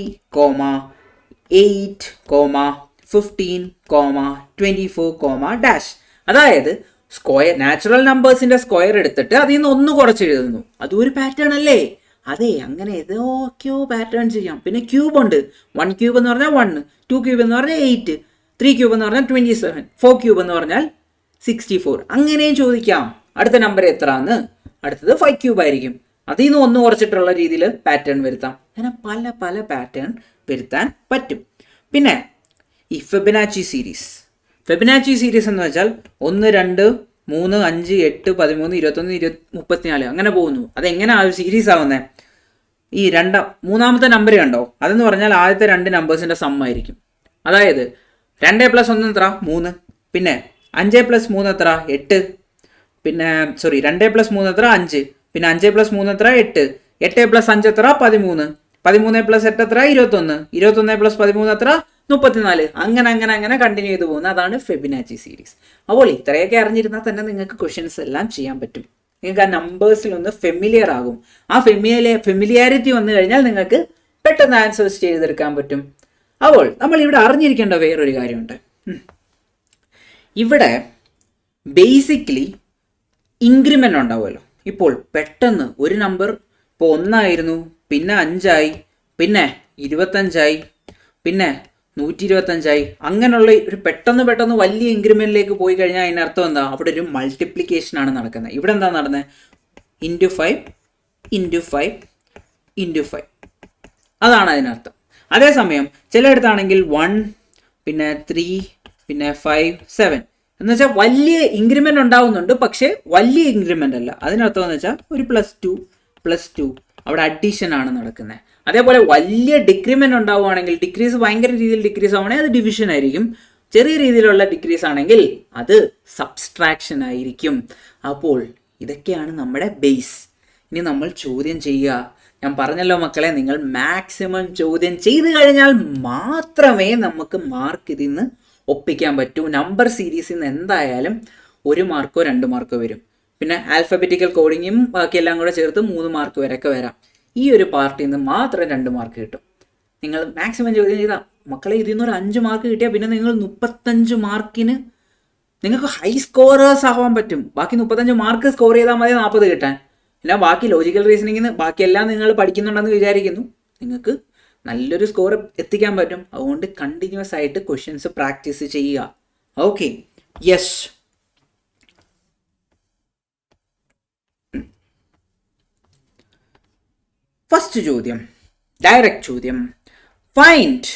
8, 15, 24, അതായത് സ്ക്വയർ നാച്ചുറൽ നമ്പേഴ്സിന്റെ സ്ക്വയർ എടുത്തിട്ട് അതിൽ നിന്ന് 1 കുറച്ച് എഴുതുന്നു. അതും ഒരു പാറ്റേൺ അല്ലേ? അതെ, അങ്ങനെ ഏതൊക്കെയോ പാറ്റേൺ ചെയ്യാം. പിന്നെ ക്യൂബ് ഉണ്ട്. 1 ക്യൂബ് എന്ന് പറഞ്ഞാൽ 1, 2 ക്യൂബ് എന്ന് പറഞ്ഞാൽ 8, 3 ക്യൂബ് എന്ന് പറഞ്ഞാൽ 27, 4 ക്യൂബ് എന്ന് പറഞ്ഞാൽ 64. അങ്ങനെയും ചോദിക്കാം. അടുത്ത നമ്പർ എത്രയാണ്? അടുത്തത് 5 ക്യൂബ് ആയിരിക്കും. അതിൽ നിന്ന് 1 കുറച്ചിട്ടുള്ള രീതിയിൽ പാറ്റേൺ വരുത്താം. അങ്ങനെ പല പാറ്റേൺ വരുത്താൻ പറ്റും. പിന്നെ ഈ ഫെബനാച്ചി സീരീസ് എന്ന് വെച്ചാൽ 1 2 3 5 8 13 21 34 അങ്ങനെ പോകുന്നു. അതെങ്ങനെയാണ് ഒരു സീരീസ് ആവുന്നത്? ഈ മൂന്നാമത്തെ നമ്പർ കണ്ടോ, അതെന്ന് പറഞ്ഞാൽ ആദ്യത്തെ രണ്ട് നമ്പേഴ്സിൻ്റെ സം ആയിരിക്കും. അതായത് 2+1 എത്ര 3, പിന്നെ 5+3 എത്ര 8, പിന്നെ 2+3 എത്ര 5, പിന്നെ 5+3 എത്ര 8, 8+5 എത്ര 13, 13+8 എത്ര 21, 21+13 എത്ര 34. അങ്ങനെ കണ്ടിന്യൂ ചെയ്ത് പോകുന്നത്. അതാണ് ഫെബിനാച്ചി സീരീസ്. അപ്പോൾ ഇത്രയൊക്കെ അറിഞ്ഞിരുന്നാൽ തന്നെ നിങ്ങൾക്ക് ക്വസ്റ്റ്യൻസ് എല്ലാം ചെയ്യാൻ പറ്റും. നിങ്ങൾക്ക് ആ നമ്പേഴ്സിൽ ഒന്ന് ഫെമിലിയർ ആകും. ആ ഫെമിലിയാരിറ്റി വന്നു കഴിഞ്ഞാൽ നിങ്ങൾക്ക് പെട്ടെന്ന് ആൻസേഴ്സ് ചെയ്തെടുക്കാൻ പറ്റും. അപ്പോൾ നമ്മൾ ഇവിടെ അറിഞ്ഞിരിക്കേണ്ട വേറൊരു കാര്യമുണ്ട്. ഇവിടെ ബേസിക്കലി ഇൻക്രിമെൻ്റ് ഉണ്ടാവുമല്ലോ. ഇപ്പോൾ പെട്ടെന്ന് ഒരു നമ്പർ ഇപ്പോൾ 1 ആയിരുന്നു, പിന്നെ 5 ആയി, പിന്നെ 25 പിന്നെ 125 അങ്ങനെയുള്ള ഒരു പെട്ടെന്ന് വലിയ ഇൻക്രിമെൻറ്റിലേക്ക് പോയി കഴിഞ്ഞാൽ അതിനർത്ഥം എന്താ, അവിടെ ഒരു മൾട്ടിപ്ലിക്കേഷൻ ആണ് നടക്കുന്നത്. ഇവിടെ എന്താ നടന്നത്, × 5 അതാണ് അതിനർത്ഥം. അതേസമയം ചിലയിടത്താണെങ്കിൽ 1 പിന്നെ 3 പിന്നെ 5 7 എന്ന് വെച്ചാൽ വലിയ ഇൻക്രിമെൻ്റ് ഉണ്ടാവുന്നുണ്ട്, പക്ഷേ വലിയ ഇൻക്രിമെൻ്റ് അല്ല. അതിനർത്ഥം എന്ന് വെച്ചാൽ ഒരു +2 അവിടെ അഡീഷൻ ആണ് നടക്കുന്നത്. അതേപോലെ വലിയ ഡിക്രിമെൻ്റ് ഉണ്ടാവുകയാണെങ്കിൽ, ഡിക്രീസ് ഭയങ്കര രീതിയിൽ ഡിക്രീസ് ആവുകയാണെങ്കിൽ അത് ഡിവിഷൻ ആയിരിക്കും. ചെറിയ രീതിയിലുള്ള ഡിക്രീസ് ആണെങ്കിൽ അത് സബ്സ്ട്രാക്ഷൻ ആയിരിക്കും. അപ്പോൾ ഇതൊക്കെയാണ് നമ്മുടെ ബേസ്. ഇനി നമ്മൾ ചോദ്യം ചെയ്യുക. ഞാൻ പറഞ്ഞല്ലോ മക്കളെ, നിങ്ങൾ മാക്സിമം ചോദ്യം ചെയ്ത് കഴിഞ്ഞാൽ മാത്രമേ നമുക്ക് മാർക്ക് ഇതിൽ നിന്ന് ഒപ്പിക്കാൻ പറ്റൂ. നമ്പർ സീരീസിൽ നിന്ന് എന്തായാലും 1 മാർക്കോ 2 മാർക്കോ വരും. പിന്നെ ആൽഫബറ്റിക്കൽ കോഡിങ്ങും ബാക്കിയെല്ലാം കൂടെ ചേർത്ത് 3 മാർക്ക് വരെയൊക്കെ വരാം. ഈ ഒരു പാർട്ടിയിൽ നിന്ന് മാത്രം 2 മാർക്ക് കിട്ടും. നിങ്ങൾ മാക്സിമം ചോദ്യം ചെയ്താൽ മക്കളെ ഇതിൽ നിന്ന് ഒരു 5 മാർക്ക് കിട്ടിയാൽ പിന്നെ നിങ്ങൾ 35 മാർക്കിന് നിങ്ങൾക്ക് ഹൈ സ്കോറേഴ്സ് ആവാൻ പറ്റും. ബാക്കി 35 മാർക്ക് സ്കോർ ചെയ്താൽ മതി 40 കിട്ടാൻ. പിന്നെ ബാക്കി ലോജിക്കൽ റീസണിങ്ങിന് ബാക്കിയെല്ലാം നിങ്ങൾ പഠിക്കുന്നുണ്ടെന്ന് വിചാരിക്കുന്നു. നിങ്ങൾക്ക് നല്ലൊരു സ്കോർ എത്തിക്കാൻ പറ്റും. അതുകൊണ്ട് കണ്ടിന്യൂസ് ആയിട്ട് ക്വസ്റ്റ്യൻസ് പ്രാക്ടീസ് ചെയ്യുക. Okay, yes. ഫസ്റ്റ് ചോദ്യം, ഡയറക്റ്റ് ചോദ്യം. Find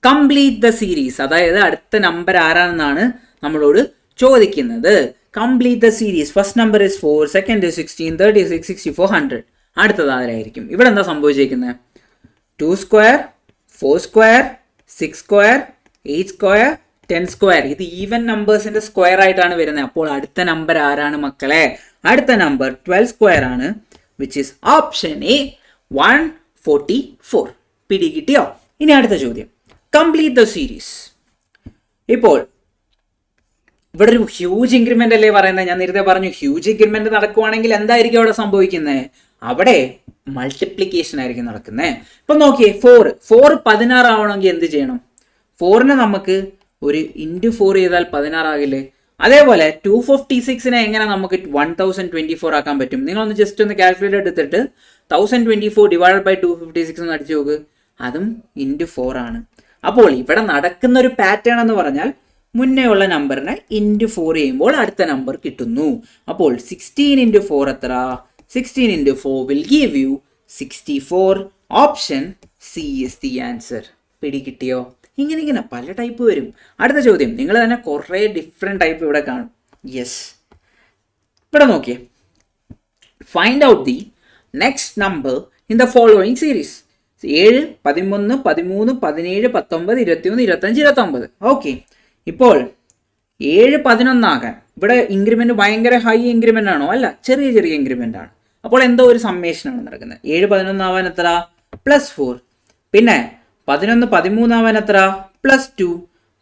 complete the series. അതായത് അടുത്ത നമ്പർ ആരാണെന്നാണ് നമ്മളോട് ചോദിക്കുന്നത്. Complete the series. First number is 4, second is 16, third is 64, 100. അടുത്തത് ആരായിരിക്കും? ഇവിടെ എന്താ സംഭവിച്ചിരിക്കുന്നത്? 2² 4² 6² 8², 10². ഇത് ഈവൻ നമ്പേഴ്സിന്റെ സ്ക്വയർ ആയിട്ടാണ് വരുന്നത്. അപ്പോൾ അടുത്ത നമ്പർ ആരാണ് മക്കളെ? അടുത്ത നമ്പർ 12² ആണ്, വിച്ച് ഇസ് ഓപ്ഷൻ എ 144. പിടി കിട്ടിയോ? ഇനി അടുത്ത ചോദ്യം, കംപ്ലീറ്റ് ദ സീരീസ്. ഇപ്പോൾ ഇവിടെ ഒരു ഹ്യൂജ് ഇൻക്രിമെന്റ് അല്ലേ പറയുന്നത്? ഞാൻ നേരത്തെ പറഞ്ഞു ഹ്യൂജ് ഇൻക്രിമെന്റ് നടക്കുവാണെങ്കിൽ എന്തായിരിക്കും അവിടെ സംഭവിക്കുന്നത്? അവിടെ മൾട്ടിപ്ലിക്കേഷൻ ആയിരിക്കും നടക്കുന്നത്. ഇപ്പൊ നോക്കിയേ, 4 16 ആവണമെങ്കിൽ എന്ത് ചെയ്യണം? 4നെ നമുക്ക് ഒരു × 4 ചെയ്താൽ 16 ആകില്ലേ? അതേപോലെ 256നെ എങ്ങനെ നമുക്ക് 1024 ആക്കാൻ പറ്റും? നിങ്ങളൊന്ന് ജസ്റ്റ് ഒന്ന് കാൽക്കുലേറ്റർ എടുത്തിട്ട് 1024 ഡിവൈഡഡ് ബൈ 256 എന്ന് അടിച്ചു നോക്ക്. അതും × 4 ആണ്. അപ്പോൾ ഇവിടെ നടക്കുന്ന ഒരു പാറ്റേൺ എന്ന് പറഞ്ഞാൽ മുന്നേ ഉള്ള നമ്പറിനെ × 4 ചെയ്യുമ്പോൾ അടുത്ത നമ്പർ കിട്ടുന്നു. അപ്പോൾ 16 × 4 എത്ര? 16 × 4 will give you 64. Option C is the answer. പിടി കിട്ടിയോ? ഇങ്ങനെ പല ടൈപ്പ് വരും. അടുത്ത ചോദ്യം, നിങ്ങൾ തന്നെ കുറേ ഡിഫറെൻറ്റ് ടൈപ്പ് ഇവിടെ കാണും. യെസ്, ഇവിടെ നോക്കിയേ. Find out the next number in the following series. 7 11 13 17 19 21 25 29. Okay, ഇപ്പോൾ 7 11 ആകാൻ ഇവിടെ ഇൻക്രിമെന്റ് ഭയങ്കര ഹൈ ഇൻക്രിമെന്റ് ആണോ? അല്ല, ചെറിയ ഇൻക്രിമെന്റ് ആണ്. അപ്പോൾ എന്തോ ഒരു സമ്മേഷനാണ് നടക്കുന്നത്. 7 11 ആവാൻ എത്ര? +4. പിന്നെ 11 13 ആവാൻ എത്ര? +2.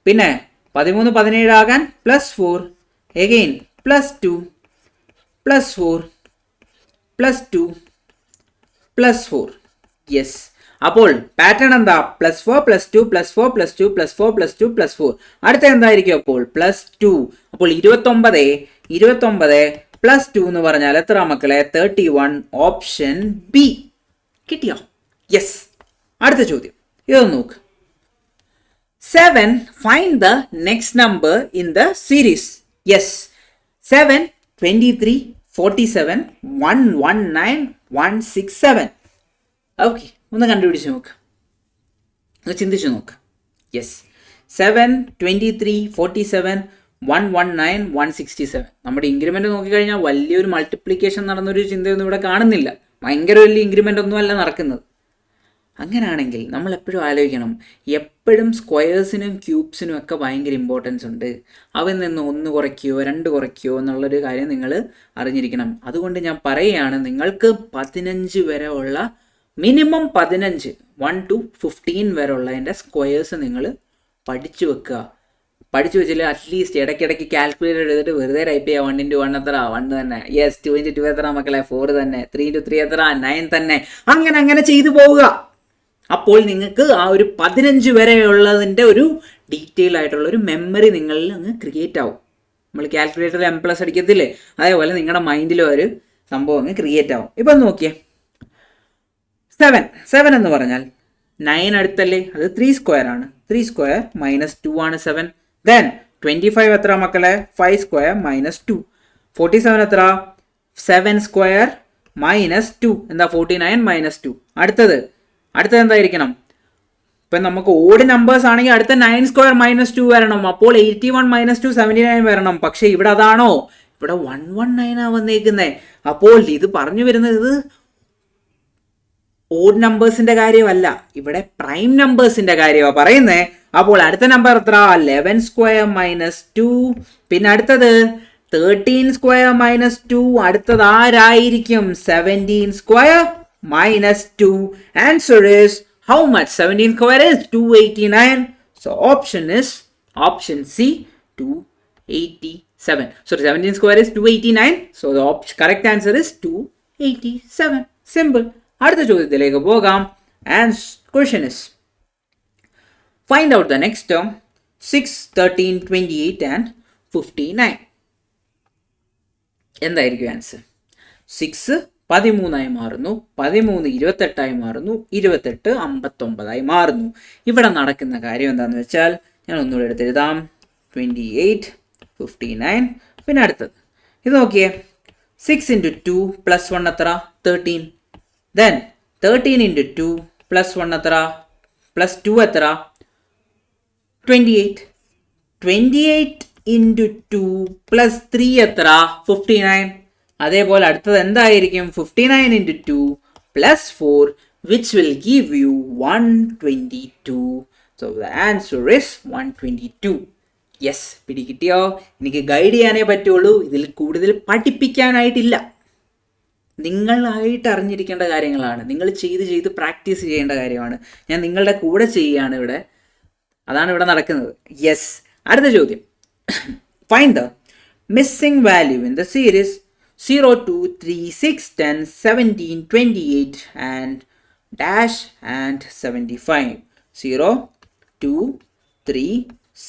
പിന്നെ 13 17 ആകാൻ +4. എഗെയിൻ +2 +4 +2 +4. യെസ്. അപ്പോൾ പാറ്റേൺ എന്താ? +4 +2 +4 +2 +4 +2 +4. അടുത്ത എന്തായിരിക്കും അപ്പോൾ? +2. അപ്പോൾ 29 +2 എന്ന് പറഞ്ഞാൽ എത്ര മക്കളെ? 31. Option B. കിട്ടിയോ? യെസ്. അടുത്ത ചോദ്യം ഇതൊന്ന് നോക്ക്. 7. Find the next number in the series. Yes. 7 23 47 119 167. Okay, ഒന്ന് കണ്ടുപിടിച്ച് നോക്ക്, ഒന്ന് ചിന്തിച്ച് നോക്ക്. യെസ്, 7 23 47 119 167. നമ്മുടെ ഇൻക്രിമെന്റ് നോക്കിക്കഴിഞ്ഞാൽ വലിയൊരു മൾട്ടിപ്ലിക്കേഷൻ നടന്നൊരു ചിന്തയൊന്നും ഇവിടെ കാണുന്നില്ല. ഭയങ്കര വലിയ ഇൻക്രിമെന്റ് ഒന്നും അല്ല നടക്കുന്നത്. അങ്ങനെയാണെങ്കിൽ നമ്മൾ എപ്പോഴും ആലോചിക്കണം, എപ്പോഴും സ്ക്വയേഴ്സിനും ക്യൂബ്സിനും ഒക്കെ ഭയങ്കര ഇമ്പോർട്ടൻസ് ഉണ്ട്. അവയിൽ നിന്ന് 1 കുറയ്ക്കുകയോ 2 കുറയ്ക്കുകയോ എന്നുള്ളൊരു കാര്യം നിങ്ങൾ അറിഞ്ഞിരിക്കണം. അതുകൊണ്ട് ഞാൻ പറയുകയാണ്, നിങ്ങൾക്ക് 15 വരെ ഉള്ള മിനിമം 15 1 to 15 വരെ ഉള്ളതിൻ്റെ സ്ക്വയേഴ്സ് നിങ്ങൾ പഠിച്ചു വെക്കുക. പഠിച്ചു വെച്ചില്ല അറ്റ്ലീസ്റ്റ് ഇടയ്ക്കിടയ്ക്ക് കാൽക്കുലേറ്റർ എടുത്തിട്ട് വെറുതെ ടൈപ്പ് ചെയ്യുക 1 into 1 എത്ര, 1 തന്നെ, യെസ് 2 into 2 എത്ര മക്കളെ, 4 തന്നെ, 3 into 3 എത്ര, 9 തന്നെ, അങ്ങനെ ചെയ്തു പോവുക. അപ്പോൾ നിങ്ങൾക്ക് ആ ഒരു 15 വരെയുള്ളതിൻ്റെ ഒരു ഡീറ്റെയിൽ ആയിട്ടുള്ള ഒരു മെമ്മറി നിങ്ങളിൽ അങ്ങ് ക്രിയേറ്റ് ആവും. നമ്മൾ കാൽക്കുലേറ്ററിൽ M+ അടിക്കത്തില്ലേ, അതേപോലെ നിങ്ങളുടെ മൈൻഡിലും ഒരു സംഭവം അങ്ങ് ക്രിയേറ്റ് ആവും. ഇപ്പം നോക്കിയേ, 7 എന്ന് പറഞ്ഞാൽ 9 അടുത്തല്ലേ, അത് 3 സ്ക്വയർ ആണ്. 3 സ്ക്വയർ -2 ആണ് 7. ദെൻ 25 എത്ര മക്കളെ, 5 സ്ക്വയർ -2. 47 എത്ര, 7 സ്ക്വയർ -2 എന്താ 49 -2. അടുത്തത് എന്തായിരിക്കണം, ഇപ്പം നമുക്ക് ഓഡ് നമ്പേഴ്സ് ആണെങ്കിൽ അടുത്ത 9 സ്ക്വയർ -2 വരണം. അപ്പോൾ 81 - 2 79 വരണം. പക്ഷേ ഇവിടെ അതാണോ, ഇവിടെ 119 വന്നേക്കുന്നത്. അപ്പോൾ ഇത് പറഞ്ഞു വരുന്നത് ഇത് ഓഡ് നമ്പേഴ്സിന്റെ കാര്യമല്ല, ഇവിടെ പ്രൈം നമ്പേഴ്സിന്റെ കാര്യമാണ് പറയുന്നത്. അപ്പോൾ അടുത്ത നമ്പർ എത്ര, 11 സ്ക്വയർ -2. പിന്നെ അടുത്തത് 13 സ്ക്വയർ -2. അടുത്തത് ആരായിരിക്കും, 17 square -2. Answer is how much? 17 square is 289. So option C, 287. Sorry, 17 square is 289. So the correct answer is 287. Simple. അടുത്ത ചോദ്യത്തിലേക്ക് പോകാം. And question is, find out the next term 6, 13, 28 and 59. എന്തായിരിക്കും ആൻസർ? 6 13 മാറുന്നു, 13 28 മാറുന്നു, 28 59 മാറുന്നു. ഇവിടെ നടക്കുന്ന കാര്യം എന്താണെന്ന് വെച്ചാൽ ഞാൻ ഒന്നുകൂടെ എടുത്തെഴുതാം. 28, 59. പിന്നെ അടുത്തത് ഇത് നോക്കിയേ, 6 into 2 + 1 എത്ര, 13. Then 13 into 2 + 1 എത്ര, +2 എത്ര, 28. 28 into 2 + 3 എത്ര, 59. അതേപോലെ അടുത്തത് എന്തായിരിക്കും, 59 into 2 + 4 which will give you 122. So the answer is 122. Yes, പിടികിട്ടിയോ? എനിക്ക് ഗൈഡ് ചെയ്യാനേ പറ്റുള്ളൂ, ഇതിൽ കൂടുതൽ പഠിപ്പിക്കാനായിട്ടില്ല. നിങ്ങളായിട്ട് അറിഞ്ഞിരിക്കേണ്ട കാര്യങ്ങളാണ്, നിങ്ങൾ ചെയ്ത് പ്രാക്ടീസ് ചെയ്യേണ്ട കാര്യമാണ്. ഞാൻ നിങ്ങളുടെ കൂടെ ചെയ്യുകയാണ് ഇവിടെ, അതാണ് ഇവിടെ നടക്കുന്നത്. യെസ്, അടുത്ത ചോദ്യം. Find the missing value in the series 0, 2, 3, 6, 10, 17, 28 and dash and 75. 0, 2, 3,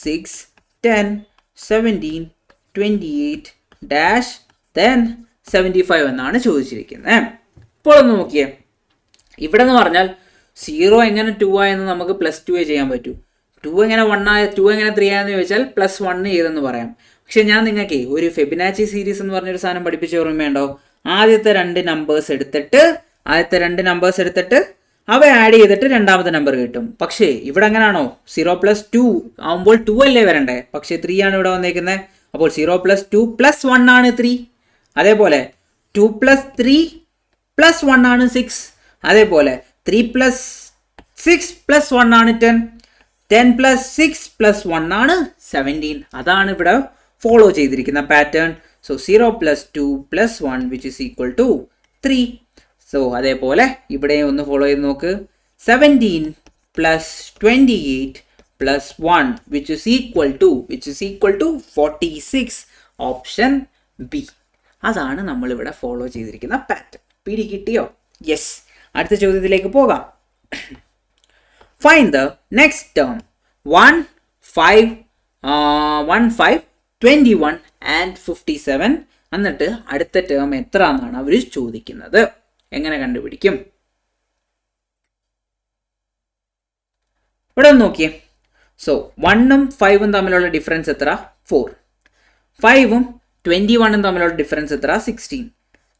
6, 10, 17, 28 dash then 75 എന്നാണ് ചോദിച്ചിരിക്കുന്നത്. ഇപ്പോൾ ഒന്ന് നോക്കിയേ, ഇവിടെ എന്ന് പറഞ്ഞാൽ 0 എങ്ങനെ 2 ആയെന്ന് നമുക്ക് +2 ചെയ്യാൻ പറ്റൂ. 2 എങ്ങനെ 1 ആയ, 2 എങ്ങനെ 3 ആയെന്ന് ചോദിച്ചാൽ +1 ചെയ്തെന്ന് പറയാം. പക്ഷെ ഞാൻ നിങ്ങൾക്ക് ഒരു ഫെബിനാച്ചി സീരീസ് എന്ന് പറഞ്ഞൊരു സാധനം പഠിപ്പിച്ച ഓർമ്മയുണ്ടോ? ആദ്യത്തെ രണ്ട് നമ്പേഴ്സ് എടുത്തിട്ട് അവ ആഡ് ചെയ്തിട്ട് രണ്ടാമത്തെ നമ്പർ കിട്ടും. പക്ഷേ ഇവിടെ അങ്ങനെയാണോ? 0 + 2 ആവുമ്പോൾ 2 അല്ലേ വരണ്ടേ? പക്ഷേ 3 ആണ് ഇവിടെ വന്നേക്കുന്നത്. അപ്പോൾ 0 + 2 + 1 ആണ് 3. അതേപോലെ 2 + 3 + 1 ആണ് 6. അതേപോലെ 3 + 6 + 1 ആണ് 10. 10 + 6 + 1 ആണ് 17. അതാണ് ഇവിടെ ഫോളോ ചെയ്തിരിക്കുന്ന pattern. So 0 + 2 + 1 which is equal to 3. So അതേപോലെ ഇവിടെ ഒന്ന് ഫോളോ ചെയ്ത് നോക്ക്. 17 + 28 + 1 which is equal to 46. Option B. അതാണ് നമ്മളിവിടെ ഫോളോ ചെയ്തിരിക്കുന്ന പാറ്റേൺ. പിടി കിട്ടിയോ? യെസ്. അടുത്ത ചോദ്യത്തിലേക്ക് പോകാം. Find the next term 1, 5, 21 and 57. എന്നിട്ട് അടുത്ത ടേം എത്ര എന്നാണ് അവർ ചോദിക്കുന്നത്. എങ്ങനെ കണ്ടുപിടിക്കും? ഇവിടെ നോക്കിയേ. സോ 1ഉം 5ഉം തമ്മിലുള്ള ഡിഫറൻസ് എത്ര? 4. 5ഉം 21ഉം തമ്മിലുള്ള ഡിഫറൻസ് എത്ര? 16.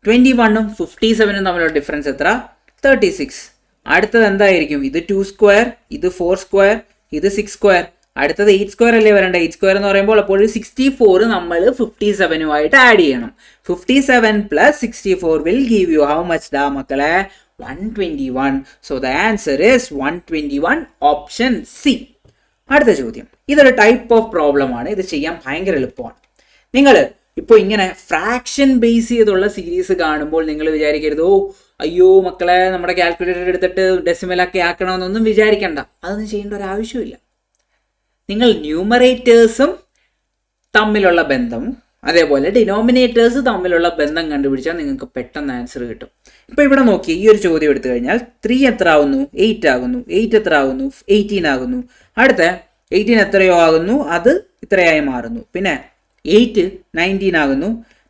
21ഉം 57ഉം തമ്മിലുള്ള ഡിഫറൻസ് എത്ര? 36. അടുത്തത് എന്തായിരിക്കും? ഇത് 2 സ്ക്വയർ, ഇത് 4 സ്ക്വയർ, ഇത് 6 സ്ക്വയർ. അടുത്തത് 8 സ്ക്വയർ അല്ലേ വരേണ്ടത്? 8 സ്ക്വയർ എന്ന് പറയുമ്പോൾ അപ്പോൾ 64 നമ്മൾ 57ഉമായിട്ട് ആഡ് ചെയ്യണം. 57 + 64 will give you how much ദാ മക്കളെ? 121. So the answer is 121, option C. അടുത്ത ചോദ്യം, ഇതൊരു ടൈപ്പ് ഓഫ് പ്രോബ്ലം ആണ്. ഇത് ചെയ്യാൻ ഭയങ്കര എളുപ്പമാണ്. നിങ്ങൾ ഇപ്പോൾ ഇങ്ങനെ ഫ്രാക്ഷൻ ബേസ് ചെയ്തുള്ള സീരീസ് കാണുമ്പോൾ നിങ്ങൾ വിചാരിക്കരുത്, ഓ അയ്യോ മക്കളെ നമ്മുടെ കാൽക്കുലേറ്റർ എടുത്തിട്ട് ഡെസിമലൊക്കെ ആക്കണമെന്നൊന്നും വിചാരിക്കണ്ട. അതൊന്നും ചെയ്യേണ്ട ഒരു ആവശ്യമില്ല. നിങ്ങൾ ന്യൂമറേറ്റേഴ്സും തമ്മിലുള്ള ബന്ധം, അതേപോലെ ഡിനോമിനേറ്റേഴ്സ് തമ്മിലുള്ള ബന്ധം കണ്ടുപിടിച്ചാൽ നിങ്ങൾക്ക് പെട്ടെന്ന് ആൻസർ കിട്ടും. ഇപ്പോൾ ഇവിടെ നോക്കി, ഈ ഒരു ചോദ്യം എടുത്തു കഴിഞ്ഞാൽ 3 എത്ര ആകുന്നു? 8 ആകുന്നു. 8 എത്ര ആകുന്നു? 18 ആകുന്നു. അടുത്ത 18 എത്രയോ ആകുന്നു? അത് ഇത്രയായി മാറുന്നു. പിന്നെ 8 19 ആകുന്നു.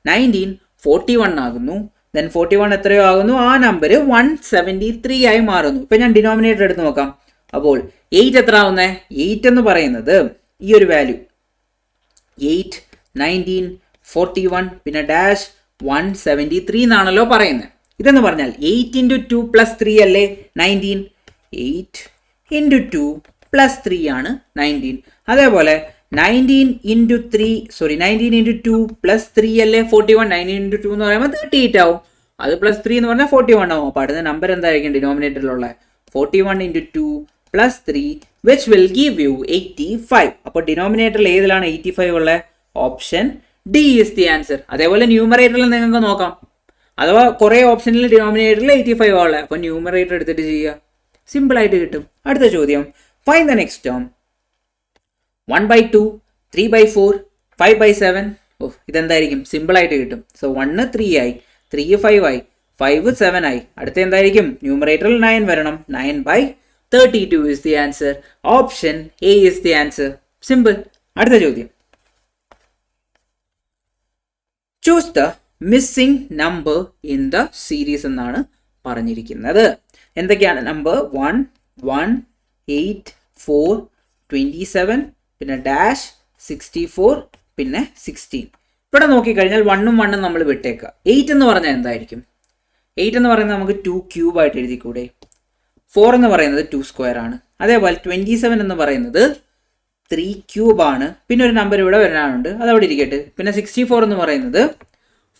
19 41 ആകുന്നു. ദെൻ 41 എത്രയോ ആകുന്നു? ആ നമ്പർ 173 ആയി മാറുന്നു. ഇപ്പം ഞാൻ ഡിനോമിനേറ്റർ എടുത്ത് നോക്കാം. അപ്പോൾ 8 എത്ര ആവുന്നേ? 8 എന്ന് പറയുന്നത് ഈ ഒരു വാല്യൂ 8 19 41 പിന്നെ ഡാഷ് 173 എന്നാണല്ലോ പറയുന്നത്. ഇതെന്ന് പറഞ്ഞാൽ 8 × 2 + 3 അല്ലേ 19. 8 × 2 + 3 ആണ് 19. അതേപോലെ 19 × 2 + 3 അല്ലേ 41. 19 × 2 എന്ന് പറയുമ്പോൾ 38 ആവും. അത് +3 എന്ന് പറഞ്ഞാൽ 41 ആവും. അപ്പോൾ അടുത്ത നമ്പർ എന്തായിരിക്കും ഡിനോമിനേറ്ററിലുള്ള? 41 × 2 + 3 which will give you 85. അപ്പോൾ ഡിനോമിനേറ്ററിൽ ഏതിലാണ് 85 ഉള്ളത്? Option D is the answer. അതേപോലെ ന്യൂമറേറ്ററിൽ നിങ്ങൾക്ക് നോക്കാം. അഥവാ കുറേ ഓപ്ഷനിൽ ഡിനോമിനേറ്ററിൽ 85 ഉള്ളത്. അപ്പോൾ ന്യൂമറേറ്റർ എടുത്തിട്ട് ചെയ്യുക, സിമ്പിളായിട്ട് കിട്ടും. അടുത്ത ചോദ്യം, ഫൈൻഡ് ദ നെക്സ്റ്റ് ടേം. 1/2, 3/4, 5/7. ഇതെന്തായിരിക്കും? സിമ്പിളായിട്ട് കിട്ടും. സോ 1 3 ആയി, 3 5 ആയി, 5 7 ആയി. അടുത്ത എന്തായിരിക്കും? ന്യൂമറേറ്ററിൽ 9 വരണം. 9/32 is the answer. Option A is the answer. Simple. അടുത്ത ചോദ്യം, choose the missing number in the series എന്നാണ് പറഞ്ഞിരിക്കുന്നത്. എന്തൊക്കെയാണ് നമ്പർ? 1 1 8 4 27 പിന്നെ ഡാഷ് 64 പിന്നെ 16. ഇവിടെ നോക്കിക്കഴിഞ്ഞാൽ 1ഉം 1ഉം നമ്മൾ വിട്ടേക്കുക. 8 എന്ന് പറഞ്ഞാൽ എന്തായിരിക്കും? 8 എന്ന് പറയുന്നത് നമുക്ക് 2 ക്യൂബ് ആയിട്ട് എഴുതിക്കൂടെ? 4 എന്ന് പറയുന്നത് 2 സ്ക്വയർ ആണ്. അതേപോലെ 27 എന്ന് പറയുന്നത് 3 ക്യൂബ് ആണ്. പിന്നെ ഒരു നമ്പർ ഇവിടെ വരാനുണ്ട്, അത് അവിടെ ഇരിക്കട്ടെ. പിന്നെ 64 എന്ന് പറയുന്നത്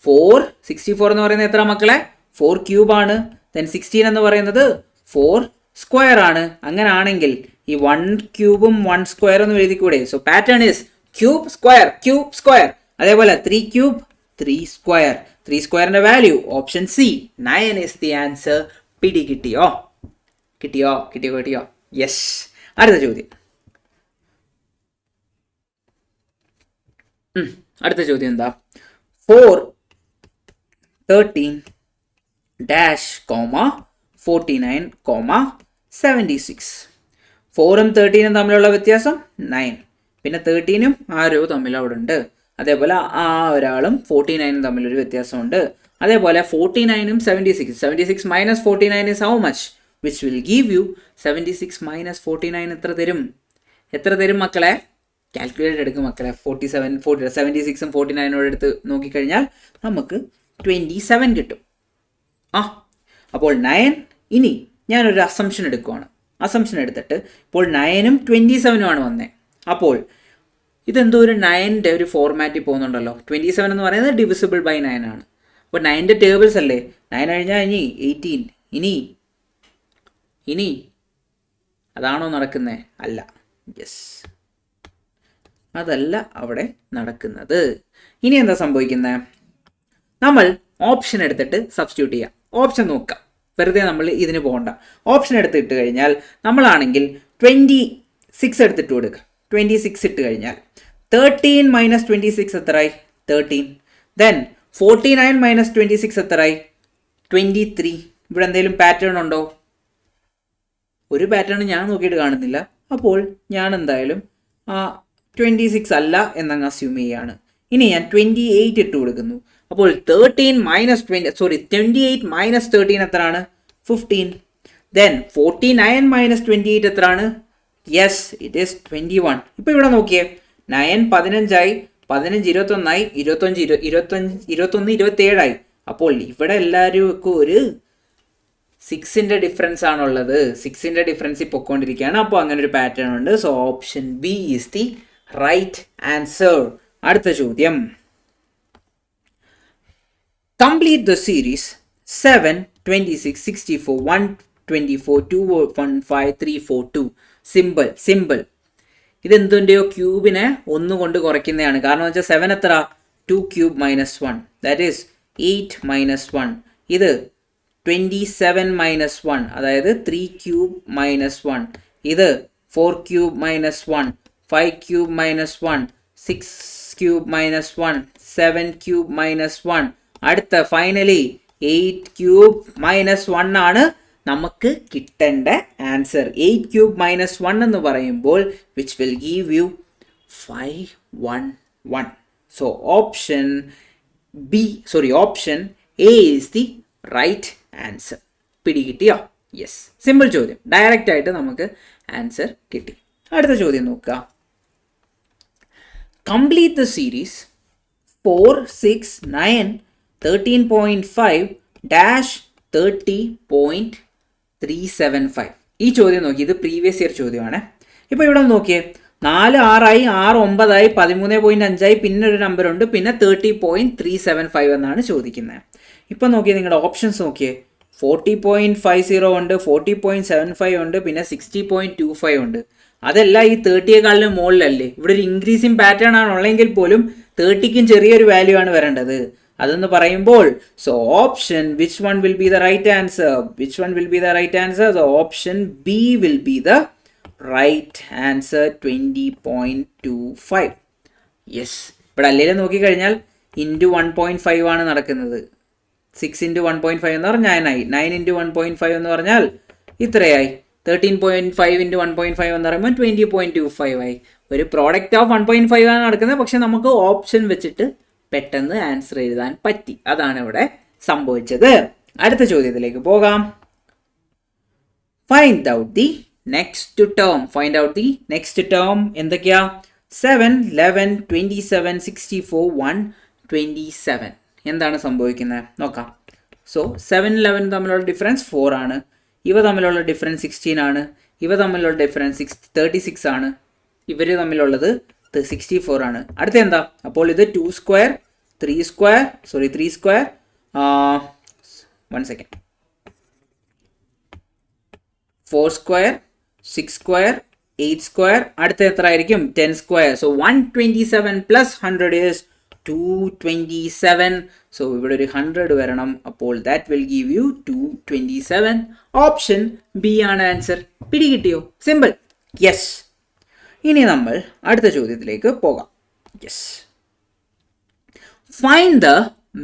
64 എന്ന് പറയുന്നത് എത്ര മക്കളെ? 4 ക്യൂബ് ആണ്. ദെൻ 16 എന്ന് പറയുന്നത് 4 സ്ക്വയർ ആണ്. അങ്ങനെ ആണെങ്കിൽ ഈ 1 ക്യൂബും 1 സ്ക്വയർ എന്ന് എഴുതിക്കൂടെ? So pattern is cube square cube square. അതേപോലെ 3 ക്യൂബ് 3 സ്ക്വയർ. 3 സ്ക്വയറിന്റെ value option C 9 is the answer. പിടി കിട്ടിയോ? കിട്ടിയോ? യെസ്. അടുത്ത ചോദ്യം, അടുത്ത ചോദ്യം എന്താ? 4 13 ഡാഷ് 49 76. 4ഉം 13ഉം തമ്മിലുള്ള വ്യത്യാസം 9. പിന്നെ 13ഉം ആരോ തമ്മിൽ അവിടെ ഉണ്ട്. അതേപോലെ ആ ഒരാളും 49ഉം തമ്മിലൊരു വ്യത്യാസമുണ്ട്. അതേപോലെ 49ഉം 76 minus 49 is how much? Which will give U 76 minus 49 എത്ര തരും മക്കളെ? കാൽക്കുലേറ്റർ എടുക്കും മക്കളെ. 76ഉം 49നോട് എടുത്ത് നോക്കിക്കഴിഞ്ഞാൽ നമുക്ക് 27 കിട്ടും. അപ്പോൾ 9. ഇനി ഞാനൊരു അസംഷൻ എടുക്കുവാണ്. അസംഷൻ എടുത്തിട്ട് ഇപ്പോൾ 9ഉം 27ഉം ആണ് വന്നത്. അപ്പോൾ ഇതെന്തോ ഒരു 9ൻ്റെ ഒരു ഫോർമാറ്റിൽ പോകുന്നുണ്ടല്ലോ. 27 എന്ന് പറയുന്നത് ഡിവിസിബിൾ ബൈ 9 ആണ്. അപ്പോൾ 9ൻ്റെ ടേബിൾസ് അല്ലേ? 9 കഴിഞ്ഞാൽ ഇനി 18. ഇനി അതാണോ നടക്കുന്നത്? അല്ല. യെസ്, അതല്ല അവിടെ നടക്കുന്നത്. ഇനി എന്താ സംഭവിക്കുന്നത്? നമ്മൾ ഓപ്ഷൻ എടുത്തിട്ട് സബ്സ്റ്റിറ്റ്യൂട്ട് ചെയ്യാം. ഓപ്ഷൻ നോക്കാം, വെറുതെ നമ്മൾ ഇതിന് പോകണ്ട. ഓപ്ഷൻ എടുത്തിട്ട് കഴിഞ്ഞാൽ നമ്മളാണെങ്കിൽ 26 എടുത്തിട്ട് കൊടുക്കുക. 26 ഇട്ട് കഴിഞ്ഞാൽ 13 മൈനസ് 26 എത്രയായി? 13. ദെൻ 49 മൈനസ് 26 എത്രയായി? 23. ഇവിടെ എന്തെങ്കിലും പാറ്റേൺ ഉണ്ടോ? ഒരു പാറ്റേൺ ഞാൻ നോക്കിയിട്ട് കാണുന്നില്ല. അപ്പോൾ ഞാൻ എന്തായാലും 26 അല്ല എന്നങ്ങ് അസ്യൂം ചെയ്യുകയാണ്. ഇനി ഞാൻ 28 ഇട്ട് കൊടുക്കുന്നു. അപ്പോൾ 28 മൈനസ് 13 എത്രയാണ്? 15. ദെൻ 49 മൈനസ് 28 എത്രയാണ്? Yes, it is 21. ഇപ്പോൾ ഇവിടെ നോക്കിയേ, 9 15ആയി, 15 21ആയി, 21 27ആയി. അപ്പോൾ ഇവിടെ എല്ലാവർക്കും ഒരു 6ൻ്റെ ഡിഫറൻസ് ആണുള്ളത്. 6ൻ്റെ ഡിഫറൻസിൽ പൊയ്ക്കൊണ്ടിരിക്കുകയാണ്. അപ്പോൾ അങ്ങനെ ഒരു പാറ്റേൺ ഉണ്ട്. So option B is the right answer. അടുത്ത ചോദ്യം, കംപ്ലീറ്റ് ദ സീരീസ് 7 26, 64, 124, 215, 342. സിമ്പിൾ. ഇതെന്തിൻ്റെയോ ക്യൂബിനെ 1 കൊണ്ട് കുറയ്ക്കുന്നതാണ്. കാരണം എന്ന് വെച്ചാൽ 7 എത്ര? 2 cube minus 1, that is 8 minus 1. ഇത് 27 മൈനസ് 1, അതായത് 3 ക്യൂബ് മൈനസ് 1. ഇത് 4 cube minus 1, 5 cube minus 1, 6 cube minus 1, 7 cube minus 1. അടുത്ത ഫൈനലി 8 ക്യൂബ് മൈനസ് 1 ആണ് നമുക്ക് കിട്ടേണ്ട ആൻസർ. 8 ക്യൂബ് മൈനസ് 1 എന്ന് പറയുമ്പോൾ which will give you 511. So option A is the right answer. പിടികിട്ടിയോ? യെസ്, സിമ്പിൾ ചോദ്യം, ഡയറക്റ്റ് ആയിട്ട് നമുക്ക് ആൻസർ കിട്ടി. അടുത്ത ചോദ്യം നോക്കുക. Complete the series 4, 6, 9, 13.5 -30.375. ഈ ചോദ്യം നോക്കി, ഇത് പ്രീവിയസ് ഇയർ ചോദ്യമാണ്. ഇപ്പോൾ ഇവിടെ നോക്കിയേ, 4 6 6 9 13.5 പിന്നെ ഒരു നമ്പർ ഉണ്ട്, പിന്നെ 30.375 എന്നാണ് ചോദിക്കുന്നത്. ഇപ്പം നോക്കിയേ, നിങ്ങളുടെ ഓപ്ഷൻസ് നോക്കിയേ, 40.50 ഉണ്ട്, 40.75 ഉണ്ട്, പിന്നെ 60.25 ഉണ്ട്. അതെല്ലാം ഈ 30യേക്കാളിന് മുകളിലല്ലേ. ഇവിടെ ഒരു ഇൻക്രീസിങ് പാറ്റേൺ ആണ് ഉള്ളെങ്കിൽ പോലും 30ക്കും ചെറിയൊരു വാല്യൂ ആണ് വരേണ്ടത്. അതെന്ന് പറയുമ്പോൾ so option which one will be the right answer? The option B will be the right answer, 20.25. Yes, ഇവിടെ അല്ലെങ്കിലും നോക്കിക്കഴിഞ്ഞാൽ ഇൻറ്റു 1.5 ആണ് നടക്കുന്നത്. 6 × 1.5 എന്ന് പറഞ്ഞാൽ 9 × 1.5 എന്ന് പറഞ്ഞാൽ ഇത്രയായി. 13.5 × 1.5 എന്ന് പറയുമ്പോൾ 20.25 ആയി. ഒരു പ്രോഡക്റ്റ് ഓഫ് 1.5 ആണ് നടക്കുന്നത്, പക്ഷെ നമുക്ക് ഓപ്ഷൻ വെച്ചിട്ട് പെട്ടെന്ന് ആൻസർ എഴുതാൻ പറ്റി. അതാണ് ഇവിടെ സംഭവിച്ചത്. അടുത്ത ചോദ്യത്തിലേക്ക് പോകാം. Find out the next term. എന്തൊക്കെയാ? 7, 11, 27, 64, 127. എന്താണ് സംഭവിക്കുന്നത് നോക്കാം. സോ 7, 11 തമ്മിലുള്ള ഡിഫറൻസ് 4 ആണ്. ഇവ തമ്മിലുള്ള ഡിഫറൻസ് 16 ആണ്. ഇവ തമ്മിലുള്ള ഡിഫറൻസ് 36 ആണ്. ഇവർ തമ്മിലുള്ളത് 64 ആണ്. അടുത്ത എന്താ? അപ്പോൾ ഇത് 2 square 3 square 4 square 6 square 8 square. അടുത്ത എത്ര ആയിരിക്കും? 10 square. So 127 plus 100 is 227. So ഇവിടെ ഒരു 100 വരണം. അപ്പോൾ that will give U 227. Option B ആണ് ആൻസർ. പിടികിട്ടിയോ? സിമ്പിൾ. യെസ്. ഇനി നമ്മൾ അടുത്ത ചോദ്യത്തിലേക്ക് പോകാം. Yes. Find the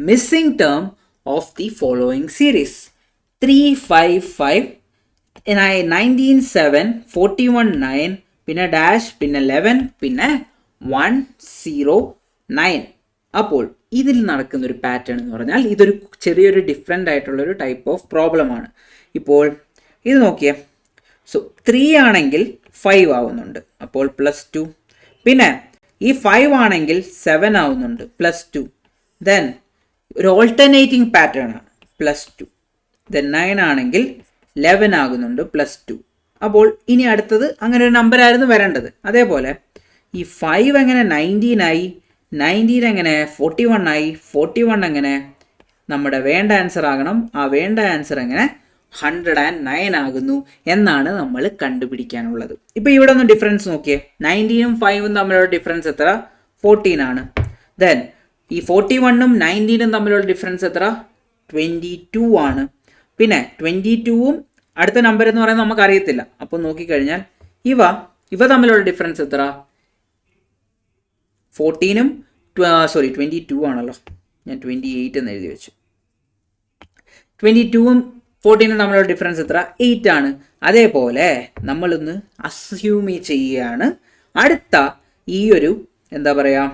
missing term of the following series. 3, 5, 5, 19, 7, 41, 9, പിന്നെ ഡാഷ്, പിന്നെ 11, പിന്നെ 109. അപ്പോൾ ഇതിൽ നടക്കുന്നൊരു പാറ്റേൺ എന്ന് പറഞ്ഞാൽ ഇതൊരു ചെറിയൊരു ഡിഫറെൻ്റ് ആയിട്ടുള്ളൊരു ടൈപ്പ് ഓഫ് പ്രോബ്ലം ആണ്. ഇപ്പോൾ ഇത് നോക്കിയേ. സോ 3 ആണെങ്കിൽ 5 ആവുന്നുണ്ട്, അപ്പോൾ +2. പിന്നെ ഈ 5 ആണെങ്കിൽ 7 ആവുന്നുണ്ട്, +2. ദെൻ ഒരു ഓൾട്ടർനേറ്റിംഗ് പാറ്റേൺ ആണ്, +2. ദെൻ 9 ആണെങ്കിൽ 11 ആകുന്നുണ്ട്, +2. അപ്പോൾ ഇനി അടുത്തത് അങ്ങനെ ഒരു നമ്പർ ആയിരുന്നു വരേണ്ടത്. അതേപോലെ ഈ 5 എങ്ങനെ 19 ആയി, 19 എങ്ങനെ 41 ആയി, 41 എങ്ങനെ നമ്മുടെ വേണ്ട ആൻസർ ആകണം, ആ വേണ്ട ആൻസർ എങ്ങനെ 109 ആകുന്നു എന്നാണ് നമ്മൾ കണ്ടുപിടിക്കാനുള്ളത്. ഇപ്പോൾ ഇവിടെ ഒന്ന് ഡിഫറൻസ് നോക്കിയേ. 19ഉം 5ഉം തമ്മിലുള്ള ഡിഫറൻസ് എത്ര? 14 ആണ്. ദെൻ ഈ 41ഉം 19ഉം തമ്മിലുള്ള ഡിഫറൻസ് എത്ര? 22 ആണ്. പിന്നെ 22ഉം അടുത്ത നമ്പർ എന്ന് പറയുന്നത് നമുക്കറിയത്തില്ല. അപ്പോൾ നോക്കിക്കഴിഞ്ഞാൽ ഇവ തമ്മിലുള്ള ഡിഫറൻസ് എത്ര? 14ഉം 22 ആണല്ലോ, ഞാൻ 28 എന്ന് എഴുതി വെച്ചു. 22ഉം 14ഉം തമ്മിലുള്ള ഡിഫറൻസ് എത്ര? 8 ആണ്. അതേപോലെ നമ്മളൊന്ന് അസ്യൂം ചെയ്യുകയാണ്. അടുത്ത ഈ ഒരു എന്താ പറയുക,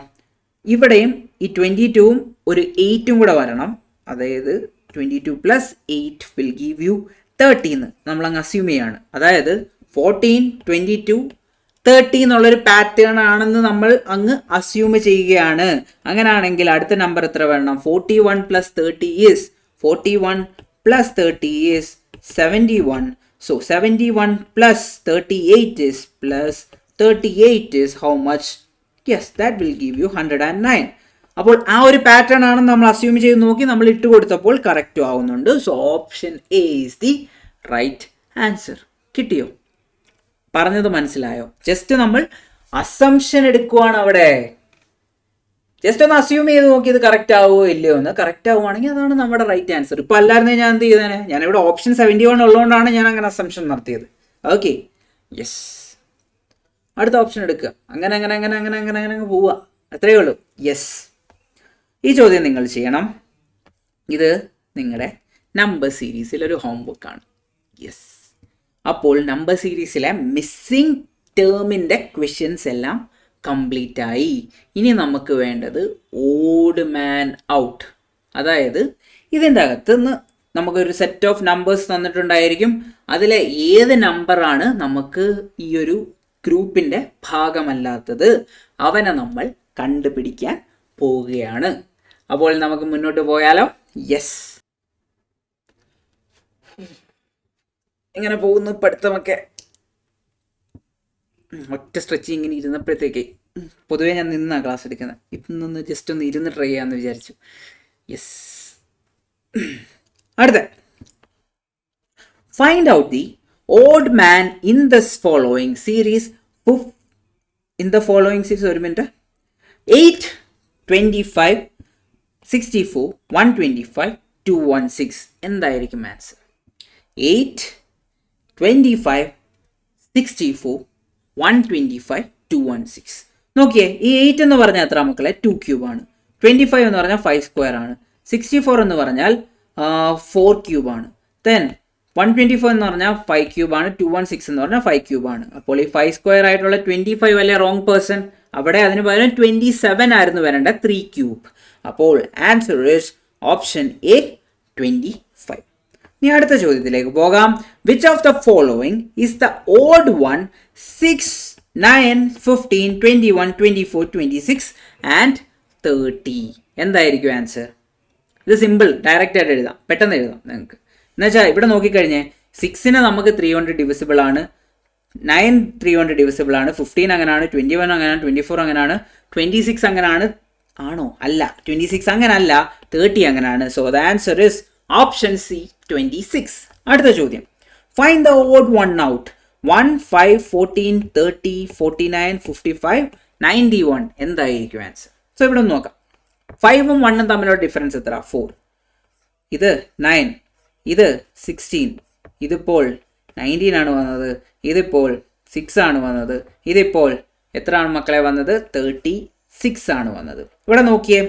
ഇവിടെയും ഈ 22ഉം ഒരു 8ഉം കൂടെ വരണം. അതായത് 22 + 8 വിൽ ഗീവ് യു 30 എന്ന് നമ്മളങ്ങ് അസ്യൂം ചെയ്യാണ്. അതായത് 14, 22, 30 എന്നുള്ളൊരു പാറ്റേൺ ആണെന്ന് നമ്മൾ അങ്ങ് അസ്യൂം ചെയ്യുകയാണ്. അങ്ങനെയാണെങ്കിൽ അടുത്ത നമ്പർ എത്ര വേണം? 41 + 30 is 41 + 30 is 71. So 71 + 38 is +38 is how much? Yes, that will give you 109. അപ്പോൾ ആ ഒരു പാറ്റേൺ ആണെന്ന് നമ്മൾ അസ്യൂം ചെയ്ത് നോക്കി നമ്മൾ ഇട്ട് കൊടുത്തപ്പോൾ കറക്റ്റും ആവുന്നുണ്ട്. So option A is the right answer. കിട്ടിയോ? പറഞ്ഞത് മനസ്സിലായോ? ജസ്റ്റ് നമ്മൾ അസംഷൻ എടുക്കുവാണ് അവിടെ. ജസ്റ്റ് ഒന്ന് അസ്യൂം ചെയ്ത് നോക്കി ഇത് കറക്റ്റ് ആവുമോ ഇല്ലയോ എന്ന്. കറക്റ്റ് ആവുകയാണെങ്കിൽ അതാണ് നമ്മുടെ റൈറ്റ് ആൻസർ. ഇപ്പോൾ അല്ലായിരുന്നു ഞാൻ എന്ത് ചെയ്തേനെ? ഞാനിവിടെ ഓപ്ഷൻ 71 ഉള്ളതുകൊണ്ടാണ് ഞാൻ അങ്ങനെ അസംഷൻ നടത്തിയത്. Okay, yes. അടുത്ത ഓപ്ഷൻ എടുക്കുക. അങ്ങനെ അങ്ങനെ അങ്ങനെ അങ്ങനെ അങ്ങനെ അങ്ങനെ പോവുക. അത്രയേ ഉള്ളൂ. യെസ്. ഈ ചോദ്യം നിങ്ങൾ ചെയ്യണം. ഇത് നിങ്ങളുടെ നമ്പർ സീരീസിലൊരു ഹോംവർക്കാണ്. യെസ്. അപ്പോൾ നമ്പർ സീരീസിലെ മിസ്സിംഗ് ടേമിൻ്റെ ക്വസ്റ്റ്യൻസ് എല്ലാം കംപ്ലീറ്റ് ആയി. ഇനി നമുക്ക് വേണ്ടത് ഓഡ് മാൻ ഔട്ട്. അതായത് ഇതിൻ്റെ അകത്ത് നിന്ന് നമുക്കൊരു സെറ്റ് ഓഫ് നമ്പേഴ്സ് തന്നിട്ടുണ്ടായിരിക്കും. അതിലെ ഏത് നമ്പറാണ് നമുക്ക് ഈ ഒരു ഗ്രൂപ്പിൻ്റെ ഭാഗമല്ലാത്തത് അവനെ നമ്മൾ കണ്ടുപിടിക്കാൻ പോവുകയാണ്. അപ്പോൾ നമുക്ക് മുന്നോട്ട് പോയാലോ? യെസ്. ഇങ്ങനെ പോകുന്നു പഠിത്തമൊക്കെ. ഒറ്റ സ്ട്രെച്ച് ഇങ്ങനെ ഇരുന്നപ്പോഴത്തേക്ക് പൊതുവേ ഞാൻ നിന്നാണ് ക്ലാസ് എടുക്കുന്നത്. ഇപ്പം നിന്ന് ജസ്റ്റ് ഒന്ന് ഇരുന്ന് ട്രൈ ചെയ്യാമെന്ന് വിചാരിച്ചു. യെസ്. അടുത്ത find out the odd man in this following series. ഒരു മിനിറ്റ്. 8, 25, 64, 125, 216 എന്തായിരിക്കും ആൻസർ? 8, 25, 64, 125, 216. നോക്കിയേ, ഈ 8 എന്ന് പറഞ്ഞാൽ എത്ര മക്കളെ? 2 ക്യൂബാണ്. 25 എന്ന് പറഞ്ഞാൽ 5 സ്ക്വയർ ആണ്. 64 എന്ന് പറഞ്ഞാൽ 4 ക്യൂബാണ്. ദെൻ 125 എന്ന് പറഞ്ഞാൽ 5 ക്യൂബാണ്. 216 എന്ന് പറഞ്ഞാൽ 5 ക്യൂബാണ്. അപ്പോൾ ഈ 5 സ്ക്വയർ ആയിട്ടുള്ള 25 അല്ലേ റോങ് പേഴ്സൺ? അവിടെ അതിന് പകരം 27 ആയിരുന്നു വരേണ്ട, 3 ക്യൂബ്. അപ്പോൾ ആൻസർ ഈസ് ഓപ്ഷൻ എ 25. ഇനി അടുത്ത ചോദ്യത്തിലേക്ക് പോകാം. Which of the following is the odd one? 6, 9, 15, 21, 24, 26 and 30. എന്തായിരിക്കും ആൻസർ? ഇത് സിമ്പിൾ, ഡയറക്റ്റ് ആയിട്ട് എഴുതാം, പെട്ടെന്ന് എഴുതാം നിങ്ങൾക്ക്. എന്നുവെച്ചാൽ ഇവിടെ നോക്കിക്കഴിഞ്ഞാൽ 6നെ നമുക്ക് 3 കൊണ്ട് ഡിവിസിബിൾ ആണ്, 9 3 കൊണ്ട് ഡിവിസിബിൾ ആണ്, 15 അങ്ങനെയാണ്, 21 അങ്ങനെയാണ്, 24 അങ്ങനെയാണ്, 26 അങ്ങനെയാണ്. ആണോ? അല്ല. 26 അങ്ങനല്ല, 30 അങ്ങനെയാണ്. So the answer is option C 26. അടുത്ത ചോദ്യം. Find the odd one out. 1, 5, 14, 30, 49, 55, 91 എന്തായിരിക്കും ആൻസർ? സോ ഇവിടെ ഒന്ന് നോക്കാം. 5ഉം 1ഉം തമ്മിലുള്ള ഡിഫറൻസ് എത്ര? 4. ഇത് 9, ഇത് 16, ഇതിപ്പോൾ 19 ആണ് വന്നത്, ഇതിപ്പോൾ 6 ആണ് വന്നത്, ഇതിപ്പോൾ എത്ര ആണ് മക്കളെ വന്നത്? 36 ആണ് വന്നത്. ഇവിടെ നോക്കിയേ,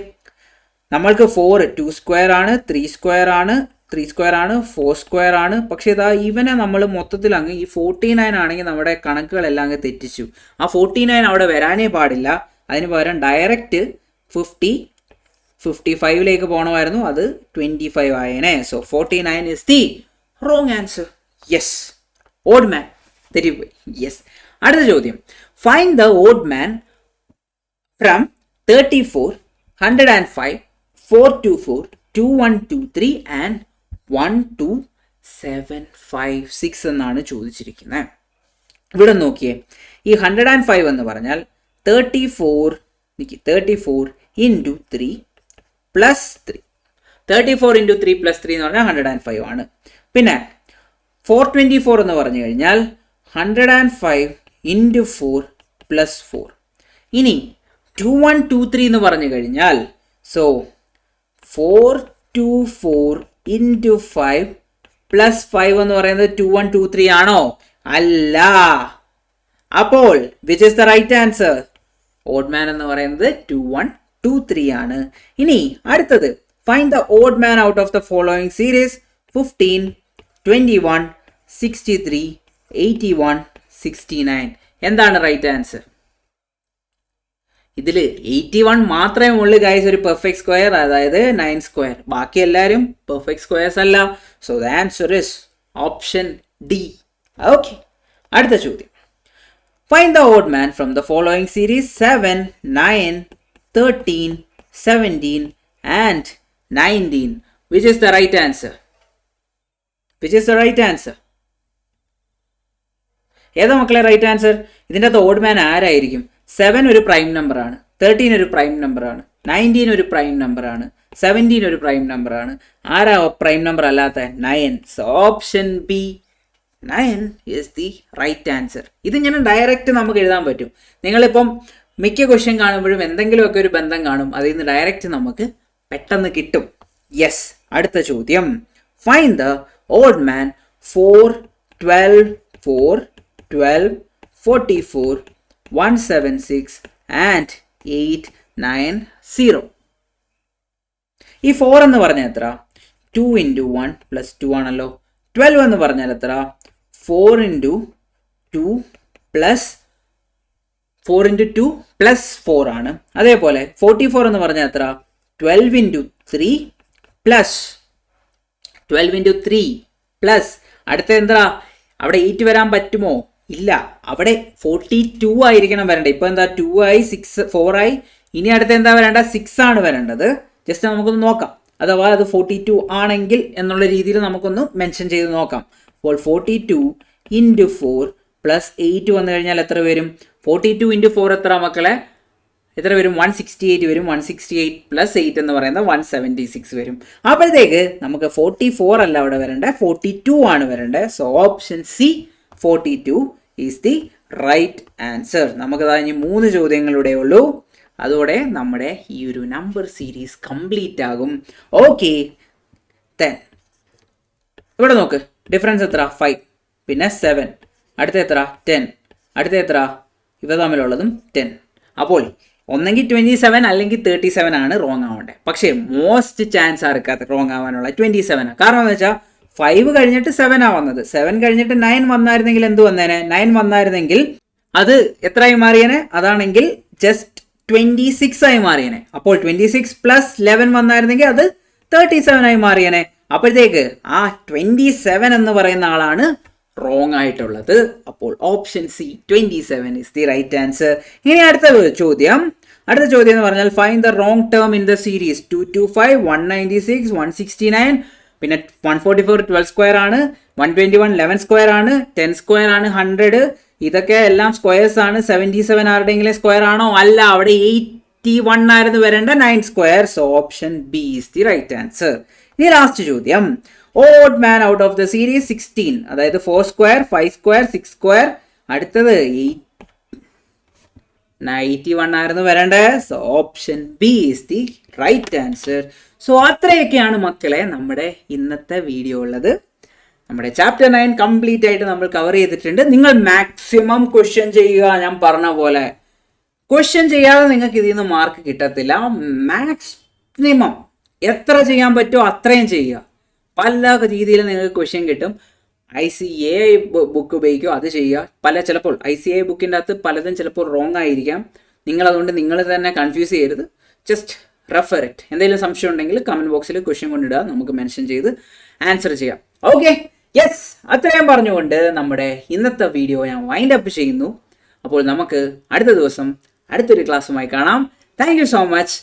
നമ്മൾക്ക് 4 2 സ്ക്വയർ ആണ്, 3 സ്ക്വയർ ആണ്, 3 സ്ക്വയർ ആണ്, 4 സ്ക്വയർ ആണ്. പക്ഷേ ഇതാ ഇവനെ നമ്മൾ മൊത്തത്തിൽ അങ്ങ് ഈ 49 ആണെങ്കിൽ നമ്മുടെ കണക്കുകളെല്ലാം അങ്ങ് തെറ്റിച്ചു. ആ 49 അവിടെ വരാനേ പാടില്ല. അതിന് പകരം ഡയറക്റ്റ് 55ലേക്ക് പോകണമായിരുന്നു. അത് 25 ആയേനെ. So 49 is the wrong answer. Yes. Odd man തെറ്റിപ്പോയി. യെസ്. അടുത്ത ചോദ്യം. Find the odd man from 34, 105, 424, 2123 and 12756 എന്നാണ് ചോദിച്ചിരിക്കുന്നത്. ഇവിടെ നോക്കിയേ, ഈ 105 എന്ന് പറഞ്ഞാൽ 34 ഇൻറ്റു 3 പ്ലസ് 3. 34 ഇൻറ്റു 3 പ്ലസ് 3 എന്ന് പറഞ്ഞാൽ 105 ആണ്. പിന്നെ 424 എന്ന് പറഞ്ഞു കഴിഞ്ഞാൽ 105 ഇൻറ്റു 4 പ്ലസ് 4. ഇനി 2123 എന്ന് പറഞ്ഞു കഴിഞ്ഞാൽ സോ 424 ഇൻറ്റു 5 പ്ലസ് 5 എന്ന് പറയുന്നത് 2123 ആണോ? അല്ല. അപ്പോൾ which is the right answer? Odd man എന്ന് പറയുന്നത് 2123 ആണ്. ഇനി അടുത്തത്, find the odd man out of the following series. 15, 21, 63, 81, 69 എന്താണ് റൈറ്റ് ആൻസർ? ഇതിൽ 81 മാത്രമേ ഉള്ളൂ ഗൈസ് ഒരു പെർഫെക്റ്റ് സ്ക്വയർ, അതായത് 9 സ്ക്വയർ. ബാക്കി എല്ലാവരും പെർഫെക്റ്റ് സ്ക്വയർസ് അല്ല. So the answer is option D. Okay. അടുത്ത ചോദ്യം. Find the odd man from the following series. 7, 9, 13, 17 and 19. Which is the right answer? ഏതാ മക്കളെ റൈറ്റ് ആൻസർ? ഇതിൻ്റെ അകത്ത് ഓഡ് മാൻ ആരായിരിക്കും? 7 ഒരു പ്രൈം നമ്പറാണ്, 13 ഒരു പ്രൈം നമ്പറാണ്, 19 ഒരു പ്രൈം നമ്പറാണ്, 17 ഒരു പ്രൈം നമ്പറാണ്. ആരാ പ്രൈം നമ്പർ അല്ലാത്ത? 9. So option B 9 is the right answer. ഇതിങ്ങനെ ഡയറക്റ്റ് നമുക്ക് എഴുതാൻ പറ്റും. നിങ്ങളിപ്പം മിക്ക ക്വസ്റ്റ്യൻ കാണുമ്പോഴും എന്തെങ്കിലുമൊക്കെ ഒരു ബന്ധം കാണും, അതിൽ നിന്ന് ഡയറക്റ്റ് നമുക്ക് പെട്ടെന്ന് കിട്ടും. യെസ്, അടുത്ത ചോദ്യം. Find the odd man 4, 12, 4, 12, 44, 176 and 8, 9, 0. ഈ 4 എന്ന് പറഞ്ഞാൽ എത്ര? 2 × 1 + 2 ആണല്ലോ. 12 എന്ന് പറഞ്ഞാൽ എത്ര? 4 × 2 + 4 × 2 + 4 ആണ്. അതേപോലെ 44 എന്ന് പറഞ്ഞാൽ എത്ര? 12 × 3 + 12 × 3 + അടുത്ത എന്താ? അവിടെ 8 വരാൻ പറ്റുമോ? ഇല്ല, അവിടെ 42 ആയിരിക്കണം വരേണ്ടത്. ഇപ്പൊ എന്താ? 2 ആയി, 6, 4 ആയി. ഇനി അടുത്ത എന്താ വരേണ്ടത്? 6 ആണ് വരേണ്ടത്. ജസ്റ്റ് നമുക്കൊന്ന് നോക്കാം. അഥവാ അത് 42 ആണെങ്കിൽ എന്നുള്ള രീതിയിൽ നമുക്കൊന്ന് മെൻഷൻ ചെയ്ത് നോക്കാം. അപ്പോൾ 42 × 4 + 8 വന്നു കഴിഞ്ഞാൽ എത്ര വരും? 42 × 4 എത്ര മക്കളെ? എത്ര വരും? 168 വരും. 168 + 8 എന്ന് പറയുന്നത് 176 വരും. അപ്പോഴത്തേക്ക് നമുക്ക് 44 അല്ല അവിടെ വരേണ്ടത്, 42 ആണ് വരേണ്ടത്. So option C 42 is the right answer. നമുക്കതാ ഇനി 3 ചോദ്യങ്ങളുടെ ഉള്ളൂ. അതോടെ നമ്മുടെ ഈ ഒരു നമ്പർ സീരീസ് കംപ്ലീറ്റ് ആകും. ഓക്കെ, ഇവിടെ നോക്ക്, ഡിഫറൻസ് എത്ര? 5, പിന്നെ 7, അടുത്ത എത്ര? 10, അടുത്ത എത്ര? ഇവ തമ്മിലുള്ളതും 10. അപ്പോൾ ഒന്നെങ്കിൽ 27 അല്ലെങ്കിൽ 37 ആണ് റോങ് ആവേണ്ടത്. പക്ഷേ മോസ്റ്റ് ചാൻസ് ആർക്കാത്ത റോങ് ആവാനുള്ള 27 ആണ്. കാരണം എന്ന് വെച്ചാൽ 5 കഴിഞ്ഞിട്ട് 7 ആ വന്നത്. 7 കഴിഞ്ഞിട്ട് 9 വന്നായിരുന്നെങ്കിൽ എന്ത് വന്നേനെ? 9 വന്നായിരുന്നെങ്കിൽ അത് എത്രയായി മാറിയേനെ? അതാണെങ്കിൽ ജസ്റ്റ് 26 ആയി മാറിയേനെ. അപ്പോൾ 26 + 11 വന്നായിരുന്നെങ്കിൽ അത് 37 ആയി മാറിയേനെ. അപ്പോഴത്തേക്ക് ആ 27 എന്ന് പറയുന്ന ആളാണ് റോങ് ആയിട്ടുള്ളത്. അപ്പോൾ option C 27 is the right answer. ഇനി അടുത്ത ചോദ്യം എന്ന് പറഞ്ഞാൽ find the wrong term in the series. 225, 196, 169, പിന്നെ 144 12² ആണ്, 121 11² ആണ്, 10² ആണ്, 100. ഇതൊക്കെ എല്ലാം സ്ക്വയേഴ്സ് ആണ്. 77 ആരുടെയെങ്കിലും സ്ക്വയർ ആണോ? അല്ല, അവിടെ 81 ആയിരുന്നു വരേണ്ട, 9². So option B is the right answer. ഇനി ലാസ്റ്റ് ചോദ്യം. Odd man out of the series 16, അതായത് 4², 5², 6². അടുത്തത് 81 ആയിരുന്നു വരേണ്ടത്. So option B is the right answer. So അത്രയൊക്കെയാണ് മക്കളെ നമ്മുടെ ഇന്നത്തെ വീഡിയോ ഉള്ളത്. നമ്മുടെ ചാപ്റ്റർ 9 കംപ്ലീറ്റ് ആയിട്ട് നമ്മൾ കവർ ചെയ്തിട്ടുണ്ട്. നിങ്ങൾ മാക്സിമം ക്വസ്റ്റ്യൻ ചെയ്യുക. ഞാൻ പറഞ്ഞ പോലെ ക്വസ്റ്റ്യൻ ചെയ്യാതെ നിങ്ങൾക്ക് ഇതിൽ നിന്ന് മാർക്ക് കിട്ടത്തില്ല. മാക്സിമം എത്ര ചെയ്യാൻ പറ്റുമോ അത്രയും ചെയ്യുക. പല രീതിയിൽ നിങ്ങൾക്ക് ക്വസ്റ്റ്യൻ കിട്ടും. ICAI ബുക്ക് ഉപയോഗിക്കുക, അത് ചെയ്യുക. ചിലപ്പോൾ ICAI ബുക്കിൻ്റെ അകത്ത് പലതും ചിലപ്പോൾ റോങ് ആയിരിക്കാം. നിങ്ങളതുകൊണ്ട് നിങ്ങൾ തന്നെ കൺഫ്യൂസ് ചെയ്യരുത്. Just refer it. എന്തെങ്കിലും സംശയം ഉണ്ടെങ്കിൽ കമൻറ്റ് ബോക്സിൽ ക്വസ്റ്റ്യൻ കൊണ്ടിടുക, നമുക്ക് മെൻഷൻ ചെയ്ത് ആൻസർ ചെയ്യാം. ഓക്കെ, യെസ്, അത്രയും പറഞ്ഞുകൊണ്ട് നമ്മുടെ ഇന്നത്തെ വീഡിയോ ഞാൻ വൈൻഡ് അപ്പ് ചെയ്യുന്നു. അപ്പോൾ നമുക്ക് അടുത്ത ദിവസം അടുത്തൊരു ക്ലാസ്സുമായി കാണാം. Thank you so much.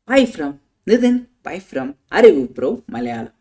Bye from Nitin, bye from Arivu pro Malayalam.